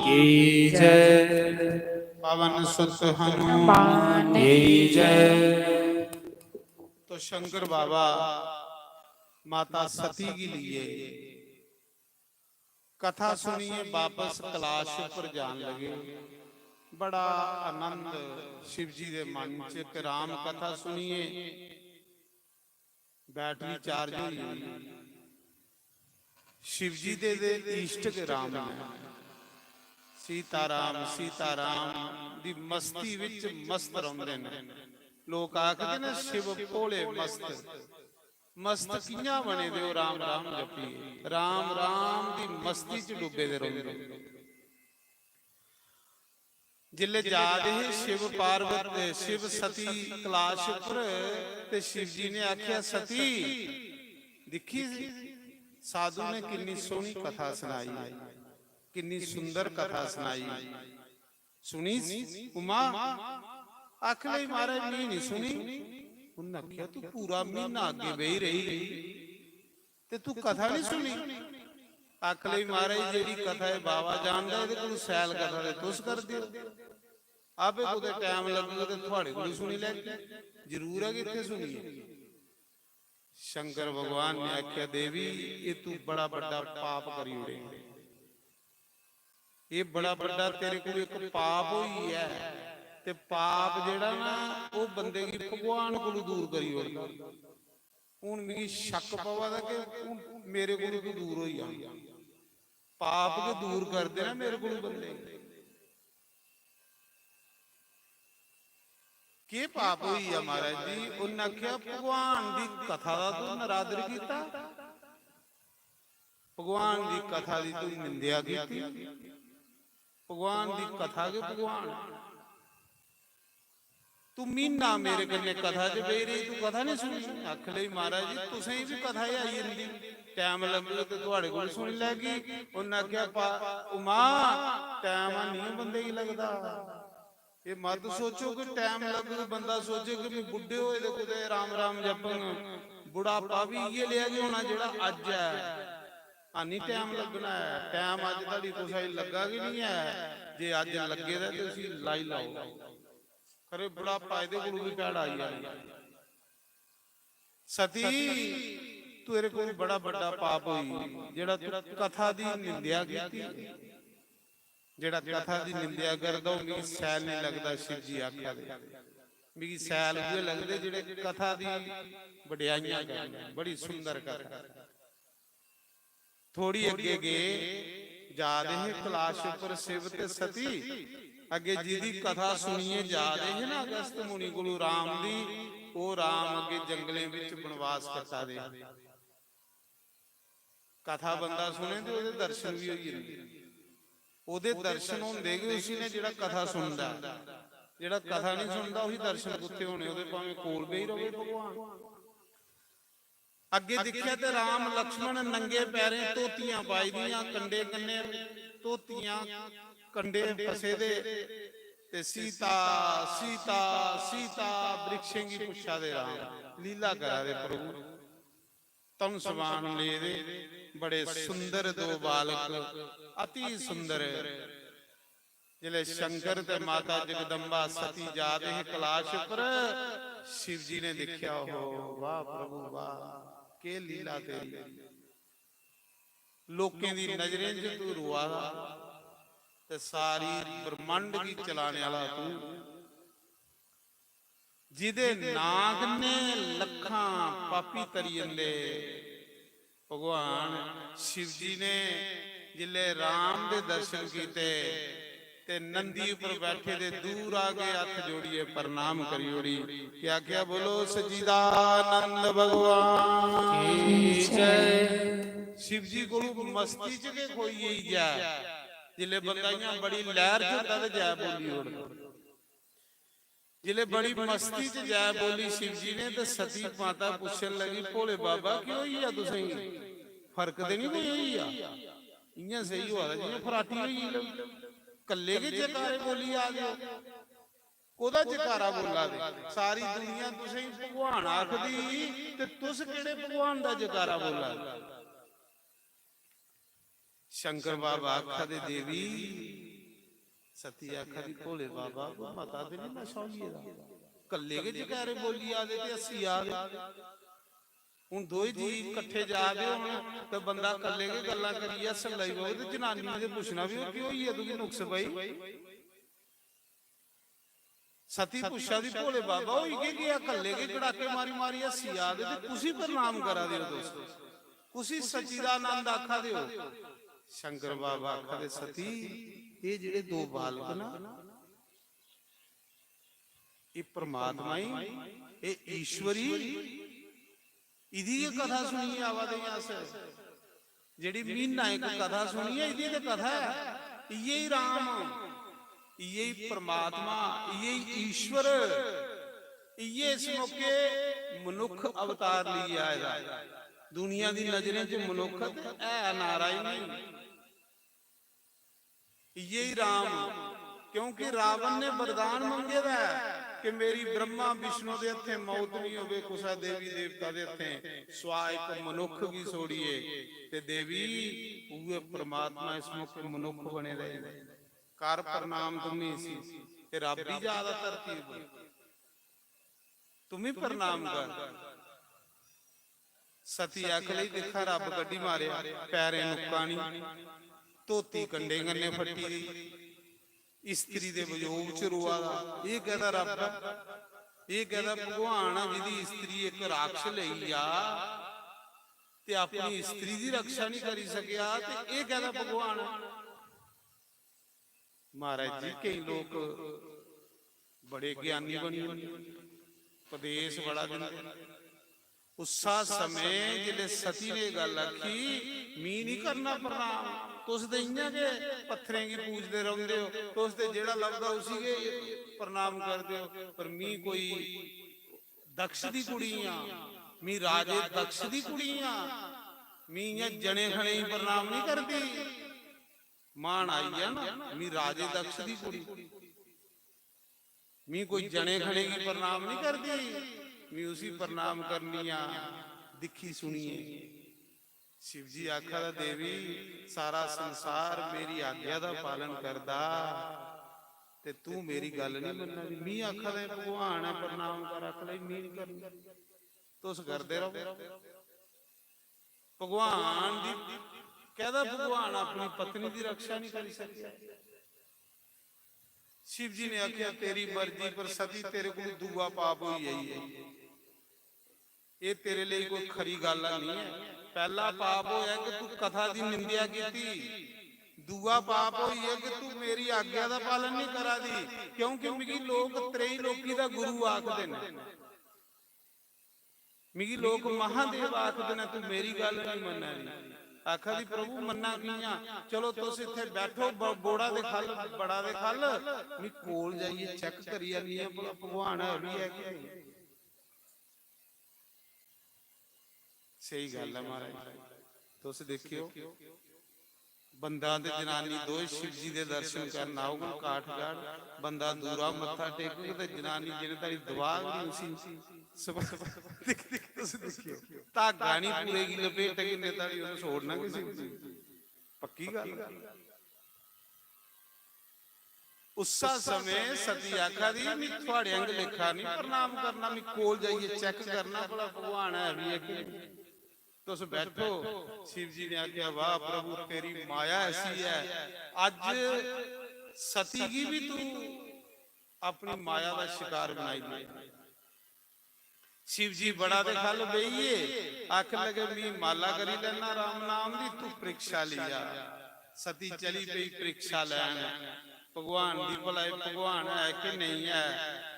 की जय। पवन सुत हनुमान की जय। तो शंकर बाबा माता सती के लिए कथा सुनिए, वापस कैलाश पर जान लगे। बड़ा आनंद शिव जी के मन च कि राम कथा सुनिए, बैटरी चार्ज हुई। शिव जी दे इष्ट के राम ने सीताराम सीताराम दी मस्ती विच मस्त रहिंदे ने। लोग आखदे ने शिव भोले मस्त, मस्त कियां बने दे ओ राम राम जपीए, राम राम दी मस्ती च डुबे दे रहिंदे। जिले जा रहे शिव पार्वती शिव सती कैलाश उपर ते शिव जी ने आख्या सती दिखी साधु ने कितनी सोहनी कथा सुनाई, कितनी सुंदर कथा सुनाई। सुनी उमा आख लई महाराज मैं नहीं सुनी। उन्हें आख्या तू पूरा महीना अगे बही रही ते तू कथा नहीं सुनी। आख लई महाराज जेड़ी कथा है बाबा जानदा इहदे कोल सैल कथा ते तुस कर दिओ, आपे कुते टाइम लगूगा ते तुहाडे कोल सुनी लैगे। जरूर है कि इत्थे सुनीए। शंकर भगवान ने आख्या देवी ये तू बड़ा बड़ा पाप करी उड़े, ये बड़ा बड़ा तेरे को एक पाप हुई है ते पाप जेड़ा ना वो बंदे की भगवान को दूर करी उड़दा। हुण मेरी शक पवा कि मेरे को दूर होई आ, पाप के दूर कर देना मेरे को बंदे के पाप हुई है महाराज जी। उन्हें आख्या भगवान की कथा का तू नरादर किया, भगवान की कथा की तू निंदिया की, भगवान की कथा के भगवान तू महीना मेरे कन्ने कथा च बही रही, तू कथा नहीं सुनी। आख लई महाराज जी तुसें भी कथा ही आई जंदी, टाइम लगेगा तो तुहाडे कोल सुन लैगी। उन्हें आख्या उमा टाइम नहीं बंदे की लगता, ये मत सोचो कि टाइम लगे, बंदा सोचे कि बुढ़े होए तो कुते राम राम जपन, बुढ़ापा भी ये लिया कि होना जेड़ा अज है आनी टाइम लगना है। टाइम अज तड़ी तुसाई लगा कि नहीं है, जे अज लगे तो तुसी लाई लाओ, खरे बुढ़ापा इहदे कोल भी पैड़ आई जानी। सती तेरे कोल बड़ा बड़ा पाप होई जेड़ा तू कथा दी निंदिया कीती, जेड़ा कथा दी निंदिया करदा ओ मिगी सैल नहीं लगदा। शिव जी आख्या दे मिगी सैल उहे लगदे जेड़े कथा दी वडियाइयां करदे, बड़ी सुंदर कथा। थोड़ी अगे गए जा रहे कैलाश उपर शिव ते सती, अगे जिहदी कथा सुनिए जा रहे ना अगस्त मुनि कोलू राम दी, ओ राम अगे जंगले विच बनवास कटा दे। कथा बंदा सुने तो ओदे दर्शन भी होई जंदे, ओदे दर्शन होंदे कि उसी ने जेड़ा कथा सुनदा, जेड़ा कथा नहीं सुनदा ओही दर्शन कुत्ते होने, ओदे भावें कोल बेही रहे भगवान। अगे दिखिया ते राम लक्ष्मण नंगे पैरे धोतियां पाई दियां, कंडे कन्ने धोतियां कंडे फसे दे, ते सीता सीता सीता वृक्षें की पुछा दे राम लीला करा दे प्रभु। तम समान ले दे बड़े सुंदर दो बालक अति सुंदर। जिले शंकर ते माता जगदम्बा सती जा रहे कैलाश पर, शिव जी ने देखिया हो वाह प्रभु वाह के लीला तेरी, लोकें दी नजरें च तू रुआ ते सारी ब्रह्मांड की चलाने वाला तू, जिदे नाग ने लखां पापी तरी जंदे। भगवान शिव जी ने जिले राम दे दर्शन कीते ते नंदी उपर बैठे दे दूर आके हथ जोड़िए प्रणाम करी ओड़ी, क्या क्या बोलो सच्चिदानंद भगवान की जय। शिव जी को मस्ती च के कोई यही जा, जिले बंदा बड़ी लहर च जय बोली ओढ़, जिले बड़ी मस्ती च जय बोली शिव जी ने, तो सती माता पूछन लगी भोले बाबा क्यों होई आ तुसें, फर्क ते नहीं कोई होई आ, इयां सही हुआ जियां फराटी होई कल्ले के जयकारे बोली आ गए। ਉਹਦਾ ਜਕਾਰਾ ਬੋਲਾ ਦੇ। ਸਾਰੀ ਦੁਨੀਆ ਤੁਸੀਂ ਭਗਵਾਨ ਆਖਦੀ ਤੇ ਤੁਸ ਕਿਹੜੇ ਭਗਵਾਨ ਦਾ ਜਕਾਰਾ ਬੋਲਾ? ਸ਼ੰਕਰ ਬਾਬਾ ਆਖਾ ਦੇ ਦੇਵੀ, ਸਤੀ ਆਖਾ ਦੀ ਭੋਲੇ ਬਾਬਾ ਕੋ ਪਤਾ ਤੇ ਨਹੀਂ ਮੈਂ ਸੌਈਏ ਦਾ ਕੱਲੇ ਕੇ ਜਕਾਰੇ ਬੋਲੀ ਆਦੇ ਤੇ ਅਸੀਂ ਆ ਗਏ। ਹੁਣ ਦੋਈ ਜੀ ਇਕੱਠੇ ਜਾ ਦੇ ਹੁਣ ਤੇ ਬੰਦਾ ਕੱਲੇ ਕੇ ਗੱਲਾਂ ਕਰੀ ਆ ਸਲਾਈ ਬਹੁਤ ਤੇ ਜਨਾਨੀ ਨੇ ਪੁੱਛਣਾ ਵੀ ਉਹ ਕਿਉਂ ਹੀ ਹੈ ਤੂੰ ਕੀ ਨੁਕਸ ਬਈ। ਸਤੀ ਪੁੱਛਾ ਦੀ ਭੋਲੇ ਬਾਬਾ ਉਹ ਹੀ ਗਿਆ ਕੱਲੇ ਕੇ ਕੜਾਕੇ ਮਾਰੀ ਮਾਰੀ ਹੱਸੀ ਆ ਦੇ ਤੇ ਤੁਸੀਂ ਪ੍ਰਣਾਮ ਕਰਾ ਦਿਓ ਦੋਸਤੋ, ਤੁਸੀਂ ਸਚਿਦਾਨੰਦ ਆਖਾ ਦਿਓ। ਸ਼ੰਕਰ ਬਾਬਾ ਆਖਾ ਦੇ ਸਤੀ ਇਹ ਜਿਹੜੇ ਦੋ ਬਾਲਕ ਨਾ ਇਹ ਪ੍ਰਮਾਤਮਾ ਹੀ ਇਹ ਈਸ਼ਵਰੀ ਇਹਦੀ ਕਥਾ ਸੁਣੀ ਆਵਾ ਦੇ ਯਾਸ ਜਿਹੜੀ ਮਹੀਨਾ ਇੱਕ ਕਥਾ ਸੁਣੀ ਹੈ ਇਹਦੀ ਤੇ ਕਥਾ ਹੈ ਇਹ ਹੀ ਰਾਮ ये परमात्मा ये ईश्वर ये इस मौके मनुख अवतार लिए आएगा। दुनिया की नजरें च मनुखत है नारायण ये ही राम, क्योंकि रावण ने वरदान मंगे है कि मेरी ब्रह्मा विष्णु के हथे मौत नहीं होवे, कुसा देवी देवता के हथे स्वा एक मनुख की सोड़िए ते देवी उहे परमात्मा इस मौके मनुख बने रहे। कर प्रणाम तुम्हें सी ते रब ही ज्यादा तरतीब तुम्हें प्रणाम कर। सती आख लई देखा रब गड्डी मारे पैरे नुक्का नहीं धोती कंडे गन्ने फट्टी गई स्त्री दे वियोग च रोआ ये कहता रब ये कहता भगवान जिहदी स्त्री एक राक्ष लई आ ते अपनी स्त्री दी रक्षा नहीं करी सकिया ते ये कहता भगवान। महाराज जी कई लोग बड़े ज्ञानी बने उपदेश बड़ा देंदे। उसा समय जिले सती ने गल आखी मी नहीं करना प्रणाम तुस ते इयां के पत्थरें की पूजदे रहिंदे हो तुस ते जेड़ा लभदा उसी के प्रणाम करदे हो। पर मी कोई दक्ष दी कुड़ी आ, मी राजे दक्ष दी कुड़ी आ, मी इयां जने खणे ही प्रणाम नहीं करदी। मान आई है ना मी राजे दक्ष दी कुड़ी, मी कोई जने खने की प्रणाम नहीं करती, मी उसी प्रणाम करनी आ दिखी सुनिए। शिव जी आखा दा देवी सारा संसार मेरी आज्ञा दा पालन करदा ते तू मेरी गल नहीं मनना। मी आखा दे भगवान है प्रणाम कर आख ले मी नहीं करनी तुस करदे रहो। भगवान दी कहदा भगवान अपनी पत्नी की रक्षा नहीं कर सकिया। शिव जी ने आख्या तेरी मर्जी पर सती तेरे को दुआ पाप हुई है ये तेरे लिए कोई खरी गल नहीं है। पहला पाप होया कि तू कथा की निंदा की, दुआ पाप हुई है कि तू मेरी आज्ञा का पालन नहीं करा दी। क्योंकि मिगी लोग त्रेई लोकी दा गुरु आखदे ने, मिगी लोग महादेव आखदे ने, तू मेरी गल नहीं मनना। आखा दी प्रभु मन्ना किया चलो तुस इत्थे बैठो बोड़ा दे खल बड़ा दे खल मी कोल जाइए चेक करिए नहीं भगवान है भी है कि नहीं। सही गल है महाराज तुस देखियो बंदा ते जनानी दो शिव जी दे दर्शन करन आओगे काठगढ़ बंदा दूरा मत्था टेकोगे ते जनानी जिने तारी दुआ नहीं सी धागा नहीं पूरेगी लपेट के ने तारी उन्हें छोड़ना किसी पक्की गल। उसा समय सती आखा दी मैं थोड़े अंग लेखा नहीं प्रणाम करना, मैं कोल जाइए चेक करना भला भगवान है भी है कि तुस बैठो। शिव जी ने आख्या वाह प्रभु तेरी माया ऐसी है अज सती की भी तू अपनी माया का शिकार बनाई दे। शिव जी बड़ा दे खल बईए आख लगे मी माला करी लेना राम नाम दी तू परीक्षा लिया। सती चली पई परीक्षा लैन भगवान दी भला भगवान है कि नहीं है।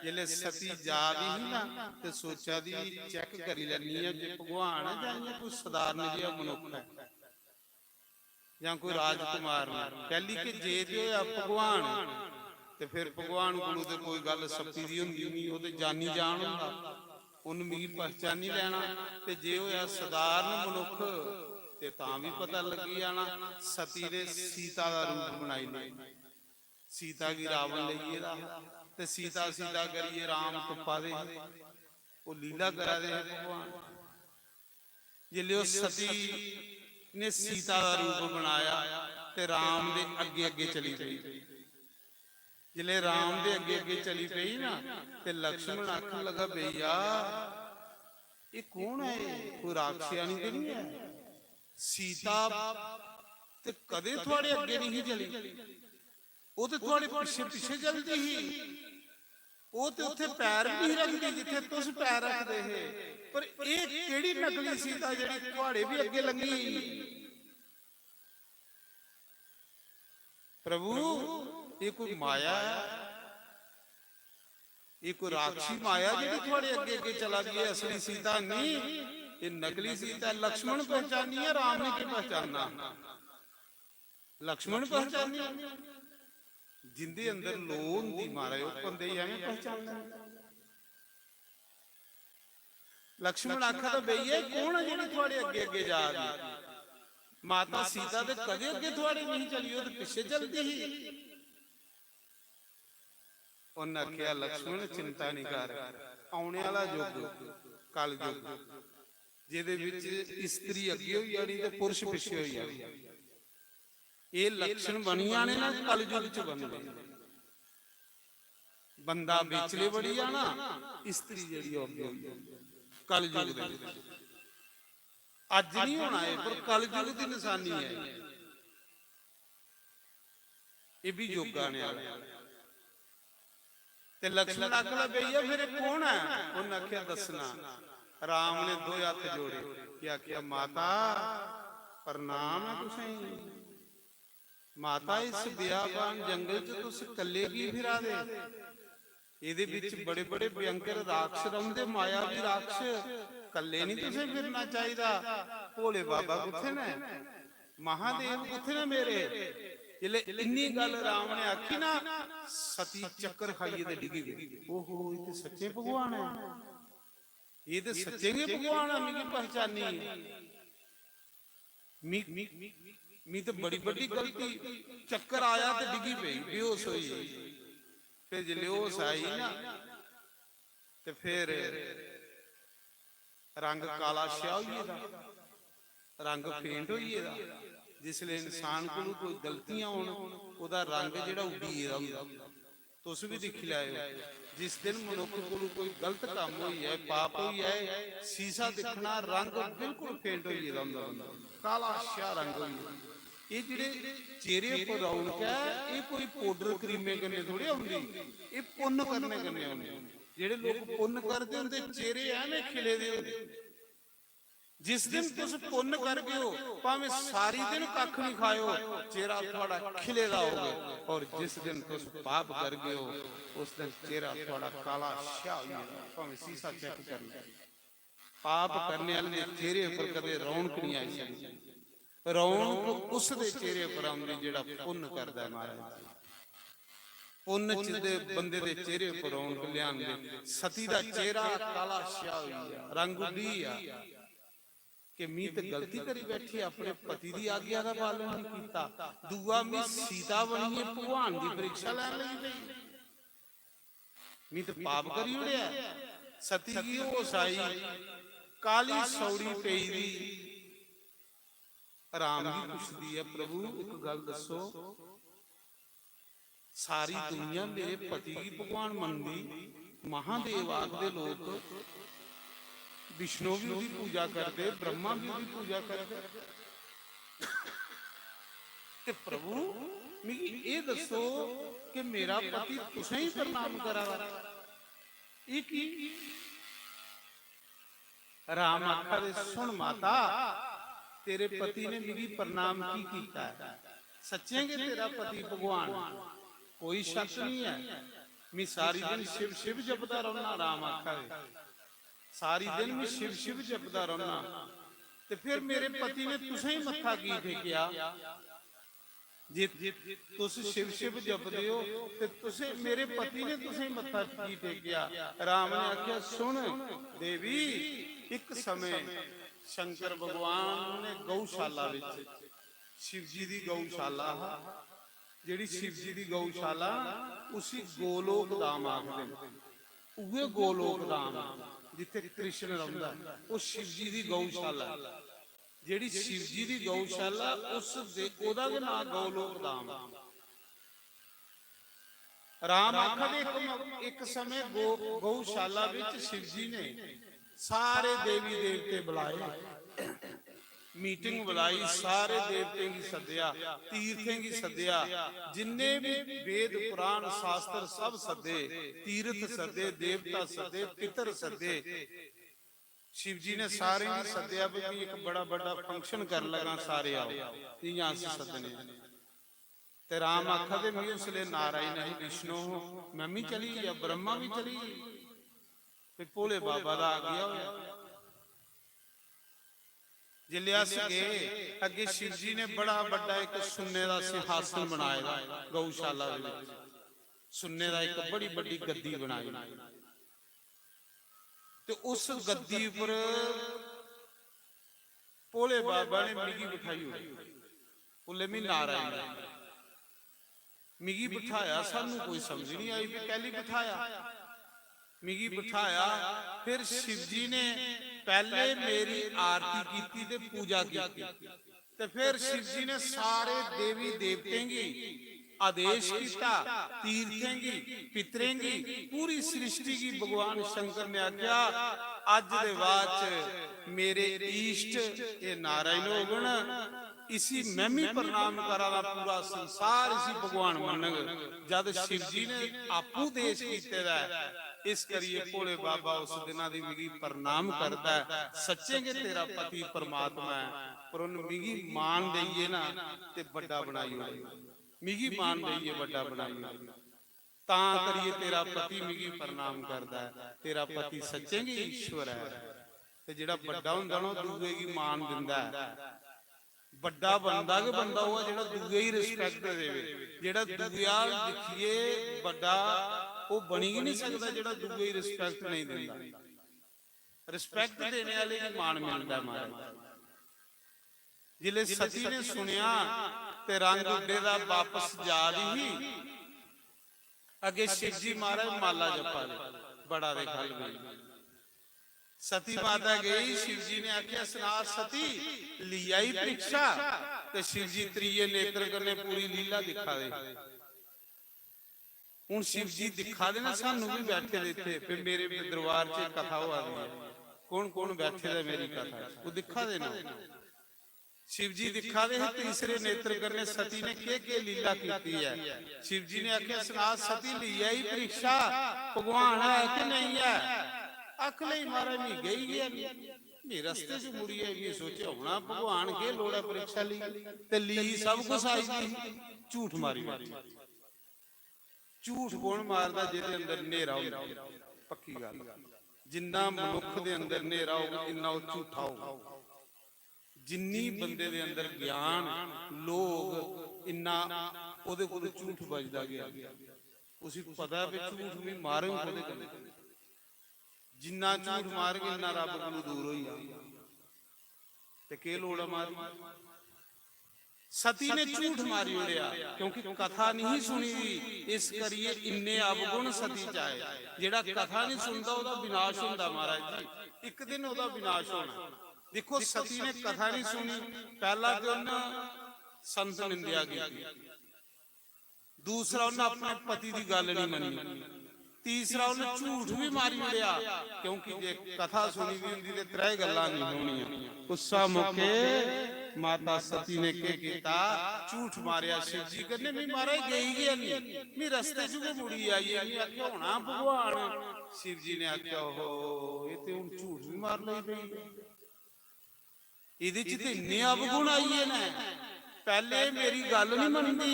जिले सती जा दी ही ना ते सोचा दी चेक करी लेनी है जे भगवान है जां कोई साधारण जिहा मनुख है जां कोई राजकुमार है। पहली कि जे ते होया भगवान ते फिर भगवान कोलों ते कोई गल सप्पी दी हुंदी नहीं, ओह ते जानी जान हुंदा उन्हें मिगी पहचानी लेना। ते जे होया साधारण मनुख ते तां भी पता लगी जाना। सती ने सीता का रूप बनाई ले, सीता की रावण लईए ਤੇ ਸੀਤਾ ਸੀਤਾ ਕਰੀਏ ਰਾਮ ਧੁੱਪਾ ਦੇ, ਉਹ ਲੀਲਾ ਕਰਾ ਦੇ ਭਗਵਾਨ। ਜਿਲੇ ਉਹ ਸਤੀ ਨੇ ਸੀਤਾ ਦਾ ਰੂਪ ਬਣਾਇਆ ਤੇ ਰਾਮ ਦੇ ਅੱਗੇ ਅੱਗੇ ਚਲੀ ਪਈ। ਜਿਲੇ ਰਾਮ ਦੇ ਅੱਗੇ ਅੱਗੇ ਚਲੀ ਪਈ ਨਾ ਤੇ ਲਕਸ਼ਮਣ ਆਖਣ ਲੱਗਾ ਭਈਆ ਇਹ ਕੌਣ ਹੈ, ਕੋਈ ਰਾਖਸਿਆਣੀ ਤੇ ਨਹੀਂ ਹੈ? ਸੀਤਾ ਤੇ ਕਦੇ ਤੁਹਾਡੇ ਅੱਗੇ ਨਹੀਂ ਚਲੀ, ਉਹ ਤੇ ਤੁਹਾਡੇ ਪਿੱਛੇ ਪਿੱਛੇ ਚੱਲਦੀ ਸੀ। ਉਹ ਤੇ ਉੱਥੇ ਪੈਰ ਵੀ ਨਹੀਂ ਰੱਖਦੀ ਜਿੱਥੇ ਤੁਸੀਂ ਪੈਰ ਰੱਖਦੇ ਹੈ। ਪਰ ਇਹ ਕਿਹੜੀ ਨਕਲੀ ਸੀਤਾ ਜਿਹੜੀ ਤੁਹਾਡੇ ਵੀ ਅੱਗੇ ਲੰਘੀ? ਪ੍ਰਭੂ ਇਹ ਕੋਈ ਮਾਇਆ ਹੈ, ਇਹ ਕੋਈ ਰਾਖਸ਼ੀ ਮਾਇਆ ਜਿਹੜੀ ਤੁਹਾਡੇ ਅੱਗੇ ਅੱਗੇ ਚਲਾ ਗਈ ਹੈ। ਅਸਲੀ ਸੀਤਾ ਨਹੀਂ, ਇਹ ਨਕਲੀ ਸੀਤਾ। ਲక్ష్మణ ਪਹਿਚਾਨੀ ਹੈ, ਰਾਮ ਨੇ ਕੀ ਪਹਿਚਾਨਣਾ? ਲక్ష్మణ ਪਹਿਚਾਨੀ ਜਿੰਦੇ ਅੰਦਰ ਲੋਹ ਹੁੰਦੀ ਮਾਰੇ ਉਹ ਬੰਦੇ ਹੀ ਐਵੇਂ ਪਹਿਚਾਨਦੇ। ਲక్ష్మణ ਆਖਾ ਤਾਂ ਬਈਏ ਕੌਣ ਹੈ ਜਿਹੜੀ ਤੁਹਾਡੇ ਅੱਗੇ ਅੱਗੇ ਜਾ ਰਹੀ? ਮਾਤਾ ਸੀਤਾ ਦੇ ਕਦੇ ਅੱਗੇ ਤੁਹਾਡੇ ਨਹੀਂ ਚਲੀ, ਉਹ ਤੇ ਪਿੱਛੇ ਚਲਦੀ ਸੀ। ਉਹਨੇ ਆਖਿਆ ਲక్ష్మణ ਚਿੰਤਾ ਨਹੀਂ ਕਰ, ਆਉਣੇ ਵਾਲਾ ਯੁੱਗ ਕਲ ਯੁੱਗ ਜਿਹਦੇ ਵਿੱਚ ਇਸਤਰੀ ਅੱਗੇ ਹੋਈ ਜਾਣੀ ਤੇ ਪੁਰਸ਼ ਪਿੱਛੇ ਹੋਈ ਜਾਣੀ, ਇਹ ਲੱਛਣ ਬਣੀਆਂ ਨੇ ਨਾ ਕਲ ਯੁੱਗ ਚ ਬਣਦੇ। ਬੰਦਾ ਵਿਚਲੇ ਬੜੀ ਜਾਣਾ, ਇਸਤਰੀ ਜਿਹੜੀ ਅੱਗੇ ਹੋਈ ਕਲ ਯੁੱਗ ਦੇ ਵਿੱਚ। ਅੱਜ ਨਹੀਂ ਹੋਣਾ ਇਹ, ਪਰ ਕਲ ਯੁੱਗ ਦੀ ਨਿਸ਼ਾਨੀ ਹੈ ਇਹ ਵੀ ਯੋਗਾ ਨੇ ਵਾਲਾ। ਤੇ ਲక్ష్మణ ਆਖਦਾ ਭਈਆ ਫਿਰ ਇਹ ਕੌਣ ਹੈ? ਉਹਨੇ ਆਖਿਆ ਦੱਸਣਾ। ਰਾਮ ਨੇ ਦੋ ਹੱਥ ਜੋੜੇ ਕਿ ਆਖਿਆ ਮਾਤਾ ਪ੍ਰਣਾਮ ਹੈ ਤੁਸੀਂ। ਮਾਤਾ ਇਸ ਬਿਆਬਾਨ ਜੰਗਲ ਚ ਤੁਸੀਂ ਇਕੱਲੇ ਕੀ ਫਿਰਾ ਦੇ? ਇਹਦੇ ਵਿੱਚ ਬੜੇ ਬੜੇ ਭਿਅੰਕਰ ਰਾਖਸ਼ ਰਹਿੰਦੇ, ਮਾਇਆਵੀ ਰਾਖਸ਼। ਇਕੱਲੇ ਨਹੀਂ ਤੁਸੀਂ ਫਿਰਨਾ ਚਾਹੀਦਾ। ਭੋਲੇ ਬਾਬਾ ਕਿੱਥੇ ਨੇ? ਮਹਾਦੇਵ ਕਿੱਥੇ ਨੇ ਮੇਰੇ? ਇੰਨੀ ਗੱਲ ਰਾਮ ਨੇ ਆਖੀ ਨਾ, ਸਤੀ ਚੱਕਰ ਖਾਈਏ ਤੇ ਡਿੱਗੀ ਗਈ। ਓਹੋ ਇਹ ਤੇ ਸੱਚੇ ਭਗਵਾਨ ਹੈ, ਇਹ ਤੇ ਸੱਚੇ ਨੇ ਭਗਵਾਨ ਹੈ। ਮੇਰੀ ਪਹਿਚਾਨੀ ਮੀ ਤੇ ਬੜੀ ਵੱਡੀ ਗਲਤੀ। ਚੱਕਰ ਆਇਆ ਤੇ ਡਿੱਗੀ ਪਈ, ਬੇਹੋਸ਼ ਹੋਈ। ਫਿਰ ਜੇ ਬੇਹੋਸ਼ ਆਈ ਨਾ ਤੇ ਫਿਰ ਰੰਗ ਕਾਲਾ ਛਿਆ ਹੋਈਏ ਦਾ, ਰੰਗ ਫੇਂਟ ਹੋਈਏ ਦਾ। ਜਿਸਲੇ ਇਨਸਾਨ ਕੋਲ ਕੋਈ ਗਲਤੀਆਂ ਹੋਣ ਉਹਦਾ ਰੰਗ ਜਿਹੜਾ ਉੱਡੀ ਹੁੰਦਾ। ਤੁਸੀਂ ਵੀ ਦੇਖ ਲਿਆਓ, ਜਿਸ ਦਿਨ ਮਨੁੱਖ ਕੋਲ ਕੋਈ ਗਲਤ ਕੰਮ ਹੋਈ ਹੈ, ਪਾਪ ਹੋਈ ਹੈ, ਸੀਸਾ ਦਿਖਣਾ ਰੰਗ ਬਿਲਕੁਲ ਫੇਂਟ ਹੋਈ ਜਾਂਦਾ, ਕਾਲਾ ਛਿਆ ਰੰਗ ਹੋਈ। ਇਹ ਜਿਹੜੇ ਚਿਹਰੇ ਉੱਪਰ ਰੌਣਕ ਹੈ, ਇਹ ਕੋਈ ਪਾਊਡਰ ਕਰੀਮੇ ਕਰਨੇ ਥੋੜੇ ਹੁੰਦੀ, ਇਹ ਪੁੰਨ ਕਰਨੇ ਕਰਨੇ ਹੁੰਦੇ। ਜਿਹੜੇ ਲੋਕ ਪੁੰਨ ਕਰਦੇ ਹੁੰਦੇ ਚਿਹਰੇ ਐਵੇਂ ਖਿਲੇ ਦੇ ਹੁੰਦੇ। ਜਿਸ ਦਿਨ ਤੁਸੀਂ ਪੁੰਨ ਕਰ ਗਏ ਹੋ, ਭਾਵੇਂ ਸਾਰੀ ਦਿਨ ਕੱਖ ਨਹੀਂ ਖਾਇਓ, ਚਿਹਰਾ ਤੁਹਾਡਾ ਖਿਲੇਦਾ ਹੋਵੇ। ਔਰ ਜਿਸ ਦਿਨ ਤੁਸੀਂ ਪਾਪ ਕਰ ਗਏ ਹੋ, ਉਸ ਦਿਨ ਚਿਹਰਾ ਤੁਹਾਡਾ ਕਾਲਾ ਛਿਆ ਹੋ ਜਾਏਗਾ। ਭਾਵੇਂ ਸੀਸਾ ਚੈੱਕ ਕਰ ਲੈ, ਪਾਪ ਕਰਨੇ ਵਾਲੇ ਚਿਹਰੇ ਉੱਪਰ ਕਦੇ ਰੌਣਕ ਨਹੀਂ ਆਈ ਸਕਦੀ। ਰੌਣਕ ਉਸ ਦੇ ਚਿਹਰੇ ਉੱਪਰ ਆਉਂਦੀ ਜਿਹੜਾ ਪੁੰਨ ਕਰਦਾ। ਮਹਾਰਾਜ ਪੁੰਨ ਦੇ ਬੰਦੇ ਦੇ ਚਿਹਰੇ ਉੱਪਰ ਰੌਣਕ ਲਿਆਉਂਦੇ। ਸਤੀ ਦਾ ਚਿਹਰਾ ਕਾਲਾ ਛਿਆ ਹੋਇਆ, ਰੰਗ ਉੱਡੀ ਆ ਕਿ ਮੀਤ ਗਲਤੀ ਕਰੀ ਬੈਠੀ, ਆਪਣੇ ਪਤੀ ਦੀ ਆਗਿਆ ਦਾ ਪਾਲਣ ਨਹੀਂ ਕੀਤਾ। ਦੂਆ ਮੀ ਸੀਤਾ ਬਣੀ ਹੈ, ਭਗਵਾਨ ਦੀ ਪ੍ਰੀਖਿਆ ਲੈਣ ਲਈ ਗਈ। ਮੀਤ ਪਾਪ ਕਰੀ ਉੜਿਆ। ਸਤੀ ਕੀ ਹੋਸ਼ ਆਈ, ਕਾਲੀ ਸੌੜੀ ਪਈ ਦੀ। ਰਾਮ ਜੀ ਪੁੱਛਦੀ ਹੈ, ਪ੍ਰਭੂ ਇੱਕ ਗੱਲ ਦੱਸੋ, ਸਾਰੀ ਦੁਨੀਆ ਮੇਰੇ ਪਤੀ ਦੀ ਭਗਵਾਨ ਮੰਨਦੀ, ਮਹਾਦੇਵ ਆਖਦੇ ਲੋਕ, ਵਿਸ਼ਨੂੰ ਵੀ ਉਹਦੀ ਪੂਜਾ ਕਰਦੇ, ਬ੍ਰਹਮਾ ਵੀ ਉਹਦੀ ਪੂਜਾ ਕਰਦੇ, ਤੇ ਪ੍ਰਭੂ ਮੈਨੂੰ ਇਹ ਦੱਸੋ ਕਿ ਮੇਰਾ ਪਤੀ ਤੁਸੀਂ ਹੀ ਪ੍ਰਣਾਮ ਕਰਾਵਾ, ਇਹ ਕੀ? ਰਾਮ ਆਖਦੇ ਸੁਣ ਮਾਤਾ, ਤੇਰੇ ਪਤੀ ਨੇ ਮੇਰੀ ਪ੍ਰਣਾਮ ਕੀ ਕੀਤਾ ਹੈ? ਸੱਚੇਂਗੇ ਤੇਰਾ ਪਤੀ ਭਗਵਾਨ, ਕੋਈ ਸ਼ੱਕ ਨਹੀਂ ਹੈ। ਮੈਂ ਸਾਰੀ ਦਿਨ शिव शिव जपदा रहना। राम आखा सारी दिन मैं शिव शिव जपदा रहना, ते फिर मेरे पति ने तुसें ही मत्था की टेकिया। जे तुस शिव शिव जपदे हो ते तुसें मेरे पति ने तुसें मत्था की टेकिया। राम ने आख्या सुन देवी, एक समय शंकर भगवान ने गौशाला विच, शिव जी दी गौशाला ਜਿਹੜੀ शिव जी ਦੀ ਗਊਸ਼ਾਲਾ ਉਸੇ ਗੋਲੋਕ ਧਾਮ ਆਖਦੇ ਨੇ। ਉਹ ਗੋਲੋਕ ਧਾਮ ਜਿੱਥੇ ਕ੍ਰਿਸ਼ਨ ਰਹਿੰਦਾ, ਉਹ शिव जी ਦੀ ਗਊਸ਼ਾਲਾ। ਜਿਹੜੀ शिव जी ਦੀ ਗਊਸ਼ਾਲਾ ਉਸ ਦੇ ਉਹਦਾ ਵੀ ਨਾਮ ਗੋਲੋਕ ਧਾਮ। ਰਾਮ ਆਖਦੇ ਇੱਕ ਸਮੇਂ ਗਊਸ਼ਾਲਾ ਵਿੱਚ शिव जी ਨੇ ਸਾਰੇ ਦੇਵੀ ਦੇਵਤੇ ਬੁਲਾਏ, मीटिंग बुलाई, सारे देवते की सद्या, तीर्थों की सद्या, जिन्ने भी वेद पुराण शास्त्र सब सदे, तीर्थ सदे, देवता सदे, पितर सदे। शिव जी ने सारे की सद्या भी एक बड़ा बड़ा फंक्शन कर लगा, सारे आओ यहाँ से सदने। ते राम आखा दे मैं इसलिए नारायण है, विष्णु हो, मैं भी चली या ब्रह्मा भी चली, फिर भोले बाबा का आ गया होया। जिलियास गए अगे शिव जी ने बड़ा बड़ा एक सुन्ने का सिंहासन बनाया गौशाला में, सुन्ने का एक बड़ी बड़ी गद्दी बनाई, तो उस गद्दी पर भोले बाबा ने मिगी बिठाई हुई, बोले मी नारायण मिगी बिठाया, सानू कोई समझ नहीं आई भी कैली बिठाया, मिगी बिठाया। फिर शिव जी ने पहले मेरी आरती की ते पूजा की, ते फिर शिव जी ने सारे देवी देवतें की आदेश किया, तीर्थें की, पितरें की, पूरी सृष्टि की भगवान शंकर ने आख्या अज दे बाद मेरे इष्ट ये नारायण होगन, इसी मैं भी प्रणाम करा, पूरा संसार इसी भगवान मनग। जब शिव जी ने आपू देश किया, इस करिए भोले बाबा उस दिन दी मिगी प्रणाम करता है, सच्चे के तेरा पति परमात्मा है, पर उन मिगी मान दईए ना ते बड़ा बनाई, मिगी मान दईए बड़ा बनाई, ता करिए तेरा पति मिगी प्रणाम करता है, तेरा पति सच्चे के ईश्वर है। ते जेड़ा बड़ा हुंदा ना दूजे की मान दिंदा है, बड़ा बनदा के बंदा हुआ जेड़ा दूजे ही रिस्पेक्ट देवे, जेड़ा दूजा दिखिए बड़ा वो बनी ही नहीं सकता, जेड़ा दूजे ही रिस्पेक्ट नहीं देता। रिस्पेक्ट देने वाले की मान मिलता महाराज। जिले सती ने सुनिया ते रंग उड्डे दा वापस जा रही, अगे शिव जी महाराज माला जपा ले, बड़ा दे गल गई। सती माता गई, शिव जी ने आख्या सुना सती लिया ही परीक्षा, ते शिव जी त्रिये नेत्र करने पूरी लीला दिखा दे। हूं शिव जी दिखा देना, सानू भी बैठे देते, फिर मेरे दरबार च कथा हो रही है, कौन कौन बैठे दे मेरी कथा, वो दिखा देना। शिव जी दिखा दे, तीसरे नेत्र करने सती ने के लीला की है। शिव जी ने आख्या सुना सती लिया ही परीक्षा, भगवान है कि नहीं है, अकले ही मारा नहीं गई है, मैं रस्ते से मुड़ी है, मैं सोचे होना भगवान के लोड़ा परीक्षा ली, ते ली सब कुछ आई थी, झूठ मारी। झूठ कौन मारदा जिहदे अंदर नेरा होंदा, पक्की गल। जिन्ना मनुख दे अंदर नेरा होगा इन्ना वो झूठा होगा, जिन्नी बंदे दे अंदर ज्ञान लोग इन्ना ओदे कोल झूठ बजदा गया। उसी पता है झूठ भी मारेंगे ओदे कन्नै, जिन्ना झूठ मारेंगे इन्ना रब कोलों दूर होई जाएगा, ते के लोड़ है मारी। सती ने झूठ मारी उड़िया क्योंकि कथा नहीं सुनी, इस करिए इन्ने अवगुण सती चाहे। जेड़ा कथा नहीं सुनता ओदा विनाश होंदा महाराज जी, एक दिन ओदा विनाश होना। देखो सती ने कथा नहीं सुनी, पहला दिन संत निंदिया की, दूसरा उन्हें अपने पति की गल नहीं मनी, तीसरा उन्हें झूठ भी मारी उड़िया क्योंकि जे कथा सुनी भी होंदी ते त्रै गल्लां नहीं होणियां। गुस्सा मुके माता सती ने के कीता, झूठ मारिया शिव जी कन्ने, मैं मारा गई गया नहीं, मैं रस्ते च मुड़ी आई है, मैं आख्या होना भगवान। शिव जी ने आख्या हो ये ते हुण झूठ भी मार लई पई, इहदे च ते इन्ने अवगुण आईए ने, पहले मेरी गल नहीं मनदी,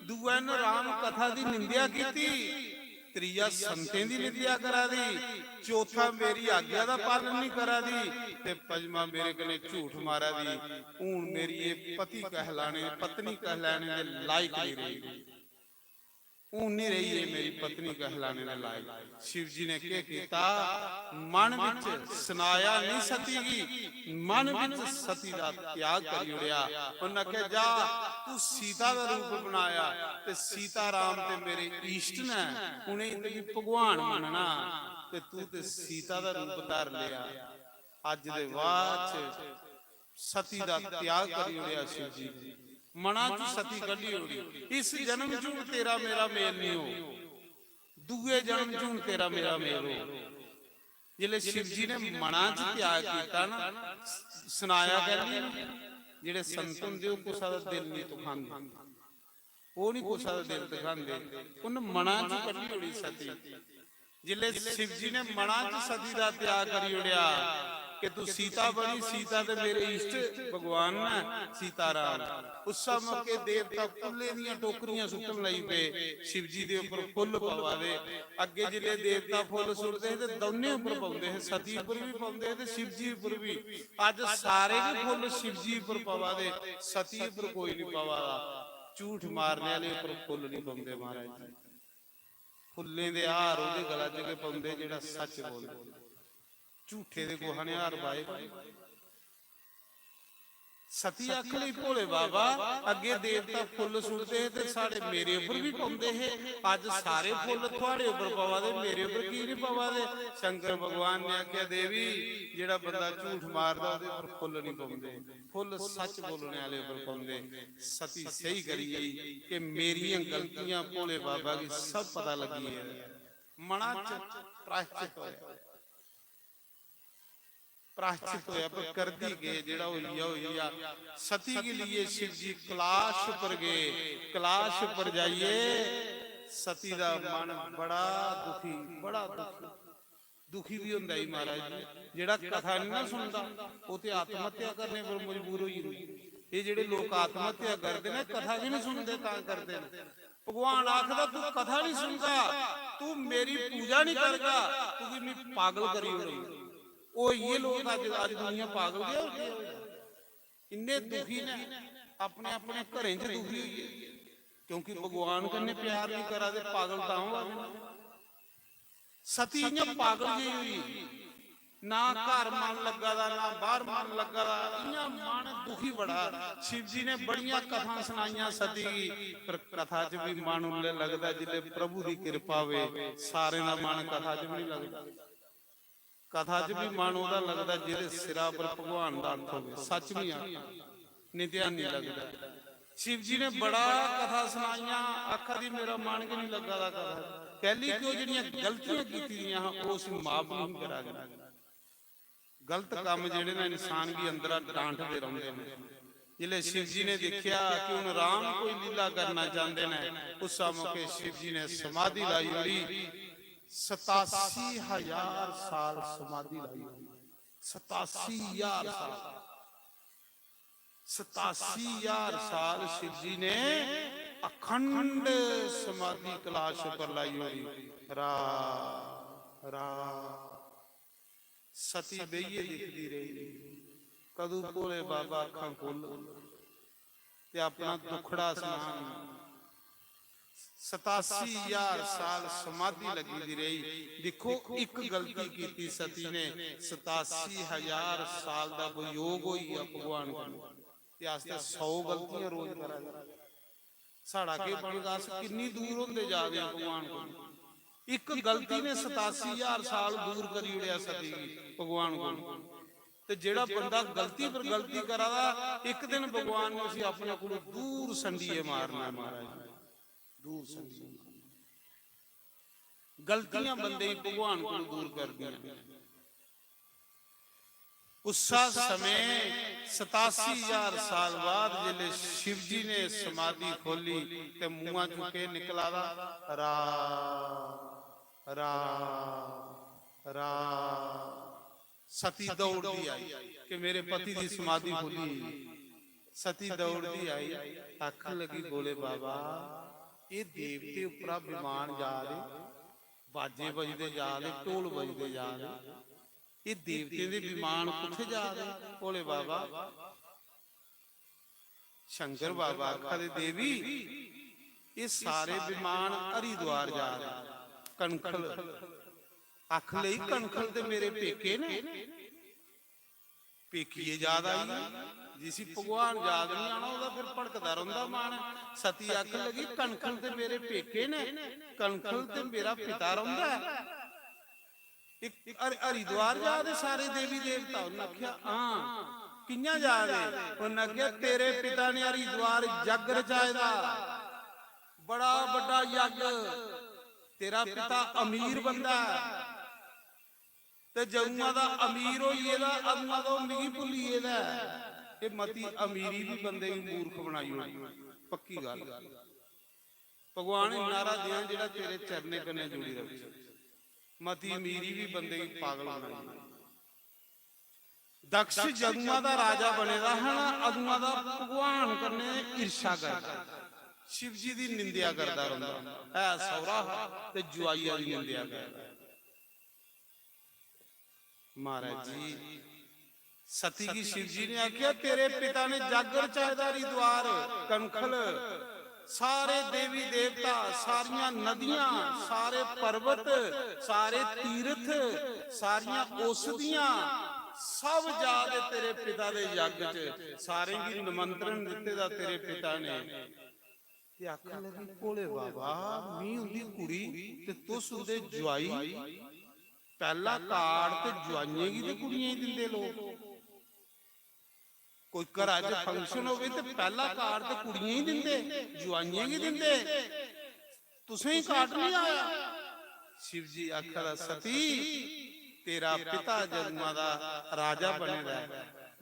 दूए ने राम कथा दी निंदिया कीती, त्रीया संतें दी निंदिया करा दी, चौथा मेरी आज्ञा दा पालन नहीं करा दी, ते पंजवां मेरे कने झूठ मारा दी। हुण मेरी ये पति कहलाने पत्नी कहलाने दे लायक नहीं रही। ऊन नहीं रही है मेरी पत्नी कहलाने ने लायक। शिव जी ने क्या कीता, मन विच सुनाया नहीं सती गी, मन विच सती दा त्याग करी उड़िया। उन्हें कहा जा तू सीता दा रूप बनाया ते सीता राम ते मेरे इष्ट ने, उन्हें तेरी भगवान मनना ते तू ते सीता दा रूप धर लिया। अज दे बाद सती दा त्याग करी उड़िया शिव जी, मना चू सती कढ़ी उड़ी। इस जन्म चूं तेरा मेरा मेल नहीं हो, दूए जन्म चूं तेरा मेरा मेल हो। जिले शिव जी ने मना च त्याग किया ना, सुनाया कहंदी जिहड़े संत हुंदे ओह कुसा दा दिल नहीं दुखांदे, ओह नहीं कुसा दा दिल दुखांदे, उन्हें मना च कढ़ी उड़ी सती। जिले शिव जी ने मना च सती दा त्याग करी उड़िया कि तू सीता बनी, सीता ते मेरे इष्ट भगवान ने सीताराम। उस मौके देवता फुल्ले दियां टोकरियां सुट्टन लई पे, शिव जी दे उपर फुੱਲ पवा दे। अगे जिले देवता फुੱਲ सुटदे ते दोने उपर पाउंदे, सती उपर भी पाउंदे ते शिव जी उपर भी। अज सारे ही फुੱਲ शिव जी उपर पवा दे, सती उपर कोई नहीं पवा। झूठ मारने वाले उपर फुੱਲ नहीं पाउंदे महाराज जी। फुੱਲੇ ਦੇ ਹਾਰ ਉਹਦੇ ਗਲਾ 'ਚ ਕੇ ਪਾਉਂਦੇ ਜਿਹੜਾ ਸੱਚ ਬੋਲਦਾ, झूठे दे गोहा ने हार पाए। सती आख लई भोले बाबा अगे देवता फुੱਲ सुटते ते साढ़े मेरे उपर भी पाउंदे है, अज सारे फुੱਲ थोड़े उपर पवा दे, मेरे उपर की नहीं पवा दे। शंकर भगवान ने आख्या देवी जेड़ा बंदा झूठ मारदा ओदे उपर फुੱਲ नहीं पाउंदे, फुੱਲ सच बोलने वाले उपर पाउंदे। सती सही करी गई कि मेरियां गलतियां भोले बाबा की सब पता लगी है। मना च प्रायश्चित होया, प्रायश्चित होया पर कर दी गए जेड़ा होइया होइया। सती के लिए शिव जी कैलाश पर गए। कैलाश पर जाइए सती दा मन बड़ा दुखी, बड़ा दुखी, दुखी भी हुंदा ही महाराज जी। जेड़ा कथा नहीं ना सुनदा वो ते आत्महत्या करने पर मजबूर होई हुंदी। ये जेड़े लोग आत्महत्या करदे ने कथा भी नहीं सुनदे तां करदे ने। भगवान आखदा तू कथा नहीं सुनदा, तू मेरी पूजा नहीं करदा, तू भी मैं पागल करी होई। ओ ये लोग आज दुनिया पागल गए, इन्ने दुखी ने अपने अपने घरें च दुखी हुई, क्योंकि भगवान कन्ने प्यार नहीं करा दे पागल तां होवे। सती इयां पागल जी हुई, ना घर मन लगा दा ना बाहर मन लगा दा, इयां मन दुखी बड़ा। शिव जी ने बड़ियां कथा सुनाइयां सती पर कथा च भी मन उल्ले लगदा जिले प्रभु दी कृपा होवे। सारे दा मन कथा च भी नहीं लगदा, कथा च भी मन ओदा लगदा जिहदे सिरा पर भगवान दा हत्थ होवे। सच भी आखा नहीं ध्यान नहीं लगदा। शिव जी ने बड़ा कथा सुनाइयां, आखा दी मेरा मन कि नहीं लगा दा कथा। कहली कि जिहड़ियां गलतियां कीतियां ओह असीं माफ नहीं करांगे। गलत काम जिहड़े ना इंसान भी अंदर डांटदे रहिंदे ने। जिले शिव जी ने देखिया कि हुण राम कोई लीला करना चाहते ने, उस मौके शिव जी ने समाधि लाई उड़ी। 87,000 साल समाधि लाई, 87,000 साल, 87,000 साल शिव जी ने अखंड समाधि कैलाश पर लाई हुई। रा रा सती बेइये दिखती रही, कदू भोले बाबा अखां खोल ते अपना दुखड़ा सुना। 87,000 साल समाधि लगी दी रही। देखो एक गलती की सती ने, 87,000 साल का वियोग होई भगवान को। 100 गलतियां रोज करा साड़ा के बनगास किन्नी दूर होंदे जा रहे भगवान को। एक गलती ने 87,000 साल दूर करी उड़िया सती भगवान को। ते जेड़ा बंदा गलती पर गलती करा एक दिन भगवान ने उसे अपने को दूर संडीए मारना। महाराज दूर संडीए गलतियां बंदे भगवान को दूर कर दिया। उस समय 87,000 साल बाद जिले शिव जी ने समाधि खोली ते मुंह चुके निकला रा रा रा। सती दौड़ती आई कि मेरे पति की समाधि खोली। सती दौड़ती आई, आख लगी बोले बाबा ये देवते उपरा विमान जा रहे, बाजे बजते जा रहे, ढोल बजते जा रहे, ये देवते दे विमान किथे जा रहे? बोले बाबा शंकर बाबा आखा दे देवी ਇਹ ਸਾਰੇ ਵਿਮਾਨ ਹਰਿਦੁਆਰ ਜਾ ਰਹੇ। ਕਣਖਲ ਅੱਖ ਲਈ ਕਣਖਲ ਤੇ ਮੇਰੇ ਪੇਕੇ ਨੇ, ਪੇਕੀਏ ਯਾਦ ਆਈ ਜਿਸੀ ਭਗਵਾਨ ਯਾਦ ਨਹੀਂ ਆਣਾ ਉਹਦਾ ਫਿਰ ਭੜਕਦਾ ਰਹਿੰਦਾ ਮਨ। ਸਤੀ ਅੱਖ ਲੱਗੀ ਕਣਖਲ ਤੇ ਮੇਰੇ ਪੇਕੇ ਨੇ, ਕਣਖਲ ਤੇ ਮੇਰਾ ਪਿਤਾ ਰਹਿੰਦਾ। ਇੱਕ ਹਰਿਦੁਆਰ ਜਾ ਦੇ ਸਾਰੇ ਦੇਵੀ ਦੇਵਤਾ। ਉਹਨਾਂ ਆਖਿਆ ਹਾਂ ਕਿੰਨਾ ਜਾ ਦੇ? ਉਹਨਾਂ ਆਖਿਆ ਤੇਰੇ ਪਿਤਾ ਨੇ ਹਰਿਦੁਆਰ ਜੱਗ ਰਚਾਇਦਾ, ਬੜਾ ਵੱਡਾ ਯੱਗ। ਤੇਰਾ ਪਿਤਾ ਅਮੀਰ ਬੰਦਾ ਤੇ ਜੰਮਾ ਦਾ ਅਮੀਰ ਹੋਈ ਇਹਦਾ ਅਦਨਾ ਤੋਂ ਮਿਗੀ ਭੁੱਲੀ ਇਹਦਾ। ਇਹ ਮਤੀ ਅਮੀਰੀ ਵੀ ਬੰਦੇ ਨੂੰ ਮੂਰਖ ਬਣਾਈ ਹੋਈ ਪੱਕੀ ਗੱਲ। ਭਗਵਾਨ ਨਾਰਾ ਦਿਆਂ ਜਿਹੜਾ ਤੇਰੇ ਚਰਨੇ ਕੰਨੇ ਜੁੜੀ ਰਹੇ। ਮਤੀ ਅਮੀਰੀ ਵੀ ਬੰਦੇ ਨੂੰ ਪਾਗਲ ਬਣਾਈ। ਦਕਸ਼ ਜੰਮਾ ਦਾ ਰਾਜਾ ਬਣੇਦਾ ਹੈ ਨਾ, ਅਦਨਾ ਦਾ ਭਗਵਾਨ ਕਰਨੇ ਈਰਸ਼ਾ ਕਰਦਾ, शिव जी की निंदिया करता रहता है सौरा ते जुआइया की निंदिया करता। महाराज जी सती की शिव जी ने आख्या तेरे पिता ने जागर चाहता हरिद्वार कणखल सारे देवी देवता सारिया नदियां सारे पर्वत सारे तीर्थ सारिया औषधियां सब जाके तेरे पिता के यज्ञ च सारे की निमंत्रण दिते दा तेरे पिता ने। आखन लगी भोले बाबा मी उंदी कुड़ी ते तुस उंदे जवाई, पहला कार्ड ते जवाइयां गी ते कुड़ियां ही दिंदे लोग। कोई घर च फंक्शन होवे ते पहला कार्ड ते कुड़ियां ही दिंदे जवाइयां गी दिंदे, तुसें ही कार्ड नहीं आया। शिव जी आखदा सती तेरा पिता जन्मा दा राजा बनेगा,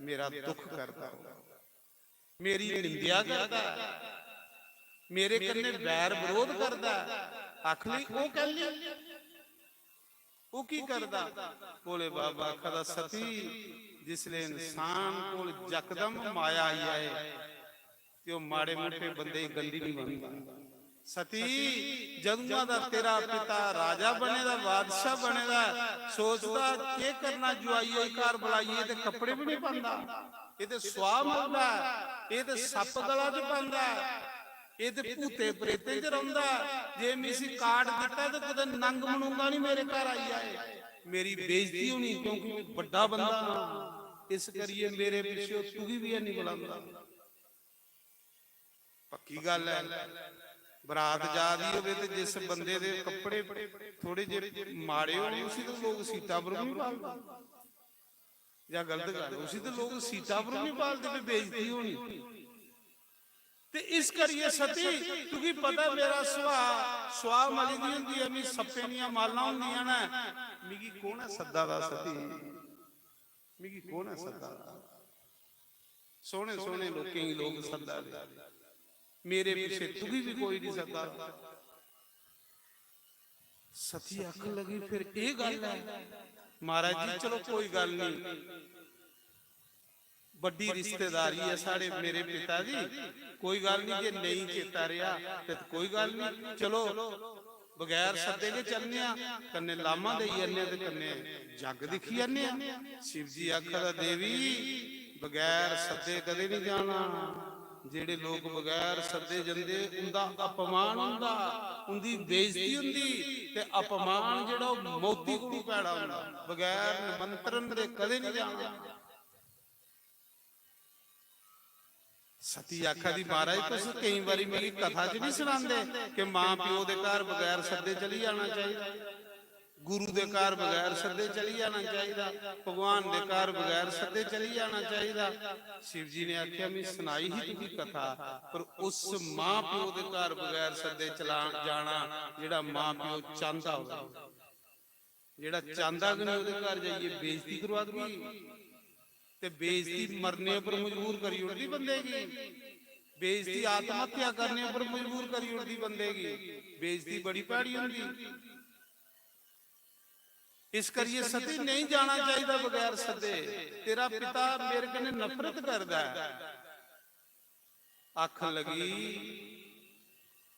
मेरा दुख करदा, मेरी निंदिया करदा, मेरे कन्ने बैर विरोध करदा। आख ली ओ कह ली ओ की करदा? भोले बाबा आखदा सती जिसले इंसान कोल यकदम माया आई आए ते ओ माड़े मोटे बंदे गंदी नहीं बनदा। सती जदूं दा तेरा पिता राजा बनेदा बादशाह बनेदा सोचदा के करना जुआइए घर बुलाइए ते कपड़े भी नहीं पांदा, ये ते सुआ मरदा, ये ते सप गला च पांदा, ये तो भूते प्रेते च रहिंदा। जे मिसी कार्ड दिता तो कदे नंग मनूंगा नहीं मेरे घर आई आए, मेरी बेइज्जती होनी क्योंकि मैं बड़ा बंदा हां, इस करिए मेरे पिछे तुगी भी नहीं बुलांदा। पक्की गल है बरात जा दी होवे ते जिस बंदे दे कपड़े थोड़े जे माड़े होण उसी तो लोग सीटा पर नहीं पालदे, या गलत गल उसी तो लोग सीटा पर नहीं पालदे, बेइज्जती होनी। ते इस करिए सती क्योंकि पता मेरा सुहा मली दी हुंदी है, मी सप्पे दियां मालां हुंदियां ने, मिगी कौन है सद्दा दा सती, मिगी कौन है सद्दा दा? सोहने सोहने लोकें गी लोग सद्दा दे, मेरे पीछे तुगी भी कोई नहीं सद्दा। सती आखन लगी फिर ये गल है महाराज जी चलो कोई गल नहीं, बड़ी रिश्तेदारी है साढ़े मेरे पिता जी, कोई गल नहीं जे नहीं चेता रहा तो कोई गल नहीं, चलो बगैर सद्दे के चलने कन्ने लामा दे आने ते कन्ने जग दिखी आने। शिव जी आखदा देवी बगैर सद्दे कदे नहीं जाना, जेड़े लोग बगैर सद्दे जंदे उनदा अपमान हुंदा, उनदी बेइज्जती हुंदी ते अपमान जेड़ा मौती कोलों पैड़ा हुंदा, बगैर निमंत्रण दे कदे नहीं जाना। सती आखा दी महाराज तुस कई बारी मेरी कथा च नहीं सुनांदे कि मां प्यो दे घर बगैर सद्दे चली जाना चाहिए, गुरु दे घर बगैर सद्दे चली जाना चाहिए, भगवान दे घर बगैर सद्दे चली जाना चाहिए। शिव जी ने आख्या मैं सुनाई ही तुझी कथा, पर उस मां प्यो दे घर बगैर सद्दे चला जाना जेड़ा मां प्यो चाहता हो, जेड़ा चाहता कि नहीं उहदे घर जाइए बेइज्जती करवा दूगी ते बेइज्जती मरने पर मजबूर करी उड़दी बंदे की, बेइज्जती आत्महत्या करने पर मजबूर करी उड़दी बंदे की, बेइज्जती बड़ी भैड़ी हुंदी। इस करिए सती नहीं जाना चाहिए बगैर सदे, तेरा पिता मेरे कन्ने नफरत करदा है। आख लगी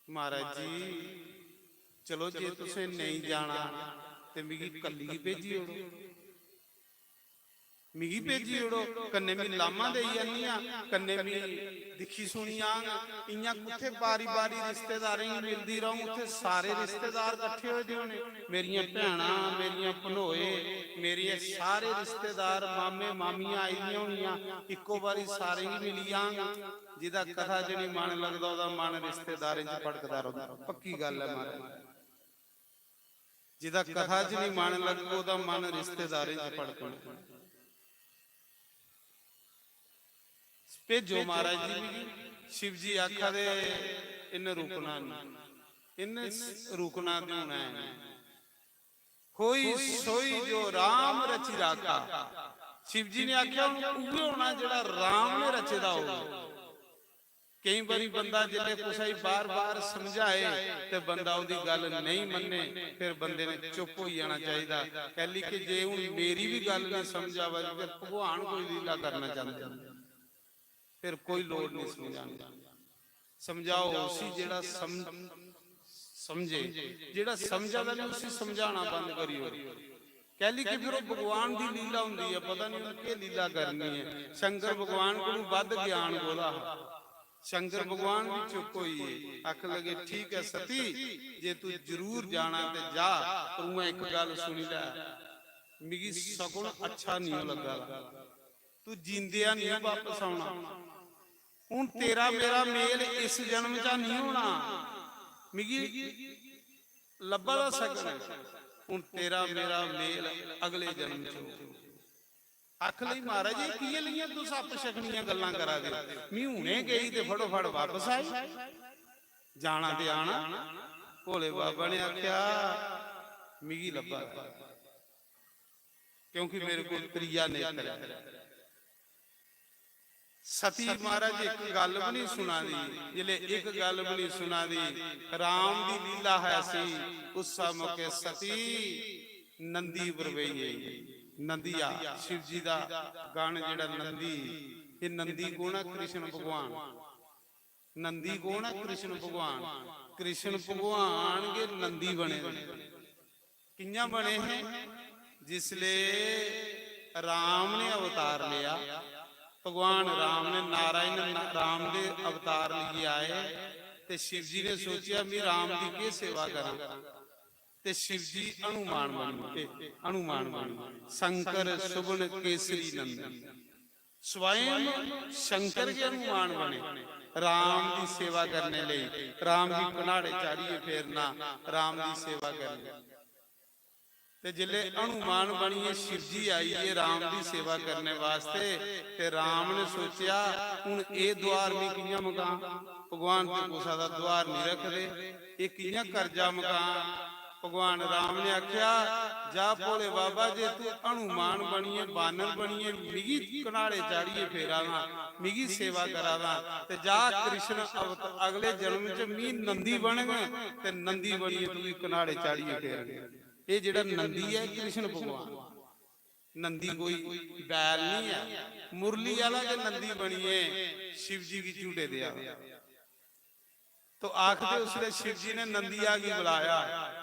महाराज जी चलो जे तुसें नहीं जाना ते मिगी कल्ली भेजी ओड़ो। मिगी भेजी ओड़ो कन्ने मी लामा दे जानियां कन्ने मी दिखी सुनियां इयां कुत्थे बारी बारी रिश्तेदारें गी मिलदी रहूं उत्थे सारे रिश्तेदार इकट्ठे होए दे होने मेरियां भैणां मेरियां भनोए मेरे सारे रिश्तेदार मामे मामियां आई दियां होनियां इक्को बारी सारे गी मिली जांग जिहदा कथा च नहीं मन लगदा ओहदा मन रिश्तेदारें च भटकदा रहुंदा पक्की गल है महाराज जिहदा कथा च नहीं मन लगदा ओहदा मन रिश्तेदारें च भटकदा भेजो महाराज जी शिव जी आखा दे इन्हें रुकना नहीं इन्हें रुकना देना है कोई सोई जो राम रची राखा शिव जी ने आख्या उहे होना जेड़ा राम ने रचेदा हो कई बारी बंदा जिले कुछ बार बार समझाए ते बंदा उहदी गल नहीं मन्ने फिर बंदे ने चुप हो जाना चाहिए कह ली कि जे हुण मेरी भी गल नहीं समझ आवे ते भगवान कोई लीला करना चाहते फिर कोई लोड़ नहीं समझाने समझाओ उसी जेड़ा समझे जेड़ा समझा नहीं उसी समझाना बंद करियो कह ली कि फिर वो भगवान की लीला हुंदी है पता नहीं कि लीला करनी है शंकर भगवान को वध ज्ञान बोला शंकर भगवान भी चुप होई है आख लगे ठीक है सती जे तू जरूर जाना ते जा पर मैं एक गल सुनी लै मिगी सगुण अच्छा नहीं लगा तू जींदिया नहीं वापस आना हुण तेरा मेरा मेल इस जन्म च नहीं होना मिगी लब्बा दा सकन हुण तेरा मेरा मेल अगले जन्म च आख लई महाराज जी की लिया तू सप शकनियां गल्लां करा दे मैं हुणे गई ते फटोफट वापस आई जाना ते आना भोले बाबा ने आख्या मिगी लब्बा क्योंकि मेरे को त्रिया नेत्र है सती महाराज एक गल भी नहीं सुना दी जिले एक गल भी नहीं सुना दी राम दी लीला है सी उस मौके सती नंदी बरवई नंदिया शिव जी दा गान जेड़ा नंदी ये नंदी कौन है कृष्ण भगवान नंदी कौन है कृष्ण भगवान के नंदी बने कियां बने हैं जिसले राम ने अवतार लिया भगवान राम ने नारायण राम दे अवतार लिए आए ते शिव जी ने सोचा मैं राम की के सेवा करा ते शिव जी हनुमान बने शंकर सुबन केसरी नंदन स्वयं शंकर के हनुमान बने राम की सेवा करने लई राम की कनाड़े चाड़िए फेरना राम की सेवा करने ते जिले हनुमान बनिए शिव जी आई है राम की सेवा करने वास्ते ते राम ने सोचा हुण ए द्वार में कियां मकां भगवान ते कुसा दा द्वार नहीं रखदे ये कियां कर जा मकां भगवान राम ने आख्या जा भोले बाबा जे तू हनुमान बनिए बानर बनिए मिगी कनाड़े चाड़िए फेरावां मिगी सेवा करावां ते जा कृष्ण अगले जन्म च मी नंदी बनगा ते नंदी बनिए तू कनाड़े चाड़िए फेरांगे ये जेड़ा नंदी है कृष्ण भगवान नंदी कोई बैल नहीं है मुरली वाला के नंदी बनिए शिव जी की झूठे दिया तो आखिर उसने शिव जी ने नंदिया की बुलाया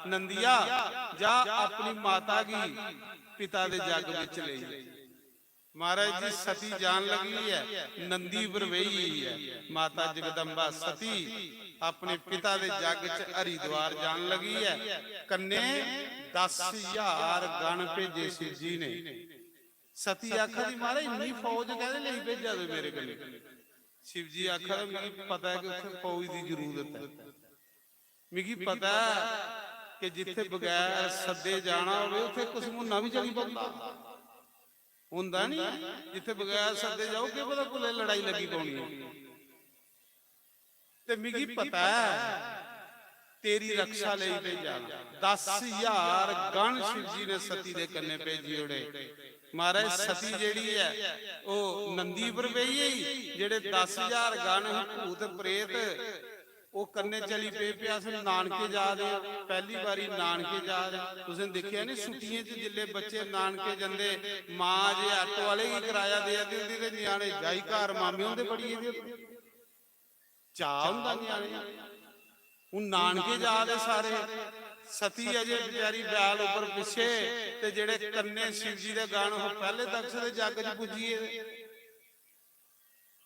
नंदिया जा अपनी माता की पिता के जग विच ले महाराज जी सती जान लगी है नंदी बरवई है माता जगदम्बा सती अपने पिता के जग च हरिद्वार जान लगी है कन्ने 10,000 गण भेजे शिव जी ने सती आखा दी महाराज इन्नी फौज कहदे लई भेजा दे मेरे कन्ने शिव जी आखा मिगी पता है कि उत्थे फौज की जरूरत है मिगी पता है कि जिथे बगैर सदे जाना होवे उत्थे कुसमुन्ना भी चली पौंदा हुंदा नहीं जिथे बगैर सदे जाओ कि पता कुले लड़ाई लगी पौनी है ते मिगी पता है तेरी रक्षा ले भेजाना 10,000 गण शिव जी ने सती दे कन्ने भेजी ओड़े महाराज सती जेड़ी है ओ नंदी पर पई जेड़े 10,000 गण भूत प्रेत ओ कन्ने चली पे प्यास नानके जा दे पहली बारी नानके जा दे तुसें देखिया नहीं छुट्टियां च जिले बच्चे नानके जंदे मां जे ऑटो वाले ही किराया दे दी हुंदी ते न्याणे जाई घर मामे हुंदे बड़ी चाह हुंदा न्याणे हुण नानके जा दे सारे ਸਤੀ ਅਜੇ ਵਿਚਾਰੀ ਬੈਲ ਉੱਪਰ ਪਿੱਛੇ, ਤੇ ਜਿਹੜੇ ਕੰਨੇ ਸ਼ਿਵ ਜੀ ਦੇ ਗਾਣ ਉਹ ਪਹਿਲੇ ਦਕਸ਼ ਦੇ ਜੱਗ 'ਚ ਪੁੱਜੀਏ।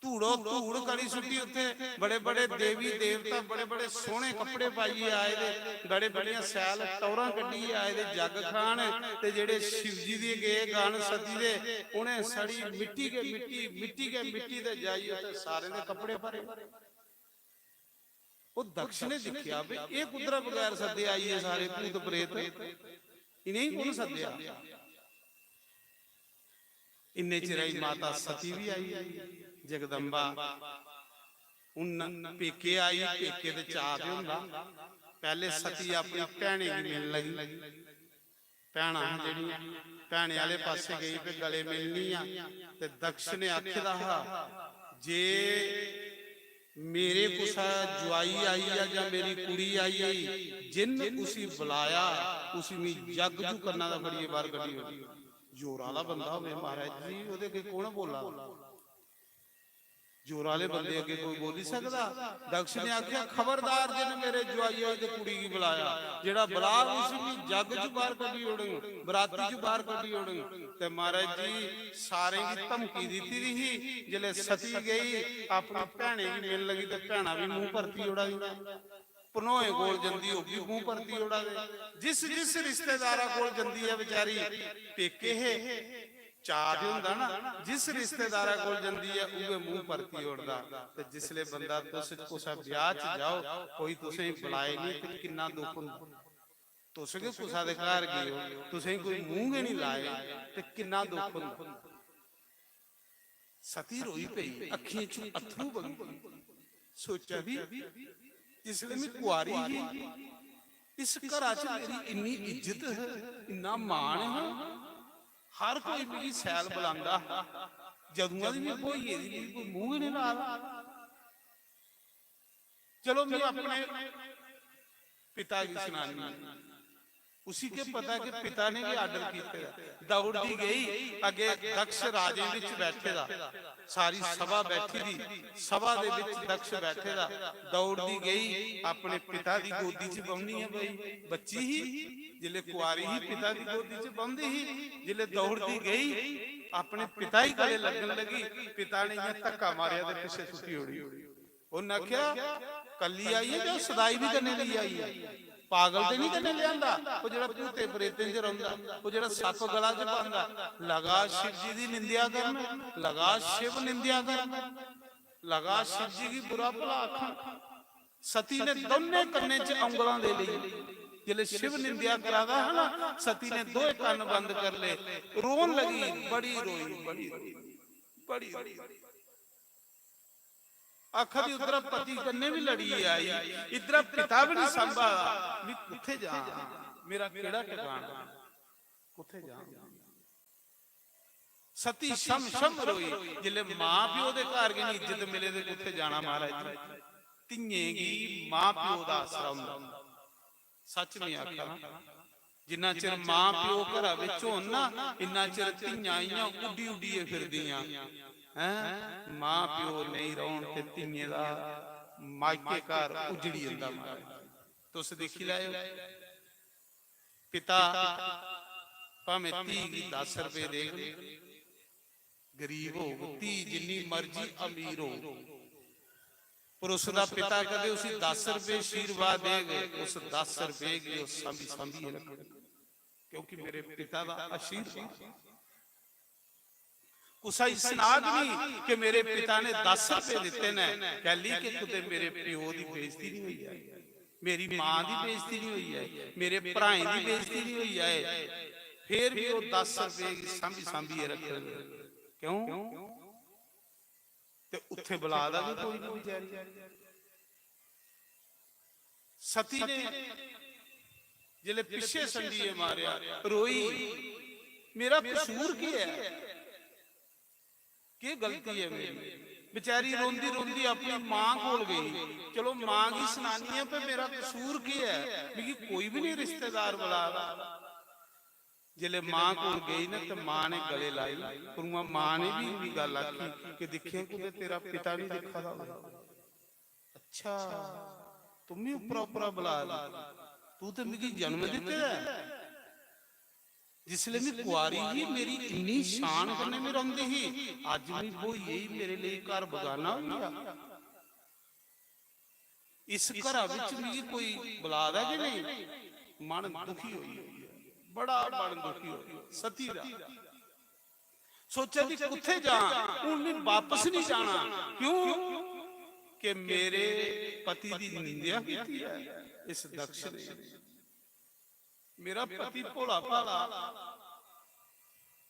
ਧੂੜੋ ਧੂੜ ਕਰੀ ਸੁੱਟੀ ਉੱਥੇ, ਬੜੇ ਬੜੇ ਦੇਵੀ ਦੇਵਤਾ ਬੜੇ ਬੜੇ ਸੋਹਣੇ ਕੱਪੜੇ ਪਾਈਏ ਆਏ ਦੇ, ਬੜੇ ਬੜੀਆਂ ਸੈਲ ਟੌਰਾਂ ਕੱਢੀਏ ਆਏ ਦੇ ਜੱਗ ਖਾਣ। ਤੇ ਜਿਹੜੇ ਸ਼ਿਵ ਜੀ ਦੇ ਗਏ ਗਾਣ ਸਤੀ ਦੇ, ਉਹਨੇ ਸੜੀ ਮਿੱਟੀ ਕੇ ਮਿੱਟੀ, ਮਿੱਟੀ ਕੇ ਮਿੱਟੀ ਤੇ ਜਾਈ ਉੱਥੇ ਸਾਰੇ ਦੇ ਕੱਪੜੇ ਭਰੇ। ਉਹ ਦਕਸ਼ ਨੇ ਦੇਖਿਆ ਵੀ ਇਹ ਕੁਦਰਾ ਬਗੈਰ ਸੱਦੇ ਆਈਏ ਸਾਰੇ ਭੂਤ ਪ੍ਰੇਤ, ਇਨੇ ਹੀ ਕੌਣ ਸੱਦਿਆ। ਇੰਨੇ ਚਿਰਾਈ ਮਾਤਾ ਸਤੀ ਵੀ ਆਈ, ਜਗਦੰਬਾ ਉਨ ਪੇਕੇ ਆਈ। ਪੇਕੇ ਤੇ ਚਾਅ ਤੇ ਹੁੰਦਾ, ਪਹਿਲੇ ਸਤੀ ਆਪਣੀ ਭੈਣੇ ਦੀ ਮਿਲਣ ਲੱਗੀ। ਭੈਣਾਂ ਜਿਹੜੀਆਂ ਭੈਣੇ ਵਾਲੇ ਪਾਸੇ ਗਈ ਤੇ ਗਲੇ ਮਿਲਣੀ ਆ। ਤੇ ਦਕਸ਼ ਨੇ ਆਖਦਾ ਜੇ ਮੇਰੇ ਕੁਸਾ ਜਵਾਈ ਆਈ ਆ ਜਾਂ ਮੇਰੀ ਕੁੜੀ ਆਈ ਆਈ, ਜਿੰਨ ਉसी ਬੁਲਾਇਆ ਉसी में ਜੱਗ ਜੂ ਕਰਨਾ ਦਾ ਬੜੀ ਵਾਰ ਗੱਡੀ ਹੋਈ। ਜ਼ੋਰ ਵਾਲਾ ਬੰਦਾ ਹੋਵੇ ਮਹਾਰਾਜ ਜੀ, ਉਹਦੇ ਅੱਗੇ ਕੌਣ ਬੋਲਾ। ਜ਼ੋਰ ਵਾਲੇ ਬੰਦੇ ਅੱਗੇ ਕੋਈ ਬੋਲ ਨਹੀਂ ਸਕਦਾ। ਦਕਸ਼ ਨੇ ਆਖਿਆ ਖਬਰਦਾਰ ਜਿਨ ਮੇਰੇ ਜਵਾਈ ਹੋਈ ਤੇ ਕੁੜੀ ਕੀ ਬੁਲਾਇਆ, ਜਿਹੜਾ ਬੁਲਾ ਉਸ ਨੂੰ ਜੱਗ ਚ ਬਾਹਰ ਕੱਢੀ ਉੜਨ, ਬਰਾਤੀ ਚ ਬਾਹਰ ਕੱਢੀ ਉੜਨ। ਤੇ ਮਹਾਰਾਜ ਜੀ ਸਾਰੇ ਦੀ ਧਮਕੀ ਦਿੱਤੀ ਰਹੀ। ਜਿਲੇ ਸਤੀ ਗਈ ਆਪਣੀ ਭੈਣੇ ਵੀ ਮਿਲਣ ਲੱਗੀ ਤੇ ਭੈਣਾ ਵੀ ਮੂੰਹ ਭਰਤੀ ਉੜਾਈ। ਪਨੋਏ ਕੋਲ ਜਾਂਦੀ ਹੋ ਗਈ ਮੂੰਹ ਭਰਤੀ ਉੜਾਵੇ। ਜਿਸ ਜਿਸ ਰਿਸ਼ਤੇਦਾਰਾਂ ਕੋਲ ਜਾਂਦੀ ਹੈ ਵਿਚਾਰੀ, ਪੇਕੇ ਹੈ ਚਾਹ ਦੇ ਹੁੰਦਾ ਨਾ, ਜਿਸ ਰਿਸ਼ਤੇਦਾਰਾਂ ਕੋਲ ਜਾਂਦੀ ਹੈ ਉਹ ਮੂੰਹ ਭਰਤੀ ਉੜਦਾ। ਤੇ ਜਿਸਲੇ ਬੰਦਾ ਤੁਸੀਂ ਕੁਸਾ ਵਿਆਹ ਚ ਜਾਓ, ਕੋਈ ਤੁਸੀਂ ਬੁਲਾਏ ਨਹੀਂ ਤੇ ਕਿੰਨਾ ਦੁੱਖ ਹੁੰਦਾ। ਤੁਸੀਂ ਕਿ ਕੁਸਾ ਦੇ ਘਰ ਗਏ ਹੋ, ਤੁਸੀਂ ਕੋਈ ਮੂੰਹ ਨਹੀਂ ਲਾਏ ਤੇ ਕਿੰਨਾ ਦੁੱਖ ਹੁੰਦਾ। ਸਤੀ ਰੋਈ ਪਈ, ਅੱਖੀਆਂ ਚ ਅਥਰੂ ਵਗੀ। ਸੋਚਿਆ ਵੀ ਜਿਸਲੇ ਮੈਂ ਕੁਆਰੀ ਹੀ, ਇਸ ਘਰਾਂ ਚ ਮੇਰੀ ਇੰਨੀ ਇੱਜ਼ਤ ਹੈ, ਇੰਨਾ ਮਾਣ ਹੈ, ਹਰ ਕੋਈ ਮੇਰੀ ਸੈਲ ਬੁਲਾਉਂਦਾ, ਜਦੋਂ ਦੀ ਮੈਂ ਹੋਈਏ ਦੀ ਕੋਈ ਮੂੰਹ ਹੀ ਨਹੀਂ ਲਾ। ਚਲੋ मैं अपने पिता की सुनानी, उसी के पता कि पिता ने भी आर्डर किया। दौड़ती गई अगे दक्ष राजे विच बैठे दा, सारी सभा बैठी दी, सभा दे विच दक्ष बैठे दा। दौड़ती गई अपने पिता दी गोदी च बौनी है, भाई बच्ची ही जिले कुआरी ही पिता दी गोदी च बौंदी ही। जिले दौड़ती गई अपने पिता ही गले लगन लगी, पिता ने ये धक्का मारिया ते पिछे सुटी उड़ी। उन्हें आख्या कली आई है जो सदाई भी करने ली आई है, पागल ते नहीं करने लियांदा। वो जेड़ा भूते प्रेते च रहिंदा, वो जेड़ा सप गला च पांदा, लगा शिव जी दी निंदिया करन, लगा शिव निंदिया करन, लगा शिव जी की बुरा भला आखन। सती ने दोने कन्ने च उंगलां दे लई, जिले शिव निंदिया करादा है ना, सती ने दो कान बंद कर ले, रोन लगी, बड़ी रोई, बड़ी रोई। आखा दी उधर पति कन्ने भी लड़ी आई, इधर पिता भी नहीं संभा भी कुत्थे जा, मेरा केड़ा ठिकाना, कुत्थे जा। सती शम शम रोई, जिले मां प्यो दे घर गई इज्जत मिले ते कुत्थे जाना। महाराज तिये गी मां प्यो दा आसरा हुंदा, सच नहीं आखा ना। जिन्ना चिर मां प्यो घरा विच होण ना, इन्ना चिर तियां आईयां उड्डी उड्डीए फिरदियां। मां प्यो नहीं रौन ते तिये दा मायके घर उजड़ी जंदा। तुस देखी लाओ, पिता भावें धी गी 10 रुपए दे, गरीब हो धी जिन्नी मर्जी अमीर हो, पर उसका पिता कदे उसी 10 रुपए आशीर्वाद देगा, उस 10 रुपए की सांभी सांभी रखे, क्योंकि मेरे पिता का आशीर्वाद। कुसा इसनाद नहीं कि मेरे पिता ने 10 रुपए दिते ने, कह ली कि कुते मेरे प्यो की बेइज्जती नहीं हुई है, मेरी मां की बेइज्जती नहीं हुई है, मेरे भराएं की बेइज्जती नहीं हुई है, फिर भी वो 10 रुपए की सांभी सांभी रखे। क्यों? ते उत्थे बुला दा भी कोई नहीं बेचारी। सती ने जिले पिछे संडीए मारिया, रोई, मेरा कसूर की है, की गलती है मेरी। बेचारी रोंदी रोंदी अपनी मां कोल गई, चलो मां की सुनानी है, पर मेरा कसूर की है, क्योंकि कोई भी नहीं रिश्तेदार बुला रहा। जिले मां को गई ना तो मां ने गले लाई, पर मां ने भी गल आखी कि देखिए कुछ तेरा पिता नहीं दिखा था। अच्छा तुम ही उपरा उपरा बुला ली, ਤੂੰ ਤੇ ਮੈਨੂੰ ਜਨਮ ਦਿੱਤਾ जिसले मैं कुआरी ही मेरी इन्नी शान करने में रौंदी ही अज भी वो यही मेरे लिए घर बगाना हो गया। इस घर विच भी कोई बुलादा कि नहीं, मन दुखी होई बड़ा मन दुखी होई सती दा सोचा कि कुत्थे जा हुण मैं वापस नहीं जाना। क्यों कि मेरे पति दी निंदा कीती है इस दक्ष ने। मेरा पति भोला भाला,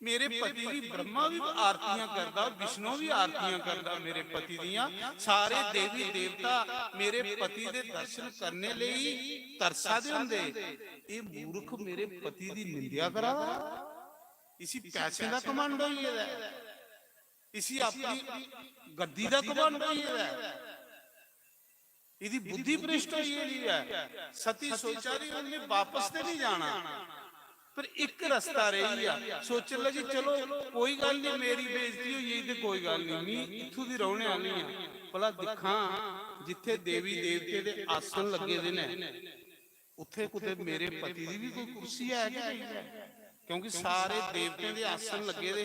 मेरे पति भी ब्रह्मा भी आरतियां करदा, विष्णु भी आरतियां करदा मेरे पति दियां। सारे देवी देवता मेरे पति दे दर्शन करने लई तरसा दे हुंदे। ये मूर्ख मेरे पति दी निंदा करा, इसी पैसे दा कमांड होई है, इसी अपनी गद्दी दा कमांड होई है, इदी बुद्धि भ्रष्ट होई है। सती सोचा रही उन्हें वापस ते नहीं जाना, पर एक रास्ता रही है। सोच लगी चलो कोई गल नहीं, मेरी बेइज्जती हुई तो कोई गल नहीं, मैं इत्थों दी रहने वाली हां, भला दिखां जिथे देवी देवते दे आसन लगे दे ने उत्थे कुते मेरे पति दी भी कोई कुर्सी है कि नहीं है। क्योंकि सारे देवते दे आसन लगे दे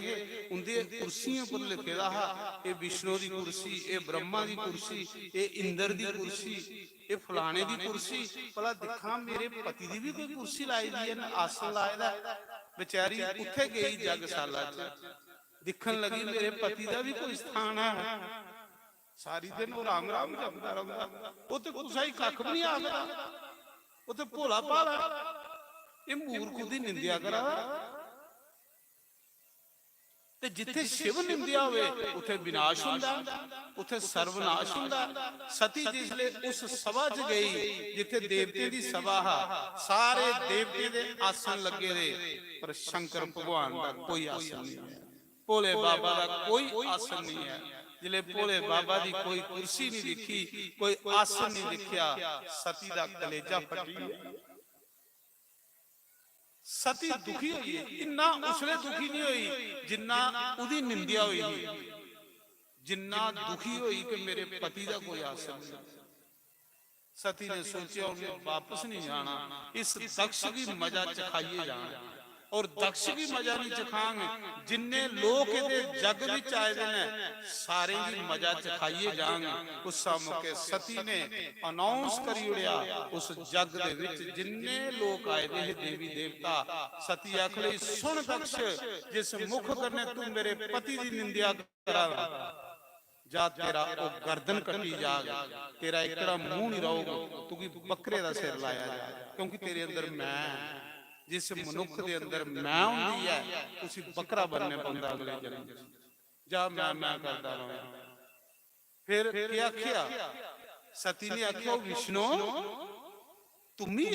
उनदे कुर्सियां पर लिखे दा हा, ये विष्णु दी कुर्सी, ये ब्रह्मा दी कुर्सी, ये इंद्र दी कुर्सी, ये फलाने दी कुर्सी। भला दिखा मेरे पति दी भी कोई कुर्सी लाई दी है, आसन लाए दा। बेचारी उत्थे गई जगशाला च, दिखन लगी मेरे पति दा भी कोई स्थान है। सारी दिन वो राम राम जपदा रहिंदा, वो ते कुछ कख भी नहीं आखदा, वो ते भोला भाला। ये मूर्ख दी निंदा करा, ते जिथे शिव निंदा होवे उथे विनाश हुंदा, उथे सर्वनाश हुंदा। सती जिसले उस सभा च गई जिथे देवते दी सभा हा, सारे देवते दे आसन लगे दे, पर शंकर भगवान दा कोई आसन नहीं है, भोले बाबा दा कोई आसन नहीं है। जिले भोले बाबा दी कोई कुर्सी नहीं दिखी, कोई आसन नहीं दिखया, सती दा कलेजा फटी। सती दुखी हुई है, इन्ना उसले दुखी नहीं हुई जिन्ना उदी निंदा हुई, जिन्ना दुखी हुई कि मेरे पति का कोई आसन नहीं। सती ने सोचा उन्हें वापस नहीं जाना, इस दक्ष की मजा चखाइए जाना। और दक्ष की मजा नहीं चखांगे, जिन्ने लोग इहदे जग विच आए ने सारे की मजा चखाइए जाएंगे। उस मौके सती ने अनाउंस करी उड़िया उस जग दे विच जिन्ने लोग आए ने देवी देवता। सती आख लई सुन दक्ष, जिस मुख करने तू मेरे पति की निंदा करा जा तेरा ओ गर्दन कटी जाएगा, तेरा एक तरह मुंह नहीं रहोगा, तू की बकरे का सिर लाया जाए। क्योंकि तेरे अंदर मैं, जिस मनुख दे अंदर मैं हुंदी है, तुसी बकरा बनने पौंदा अगले जन्म जा मैं करदा रहां। फिर क्या आखिया, सती ने आखिया विष्णु तुम ही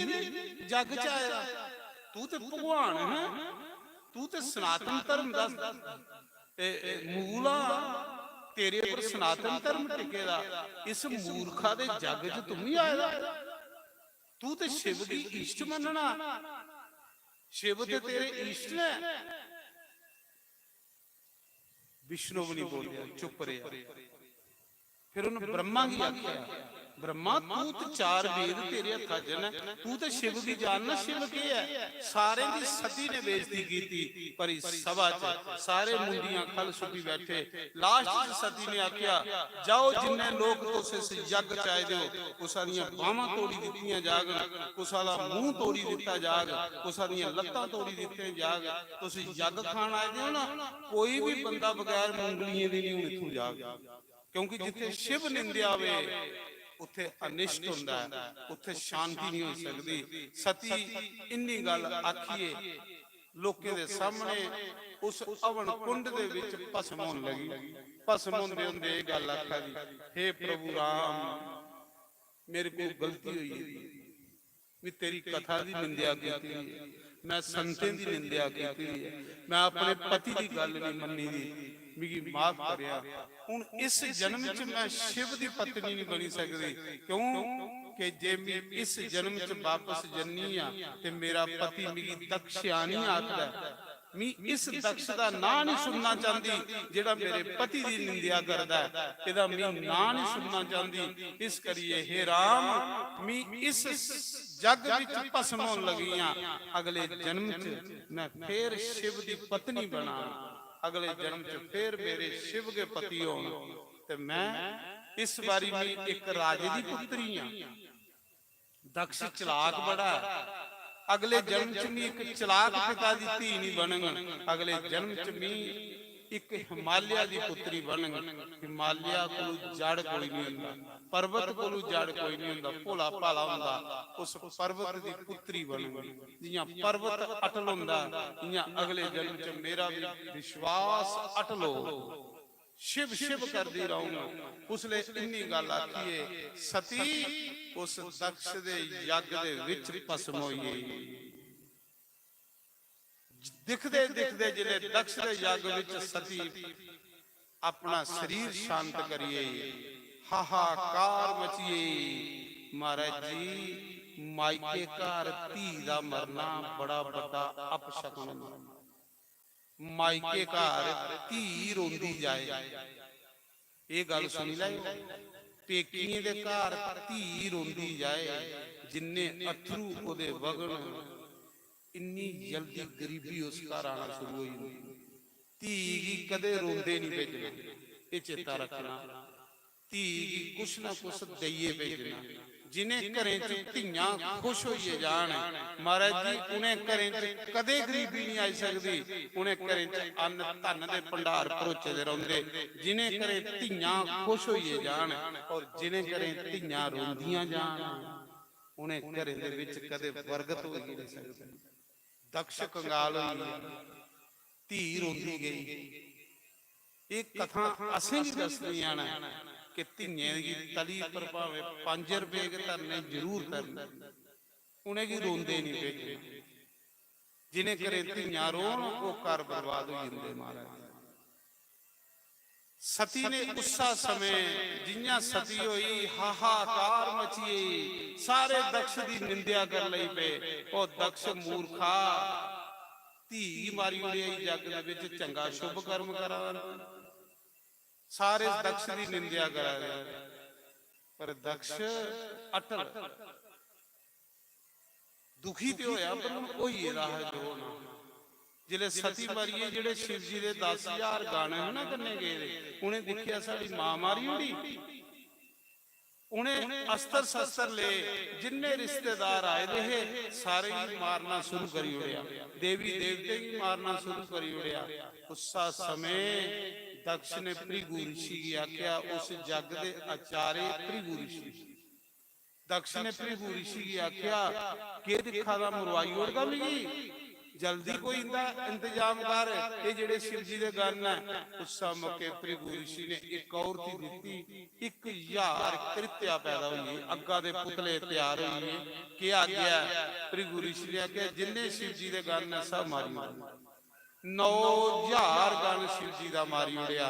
जग च आया, तू ते भगवान है, तू ते सनातन धर्म दा मूल आ, तेरे ऊपर सनातन धर्म टिकेदा। इस मूर्खा दे जग च तुम ही आया, तू ते शिव दी इष्ट मनना, शिव ते तेरे इष्ट ने। विष्णु भी नहीं बोलिया, चुप रहा। फिर उन्हें ब्रह्मा की आख्या, ब्रह्मा तू तो चार वेद तेरे हथा च ने, तू तो शिव की जानना, शिव के है। सारे की सती ने बेइज्जती की, पर इस सभा च सारे मुंडियां खल सुटी बैठे। लास्ट सती ने आख्या जाओ जिन्ने लोग तुस इस यज्ञ च आए हो, कुसा दियां बाहां तोड़ी दित्तियां जागन, कुसा दा मुंह तोड़ी दित्ता जाग, कुसा दियां लत्तां तोड़ी दित्तियां जाग। तुस यज्ञ खान आए हो ना, कोई भी बंदा बगैर मुंगलियां दी नहीं इत्थों जाग। क्योंकि जिथे शिव निंदा होवे उत्थे अनिष्ट हुंदा है, उत्थे शांति नहीं हो सकती। सती इन्नी गल आखिए लोकें दे सामने उस अवन कुंड दे विच भस्म होण लगी। भस्म होंदे होंदे इह गल आखा दी, हे प्रभु राम मेरे को गलती हुई है, मैं तेरी कथा दी निंदा कीती है, मैं संतें दी निंदा कीती है, मैं अपने पति दी गल नहीं मन्नी दी, मिगी माफ करिया। हुण इस जन्म च मैं शिव दी पत्नी नहीं बनी सकदी। क्यों कि जे मैं इस जन्म च वापस जन्नी आ ते मेरा पति मिगी दक्षयानी आखदा, मी इस दक्ष दा नां नहीं सुनना चाहती जेड़ा मेरे पति दी निंदिया करदा है, इहदा मी नां नहीं सुनना चाहती। इस करिए हे राम, मी इस जग विच भस्म होण लगी हां, अगले जन्म च मैं फिर शिव दी पत्नी बना, अगले जन्म च फिर मेरे शिव के पति होण, ते मैं इस बारी मी एक राजे दी पुत्री हां। दक्ष चलाक बड़ा है, अगले जन्म च मी एक चलाक पिता दी धी नहीं बनूंगा, अगले जन्म च मी एक हिमालय दी पुत्री बनूंगा। हिमालय कोलू जड़ कोई नहीं हुंदा, पर्वत कोलू जड़ कोई नहीं हुंदा, भोला भाला हुंदा, उस पर्वत दी पुत्री बनूंगी। जियां पर्वत अटल हुंदा, इयां अगले जन्म च मेरा भी विश्वास अटल हो, शिव शिव करदी रहूंगा। उसले इन्नी गल आखीए, सती उस दक्ष दे यज्ञ दे विच भस्म होई। दिखदे दिखदे जिले दक्ष दे यज्ञ विच सती अपना शरीर शांत करिए, हाहाकार मचिए। महाराज जी, मायके घर धी दा मरना बड़ा बड़ा अपशगुन है। मायके घर धी रोंदी जाए, ये गल सुनी लै। पेकिए दे घर धी रोंदी जाए, जिन्ने अथरू ओदे वगण, इन्नी जल्दी गरीबी उस घर आना शुरू हो जाती। धी गी कदे रोंदे नहीं भेजना, ये चेता रखना। धी गी कुछ ना कुछ दईए भेजना। जिन्हें घरें च धीआं खुश होइए जान, महाराज जी उन्हें घरें च कदे गरीबी नहीं आई सकती। उन्हें घरें च अन्न धन दे भंडार भरोचे दे रहिंदे। जिन्हें घरें धीआं खुश होइए जान और जिन्हें घरें धीआं रोंदियां जान, उन्हें घरें दे विच कदे बरगत होई नहीं सकदी। दक्ष कंगाल होई, धी रोंदी गई। एक कथा असें भी दसदियां ने कि धीए की तली पर भावे 5 रुपए के धरने जरूर करने, उन्हें की रोंदे नहीं भेजे। जिन्हें घरे धीआं रोन वो घर बर्बाद हो जाते। महाराज सती ने उसा समय जियां सती होई, हाहाकार मचिए, सारे दक्ष की निंदिया कर लई पे। ओ दक्ष मूर्खा, धी मारी उड़ियाई जग दे विच चंगा शुभ कर्म करा, सारे दक्ष की निंदिया करा। पर दक्ष अटल दुखी तो होया, पर कोई राह जो ना। जिले सती मारिए जेडे शिव जी के 10,000 गाने है ना करने गए, उन्हें देखिया साड़ी मां मारी उड़ी। उन्हें अस्त्र शस्त्र ले, जिन्ने रिश्तेदार आए रहे सारे ही मारना शुरू करी उड़िया, देवी देवते ही मारना शुरू करी उड़िया। उसा समय दक्ष ने भृगु ऋषि की आख्या, उस जग दे आचार्य भृगु ऋषि, दक्ष ने भृगु ऋषि की आख्या के दिखा दा मरवाई उड़गा मिगी, जल्दी कोई इंदा इंतजाम कर, ये जेड़े शिव जी दे गन है। उस मौके भृगु ऋषि ने एक औरत दी, 1000 कृत्या पैदा हुई, अग्गा दे पुतले तैयार हुए। क्या गया भृगु ऋषि ने आख्या, जिन्ने शिव जी दे गन है सब मारी उड़। 9000 गन शिव जी दा मारी उड़िया,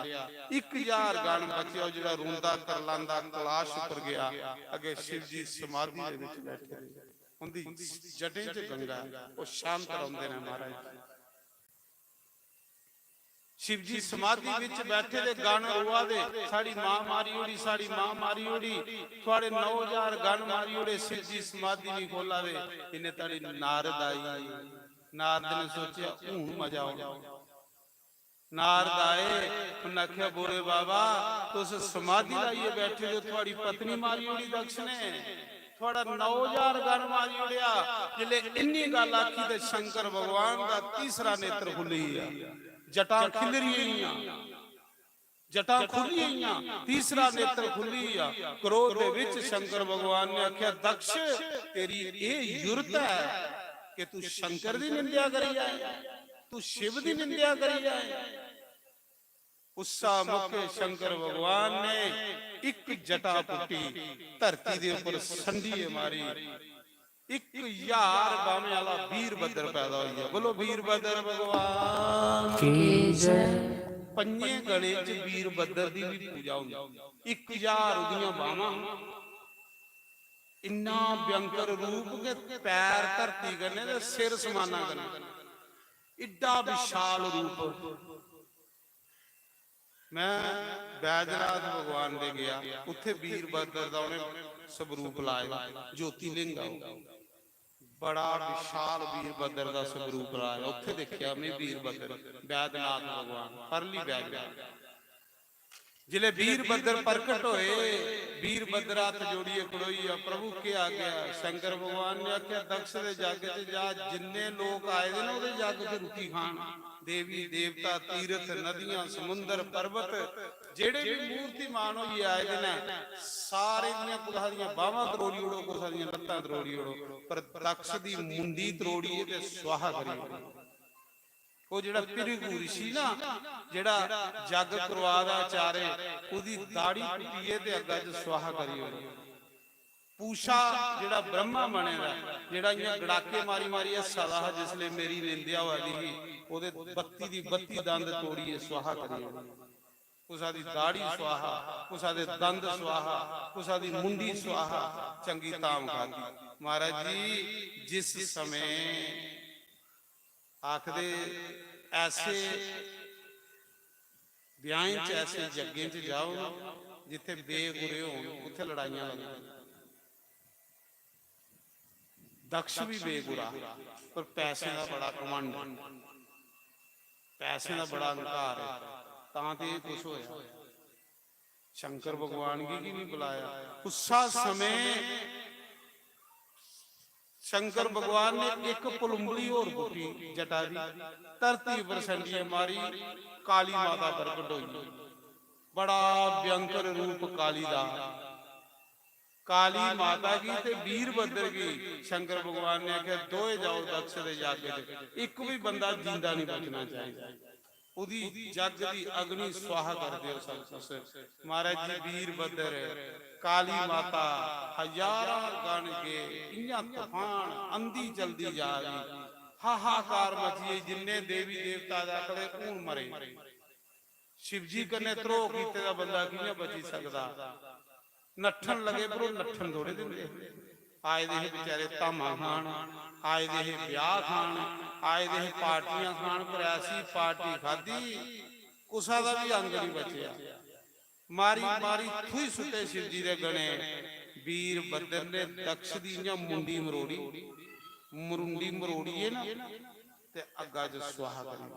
1000 गन बचिया जिहड़ा रोंदा करलांदा कलाश उपर गया। अगे शिव जी समाधि दे विच बैठे, उनदी जटें च गंगा, वो शांत रहंदे ने। महाराज शिव जी समाधि विच बैठे दे गन रोआ दे, साड़ी मां मारी उड़ी, साड़ी मां मारी उड़ी, थोड़े 9000 गन मारी उड़े। शिव जी समाधि नहीं खोला दे, इन्हें ताड़ी नारद आई। नारद ने सोचा हूं मजा आउगा। नारद आए, उन्हें आख्या बोले बाबा तुस समाधि लाइए बैठे हो, थोड़ी पत्नी मारी उड़ी दक्ष ने, थोड़ा 9000 गन मारी उड़िया। जिले इन्नी गल आखी ते शंकर भगवान का तीसरा नेत्र खुली, जटा खिलरियां, जटा खुलियां, तीसरा नेत्र खुली। क्रोध दे विच शंकर भगवान ने आख्या, दक्ष तेरी ये युरत है कि तू शंकर दी निंदिया करी जाए, तू शिव दी निंदिया करी जाए। उसा मौके शंकर भगवान ने एक जटा पुट्टी, धरती दे ऊपर संडीए मारी, 1000 बामे वाला वीरभद्र पैदा होइया। बोलो वीरभद्र भगवान की जय। पंजे गणे च वीरभद्र दी भी पूजा होंदी, 1000 उदियां बावां, इन्ना भयंकर रूप के पैर धरती करने ते सिर समाना करना। ਏਡਾ ਵਿਸ਼ਾਲ ਰੂਪ। ਮੈਂ ਬੈਜਨਾਥ ਭਗਵਾਨ ਦੇ ਗਿਆ, ਉੱਥੇ ਵੀਰਭੱਦਰ ਦਾ ਉਹਨੇ ਸਵਰੂਪ ਲਾਇਆ, ਜੋਤੀ ਲਿੰਗ ਆ, ਬੜਾ ਵਿਸ਼ਾਲ ਵੀਰਭੱਦਰ ਦਾ ਸਵਰੂਪ ਲਾਇਆ। ਉੱਥੇ ਦੇਖਿਆ ਮੈਂ ਵੀਰਭੱਦਰ ਬੈਜਨਾਥ ਭਗਵਾਨ ਪਰਲੀ ਬੈਜਨਾਥ। जिले वीरभद्र प्रकट होए, वीरभद्र हाथ जोड़िए खड़ोइया, प्रभु के आ गया। शंकर भगवान ने आख्या दक्ष दे जग च जा, जिन्ने लोग आए दे ना उहदे जग च रुकी खान। देवी देवता तीर्थ नदियां समुंदर पर्वत जेड़े भी मूर्तिमान होइए आए दे ना, सारे दियां कुसा दियां बाहां तरोड़ी उड़ो, कुसा दियां लत्तां तरोड़ी उड़ो, पर दक्ष दी मुंडी तरोड़िए ते स्वाहा करी। वो जिहड़ा पिरगू ऋषि ना, जिहड़ा जग करवा दा आचार्य, उहदी दाढ़ी पुट्टीए ते अग्गा च स्वाहा करी होई। पूषा जिहड़ा ब्रह्मा बने दा, जिहड़ा इयां गड़ाके मारी मारी हस्सा दा, जिसले मेरी निंदिया होई ही, ओहदे 32 दी 32 दंद तोड़िए स्वाहा करी होई। कुसा दी दाढ़ी स्वाहा, कुसा दे दंद स्वाहा, कुसा दी मुंडी स्वाहा, चंगी ताम खादी। महाराज जी जिस समय आखदे ऐसे ब्याहें च ऐसे जग्गें च जाओ जिथे बेगुरे होण, उत्थे लड़ाइयां लगदियां। दक्ष भी बेगुरा, पर पैसे का बड़ा घमंड, पैसे का बड़ा अहंकार है, तां ते कुछ होया। शंकर भगवान की नहीं बुलाया। उसा समय शंकर भगवान ने एक पुलुंबली और पुटी जटा दी, धरती पर संडिये मारी, काली माता प्रकट होई। बड़ा भयंकर रूप काली दा, काली माता की ते वीरभद्र की। शंकर भगवान ने आख्या दोए जाओ दक्ष दे जग च, एक भी बंदा जिंदा नहीं बचना चाहिए। उदी जग दी अग्नि स्वाहा कर दियो सब कुछ। महाराज जी वीरभद्र काली माता हजारां गण के इयां तूफान अंधी चलदी जा रही, हाहाकार मची। जिन्ने देवी देवता आखदे कौन मरे, शिव जी कन्ने त्रोह कीते दा बंदा कियां बची सकदा। नठन लगे पर नठन थोड़े दिंदे, आए दे बेचारे धामा खान, आए दे ब्याह खान, आए दे पार्टियां खान, पर ऐसी पार्टी खाधी कुसा दा भी अंग नहीं बचिया। मारी मारी थुई सुटे शिव जी दे गणे। वीरभद्र ने दक्ष दी इयां मुंडी मरोड़ी, मुरुंडी मरोड़ीए ना ते अग्गा च स्वाहा करी।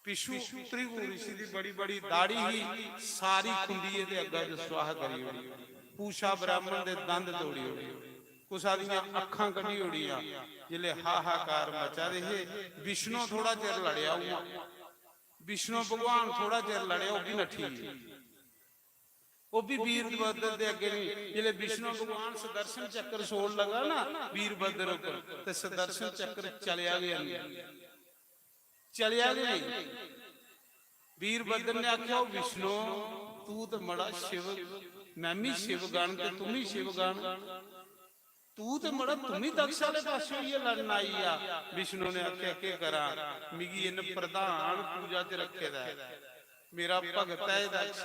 पिछू त्रिभु ऋषि दी बड़ी बड़ी दाढ़ी ही, सारी खुंडीए ते अग्गा च स्वाहा करी होई। पूषा ब्राह्मण दे दंद तोड़ी होई, कुसा दियां अखां कढी होड़ियां। जिले हाहाकार मचा रहे। विष्णु थोड़ा चिर लड़िया हुआ, विष्णु भगवान थोड़ा चिर लड़े, वो भी नठी, वो भी वीरभद्र दे अगे नहीं। जिले विष्णु भगवान सुदर्शन चक्र सोड़ लगा ना वीरभद्र ऊपर, ते सुदर्शन चक्र चलिया गया, चलिया गया नहीं। वीरभद्र ने आख्या विष्णु तू तो बड़ा शिव, मैं भी शिवगण ते तुम ही शिवगण, तू तो बड़ा तुम ही दक्ष वाले पासों ही लड़न आई आ। विष्णु ने आख्या के करा, मिगी इन प्रधान पूजा च रखे दा, मेरा भगत है दक्ष,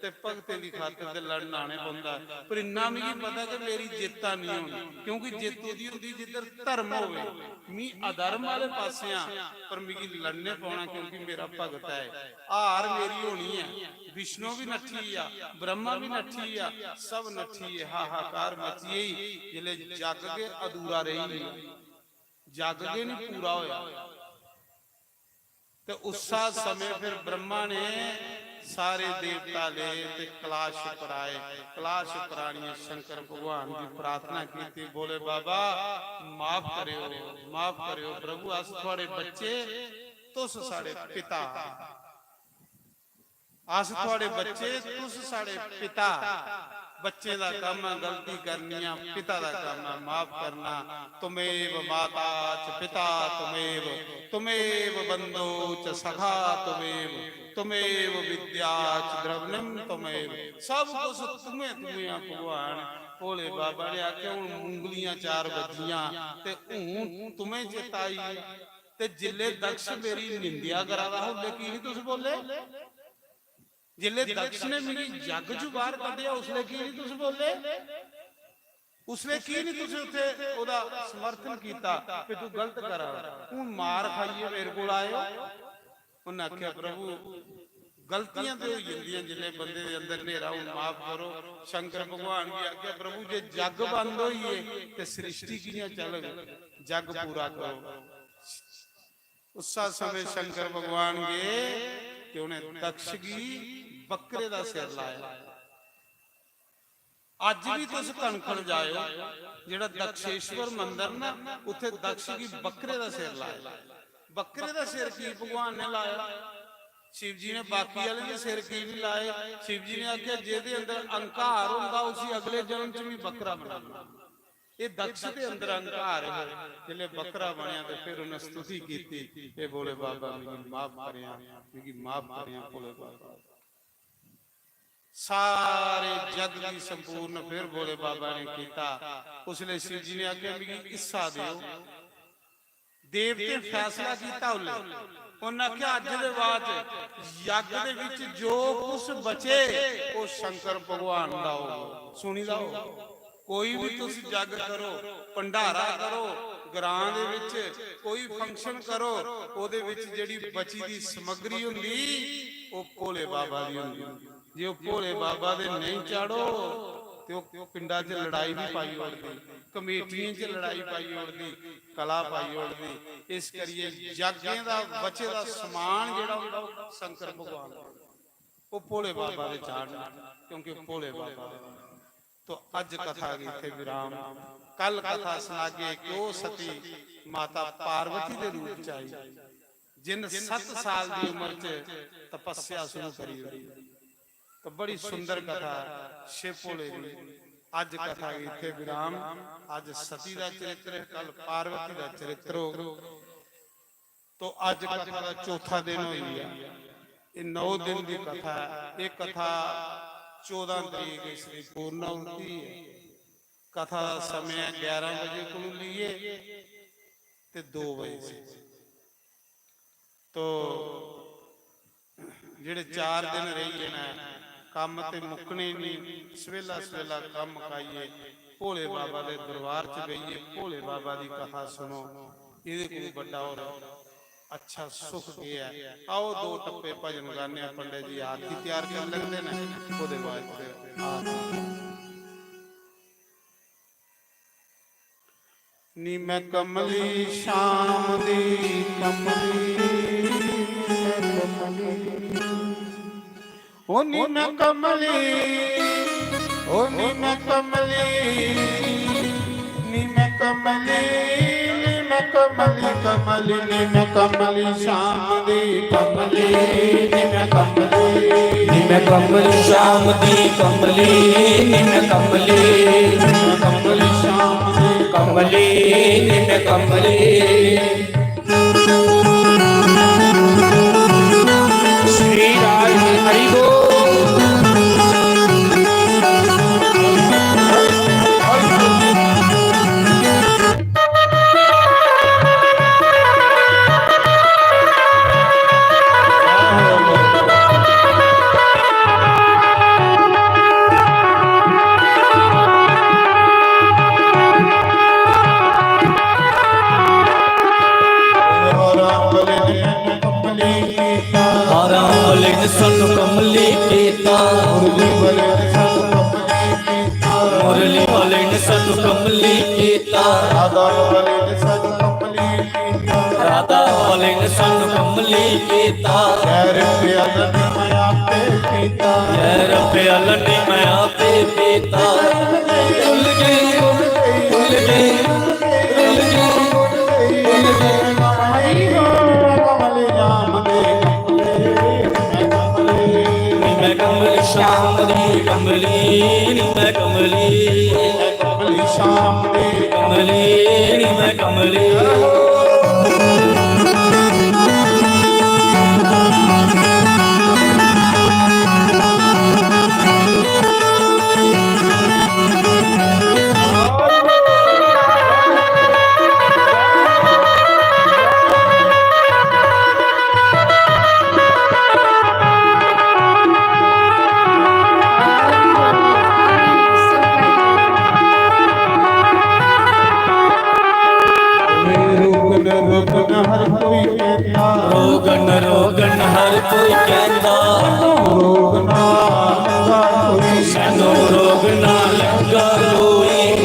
ते भगते की खातिर ते लड़न आने पौंदा। पर इन्ना मिगी पता कि मेरी जित्ता नहीं होनी, क्योंकि जित उदी हुंदी जिधर धर्म होवे। मी अधर्म वाले पासे आ, पर मिगी लड़ने पौना क्योंकि मेरा भगत है। हार मेरी होनी है। विष्णु भी नठी आ, ब्रह्मा भी नठी आ, सब नठी है। हाहाकार मची। जिले जग के अधूरा रही, जग के नहीं पूरा होया। तो उसा समय फिर ब्रह्मा ने सारे देवता ले ते कलाश पराए, कलाश परानी शंकर भगवान की प्रार्थना की। बोले बाबा माफ करियो, माफ करियो प्रभु, अस थोड़े बच्चे, तुस साडे पिता, अस थोड़े बच्चे, तुस साडे पिता। बच्चे का काम है गलती करनी, पिता का काम है माफ करना। तुमेव माता च पिता तुमेव, तुमेव बंधो च सखा तुमेव, तुमेव विद्या च द्रवणम तुमेव। सब कुछ तुम्हें तुम्हें भगवान। भोले बाबा ने आख्या हुण उंगलियां 4 बजियां ते हूं तुम्हें चेताई। ते जिले दक्ष मेरी निंदिया करादा हुंदे की नहीं तुस बोले, जिले दक्ष ने मेरी जग चू बाहर कढिया उसले की नहीं तुस बोले। ਉਸਨੇ ਕੀ ਨਹੀਂ ਤੁਸੀਂ ਉੱਥੇ ਉਹਦਾ ਸਮਰਥਨ ਕੀਤਾ ਕਿ ਤੂੰ ਗਲਤ ਕਰਾ, ਹੁਣ ਮਾਰ ਖਾਈਏ ਮੇਰੇ ਕੋਲ ਆਏ ਹੋ। ਉਹਨੇ ਆਖਿਆ ਪ੍ਰਭੂ ਗਲਤੀਆਂ ਤੇ ਹੋ ਜਾਂਦੀਆਂ ਜਿੰਨੇ ਬੰਦੇ ਦੇ ਅੰਦਰ ਹਨੇਰਾ, ਹੁਣ ਮਾਫ ਕਰੋ। ਸ਼ੰਕਰ ਭਗਵਾਨ ਵੀ ਆਖਿਆ ਪ੍ਰਭੂ ਜੇ ਜੱਗ ਬੰਦ ਹੋਈਏ ਤੇ ਸ੍ਰਿਸ਼ਟੀ ਕਿਵੇਂ ਚੱਲੇਗੀ, ਜੱਗ ਪੂਰਾ ਕਰੋ। ਉਸਾ ਸਮੇਂ ਸ਼ੰਕਰ ਭਗਵਾਨ ਗਏ ਕਿ ਉਹਨੇ ਦਕਸ਼ ਦੀ ਬੱਕਰੇ ਦਾ ਸਿਰ ਲਾਇਆ। ਅੱਜ ਵੀ ਤੁਸੀਂ ਕਣਖਣ ਜਾਇਓ, ਜਿਹੜਾ ਦਕਸ਼ੇਸ਼ਵਰ ਮੰਦਿਰ ਨਾ, ਉੱਥੇ ਦਕਸ਼ ਦੀ ਬੱਕਰੇ ਦਾ ਸਿਰ ਲਾਇਆ। ਬੱਕਰੇ ਦਾ ਸਿਰ ਕੀ ਭਗਵਾਨ ਨੇ ਲਾਇਆ? शिव जी ने बाकी वाले ने सिर की नहीं लाए। शिव जी ने आख्या जेदे अंदर अहंकार होंदा उसी अगले जन्म च भी बकरा बनाना। ये दक्ष के अंदर अहंकार है, जिले बकरा बनया तो फिर उन्हें स्तुति की, ये बोले बाबा मेरी माफ करिया, मेरी माफ करिया बोले बाबा। सारे जग की संपूर्ण फिर बोले बाबा ने किया। उसने शिव जी ने आख्या मेरी हिस्सा दो। देवते फैसला किया, उन्हें आख्या अज दे बाद यज्ञ दे विच जो कुछ बचे वो शंकर भगवान दा होगा। सुनी दा होगा। कोई भी तुसी जग करो, भंडारा करो, ग्रां दे विच कोई फंक्शन करो, ओदे विच जेड़ी बची दी समग्री हुंदी वो भोले बाबा दी हुंदी। जे वो भोले बाबा दे नहीं चाड़ो तो पिंडा च लड़ाई भी पाई उड़दी, कमेटियां च लड़ाई पाई उड़दी, कला पाई उड़दी। इस करिए यज्ञ दा बचे दा समान जेड़ा हुंदा शंकर भगवान वो भोले बाबा दे चाड़ना, क्योंकि भोले बाबा। तो अज कथा इत्थे विराम। कल कथा सुनागे कि वो सती माता पार्वती दे रूप च आई, जिन 7 साल दी उम्र च तपस्या शुरू करी हुई। तो बड़ी सुंदर कथा शिव भोले दी। अज कथा इत्थे विराम। अज सती दा चरित्र, कल पार्वती दा चरित्र हो। तो अज कथा दा चौथा दिन होई है। ये 9 दिन की कथा है। एक कथा 14 तरीक इसकी पूर्णाहुति है। कथा का समय 11 बजे को लिए ते 2 बजे। तो जेड़े 4 दिन रही है ना, काम ते मुकने नहीं। सवेला सवेला काम मुकाइए, भोले बाबा दे दरबार च गईए, भोले बाबा दी कथा सुनो। ये कोई बड़ा और अच्छा सुख गया। आओ 2 टप्पे भजन गाने। पंडित जी आरती तैयार कर लेंदे ने, ओदे बाद नी मैं कमली शाम दी कमली ओ नी मैं कमली, ओ नी मैं कमली, नी मैं कमली, नी मैं कमली कमली, नी मैं कमली शाम दी कमली, नी मैं कमली, नी मैं कमली शाम दी कमली, नी मैं कमली, नी मैं कमली शाम दी कमली, नी मैं कमली। श्री राज हरि बोल। सन कमली कीता, मुरली वाले ने सन कमली कीता, राधा वाले ने सन कमली कीता, राधा वाले ने सन कमली कीता। खैर प्यालन मैं आपे पीता, खैर प्यालन मैं आपे पीता। रुल गई रुल गई रुल गई रुल गई माई हो कमल जाम दे कमली शाम दी कमली, नी मैं कमली, कमली शाम दी कमली, नी मैं कमली। ਕਹਿੰਦਾ ਰੋਗ ਨਾ ਲੱਗਾ ਕੋਈ ਸਾਨੂੰ ਰੋਗ ਨਾ ਲੱਗਾ ਕੋਈ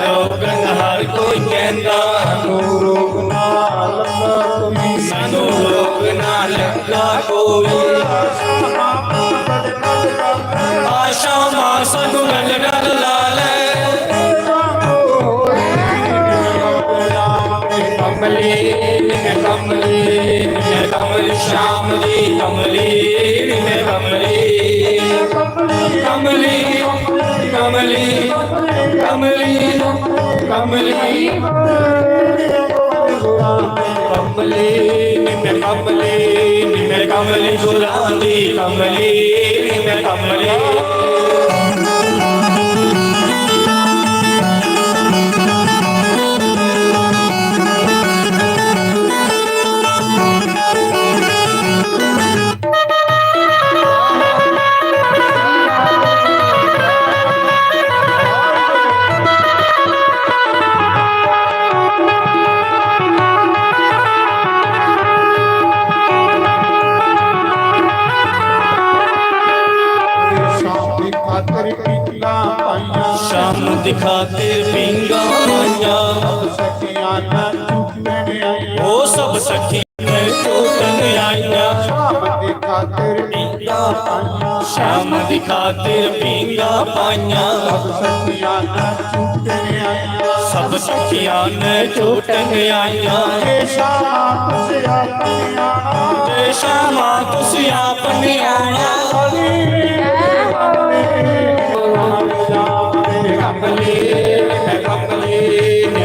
ਰੋਗਨ ਹਰ ਕੋਈ ਕਹਿੰਦਾ ਸਾਨੂੰ ਰੋਗ ਨਾ ਲੱਗਾ ਕੋਈ ਸਾਨੂੰ ਰੋਗ ਨਾ ਲੱਗਾ ਕੋਈ ਆਸ਼ਾ ਮਾਂ ਸਾਨੂੰ ਗਲ ਨਾਲ ਲਾ ਲੈ ਕਮਲੀ ਮੈਂ ਕਮਲੀ ਮੈਂ ਕਮਲੀ ਸ਼ਾਮ ਦੀ ਕਮਲੀ ਮੈਂ ਕਮਲੀ ਕਮਲੀ ਕਮਲੀ ਕਮਲੀ ਕਮਲੀ ਮੈਂ ਕਮਲੀ ਗੁਰਾਂ ਦੀ ਕਮਲੀ ਮੈਂ ਕਮਲੀ ਸ਼ਾਮ ਦੀ ਖਾਤਰ ਪਿੰਗਾ ਆਈਆਂ ਸਖੀਆਂ ਨਾ ਚੁੱਕਣ ਆਈਆਂ ਉਹ ਸਭ ਸਖੀ ਮੈਂ ਟੋਟਨ ਆਈਆਂ ਸ਼ਾਮ ਦੀ ਖਾਤਰ ਪਿੰਗਾ ਆਈਆਂ ਸ਼ਾਮ ਦੀ ਖਾਤਰ ਪਿੰਗਾ ਪਾਈਆਂ ਸਖੀਆਂ ਨਾ ਚੁੱਕਣ ਆਈਆਂ ਸਭ ਸਖੀਆਂ ਨੇ ਟੋਟਨ ਆਈਆਂ ਇਹ ਸ਼ਾਮ ਤੁਸੀਂ ਆਪਣੀ ਆਣਾ ਤੇ ਸ਼ਾਮਾਂ ਤੁਸੀਂ ਆਪਣੀ ਆਣਾ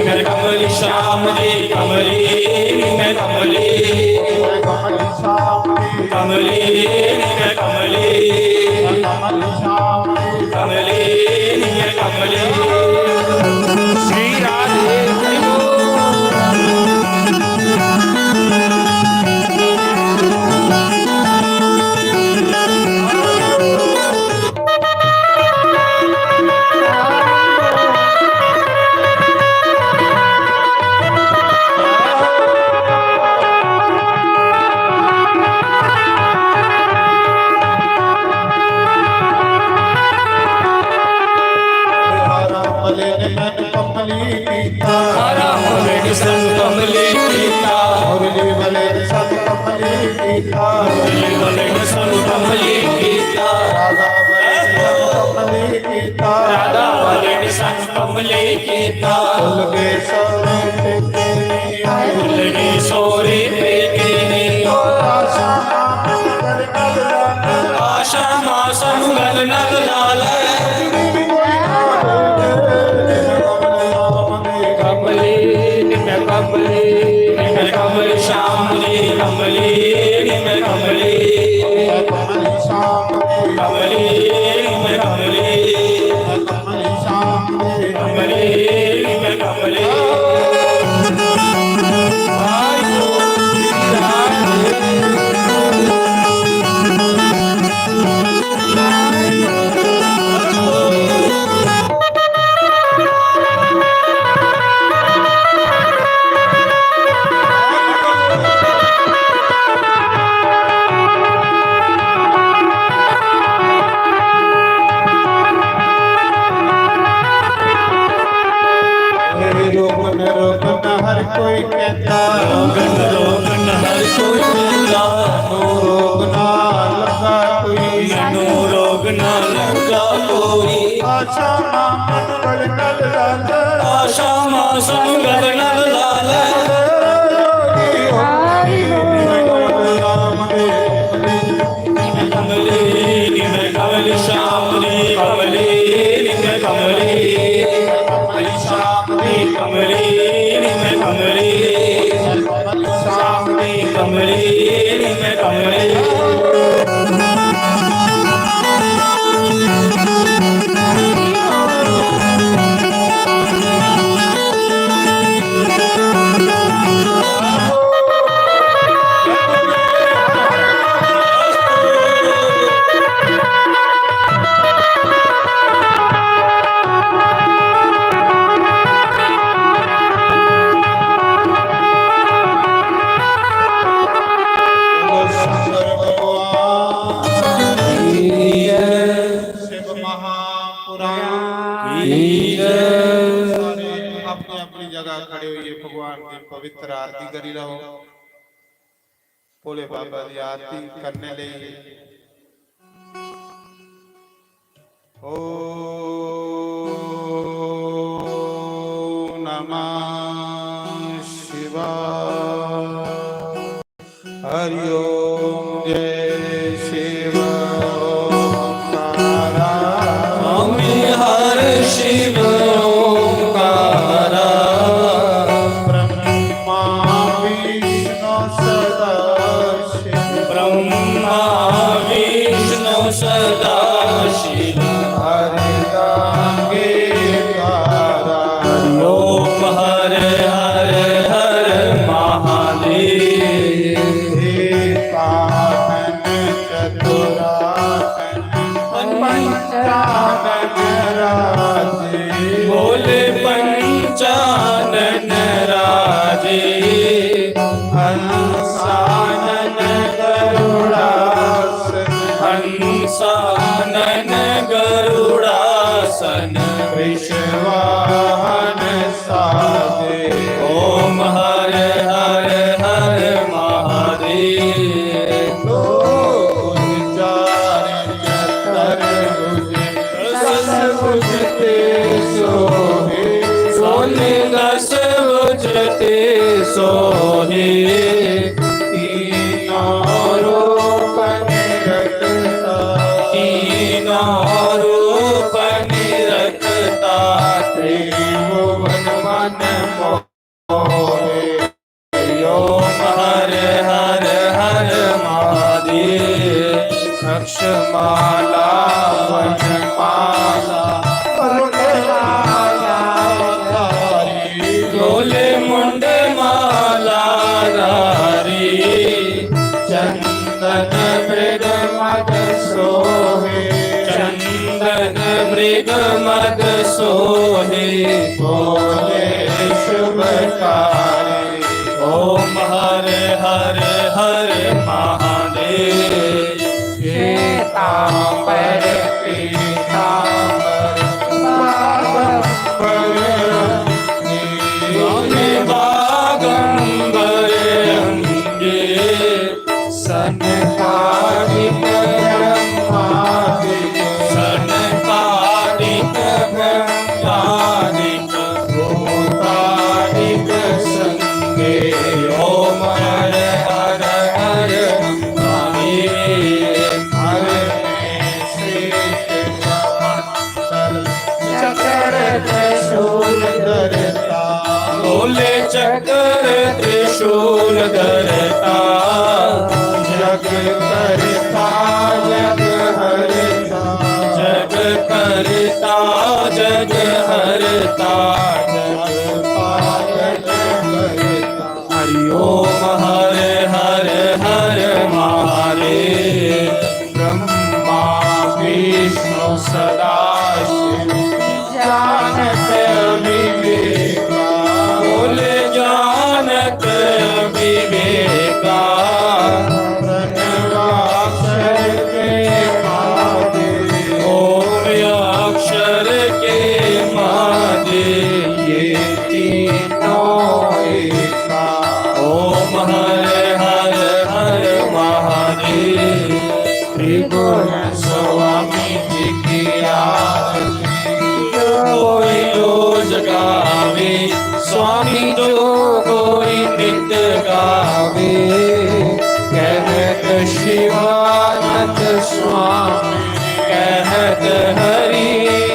ਮੈਂ ਕਮਲੀ ਸ਼ਾਮ ਦੀ ਕਮਲੀ ਮੈਂ ਕਮਲੀ ਕਮਲੀ ਮੈਂ ਕਮਲੀ ਕਮਲੀ ਮੈਂ ਕਮਲੀ ਸ੍ਰੀ ਰਾਧੇ ਸੰਗ ਕਮਲੀ ਕੀਤਾ ਮੁਰਲੀ ਵਾਲੇ ਸਤ ਕਮਲੀ ਕੀਤਾ ਮੁਰਲੀ ਵਾਲੇ ਸੰਗ ਕਮਲੀ ਕੀਤਾ ਰਾਧਾ ਵਾਲੇ ਕਮਲੀ ਕੀਤਾ ਰਾਧਾ ਵਾਲੇ ਸੰਗ ਕਮਲੀ ਕੀਤਾ ਭੁੱਲ ਗਏ ਸੋਰੇ ਤੇ ਆਏ ਭੁੱਲ ਗਏ ਸੋਰੇ ਪੇਕੇ ਨੇ ਆਸ਼ਾ ਆਸ਼ਾ ਮਾਂ ਸਾਨੂੰ ਗਲ ਨਾਲ ਲਾ ਲੈ ਮੈਂ ਕਮਲੀ ਸ਼ਾਮ ਦੀ ਕਮਲੀ ਮੈਂ ਕਮਲੀ ਕਮਲੀ ਮੈਂ ਕਮਲੀ ਕਮਲੀ ਮੈਂ ਕਮਲੀ ਹਰ ਕੋਈ ਕਹਿੰਦਾ ਰੋਗਨ ਹਰ ਕੋਈ ਕਹਿੰਦਾ ਰੋਗ ਨਾ ਲੱਗਾ ਕੋਈ ਮੈਨੂੰ ਰੋਗ ਨਾ ਲੱਗਾ ਕੋਈ ਆਸ਼ਾ ਮਨ ਗਲ ਨਲ ਰਲ ਆਸ਼ਾ ਮਾਂ ਸਾਨੂੰ ਗਲ ਨਾਲ ਲਾ ਲੈ ਕਮਲੀ ਮੈਂ ਕਮਲੀ ਸ਼ਾਮ ਦੀ ਕਮਲੀ ਮੈਂ ਕਮਲੀ ਸ਼ਾਮ ਦੀ ਕਮਲੀ ਮੈਂ ਕਮਲੀ ਸ਼ਾਮ ਦੀ ਕਮਲੀ ਮੈਂ ਕਮਲੀ पवित्र आरती करी रहो। भोले बाबा की आरती करने लिए ओम नमः शिवाय। हरि ओम जय शिव ओंकारा। स्वामी हर शिव ओंकारा। ब्रह्मा विष्णु सदा शिव। ब्रह्मा विष्णु सदा शिव। हरिदांगे तारा। ओम हर हर हर महादेव। एकानन चतुरानन पंचानन राजे। बोले पंचानन राजे। हंसानन गरुड़ासन। हंसानन गरुड़ासन। विश्वाहन साजे। ओम हर हर हर महादेव। उच्चार चतुर्भुज दस भुज ते सोहे। सोने दस बुझते सोहे। तीनों रूप निरखता। तीनों रूप निरखता। त्रिभुवन मन मोहे। ओम हर हर हर महादेव। अक्षमाला वनमाला पर्वतमाला धारी। गोले मुंड माला धारी। चंदन मृग मद सोहे। चंदन मृग मद सोहे। बोले शुभकारी। ओम हर हर हर महादेव। श्वेतांबर पीतांबर बागंबर स्वामी बागंबर अंगे। सनकादिक ब्रह्मादिक। सनकादिक ब्रह्मादिक। भूतादिक संगे। ओम हर हर हर महादेव। हर में श्रेष्ठ चमत्सर चकर त्रिशूल धरता। बोले चक्र त्रिशूल धरता। जग करता जग हरता। जग करता जग हरता। जग पालक करता। हरि ओम हर हर हर महादेव। ब्रह्मा विष्णु सदा शिव। जानत विवेका। बोले जानत विवेका। प्रणवाक्षर के महादेव। ओम अक्षर के महादेव। ये तीनों एका। ओम हर हर हर महादेव। त्रिगुण स्वामी जी की आरती। कोई रोज गावे स्वामी जो कोई नित्य गावे। कहत शिवानंद स्वामी। कहत हरि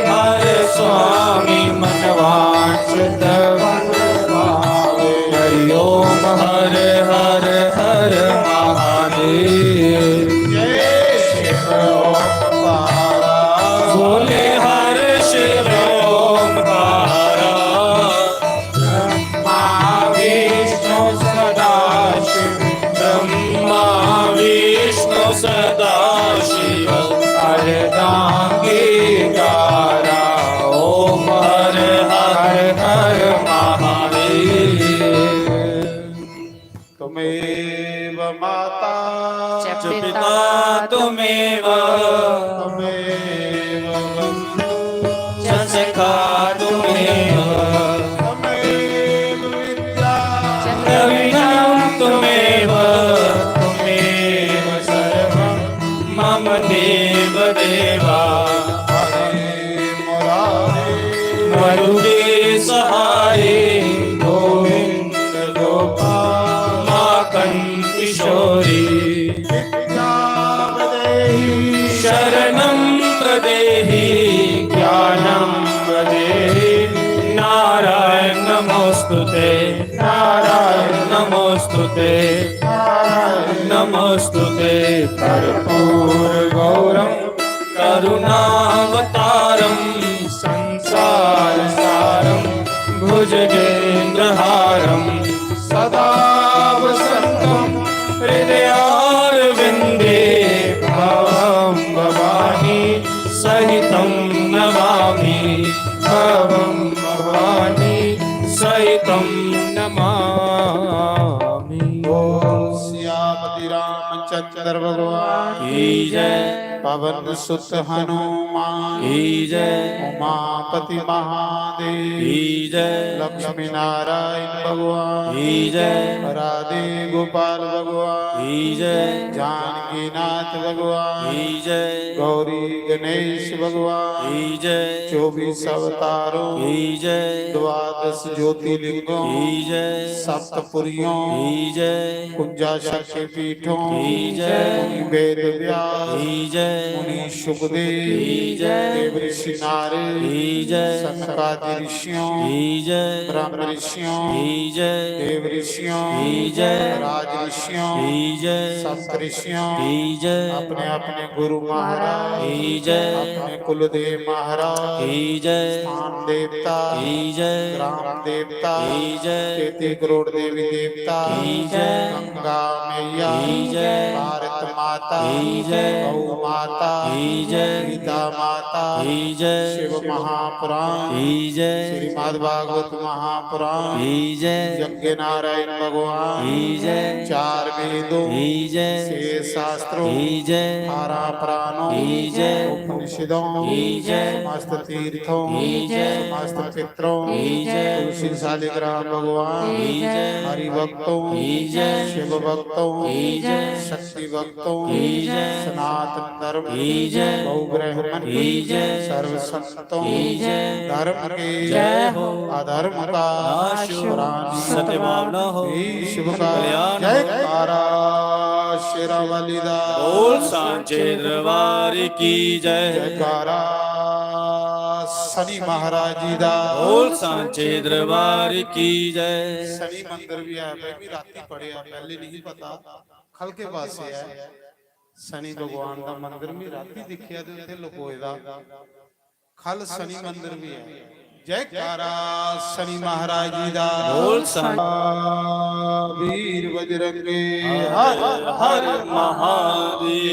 हर स्वामी मनवांचित वन पावे। हरि ओम हर हर हर महादेव। जय शिव ओंकारा। बोले हर शिव ओंकारा। ब्रह्मा विष्णु सदा शिव। ब्रह्मा विष्णु सदा शिव। हरदांगे गारा। ओम हर हर हर महादेव। तुमेव माता च च पिता तुमेव। तुमेव बन्धु च सखा तुमेव। तुमेव विद्या। च विद्यां देहि शरणं प्रदेहि ज्ञानं प्रदेहि नारायण नमोस्तुते नारायण नमोस्तुते नारायण नमोस्तुते कर्पूर गौरं करुणावतारं संसार सारं भुजगेन्द्रहारं सदा वसन्तं हृदयारविन्दे भवं भवानी सहितं नमामि भवं भवानी सहितं नमामि। ओम सियापति रामचंद्र भगवान की जय पवन सुत हनुमान की जय उमापति महादेव की जय लक्ष्मी नारायण भगवान की जय राधे गोपाल भगवान की जय जानकी नाथ भगवान की जय गौरी गणेश भगवान की जय 24 अवतारों की जय 12 ज्योतिर्लिंगों की जय सप्तपुरियों की जय कुंजा शक्ति पीठों की जय मुनि वेद व्यास की जय मुनि सुखदेव की जय देव ऋषि नारद की जय सनकादि ऋषियों की जय ब्रह्म ऋषियों की जय देव ऋषियों की जय राज ऋषियों की जय सप्त ऋषियों की जय अपने अपने गुरु महाराज की जय अपने कुलदेव महाराज की जय स्थान देवता की जय ग्राम देवता की जय 33 करोड़ देवी देवता की जय गंगा मैया की जय भारत माता की जय गौ माता की जय गीता माता की जय शिव महापुराण की जय श्रीमद् भागवत महापुराण की जय यज्ञ नारायण भगवान की जय 4 वेदों की जय 6 शास्त्रों की जय 18 पुराणों की जय उपनिषदों की जय समस्त तीर्थों की जय समस्त पितरों की जय तुलसी शालिग्राम भगवान की जय हरि भक्तों की जय शिव भक्तों की जय शक्ति भक्तों की जय सनातन धर्म की जय गौ ब्राह्मण की जय सर्व संतों की जय धर्म के जय हो अधर्म का नाश हो पुराण सत्यभावना हो शिव का कल्याण हो। जयकारा शेरावालीदा बोल सांचे दरबार की जय जयकारा शनि महाराज जी दा बोल सांचे दरबार की जय शनि मंदिर भी है मैं भी राती पढ़िया पहले नहीं पता खल के पासे है शनि भगवान का मंदिर भी राती दिखिया ते उत्थे लुकोए दा खल शनि मंदिर भी है जयकारा शनि महाराज जी दा बोल सांचे वीर बजरंगे हर हर महादेव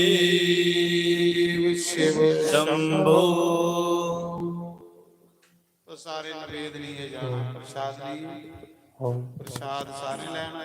शिव शंभो। तो सारे नवेद लिए जाना प्रसाद लिए प्रसाद सारे लेना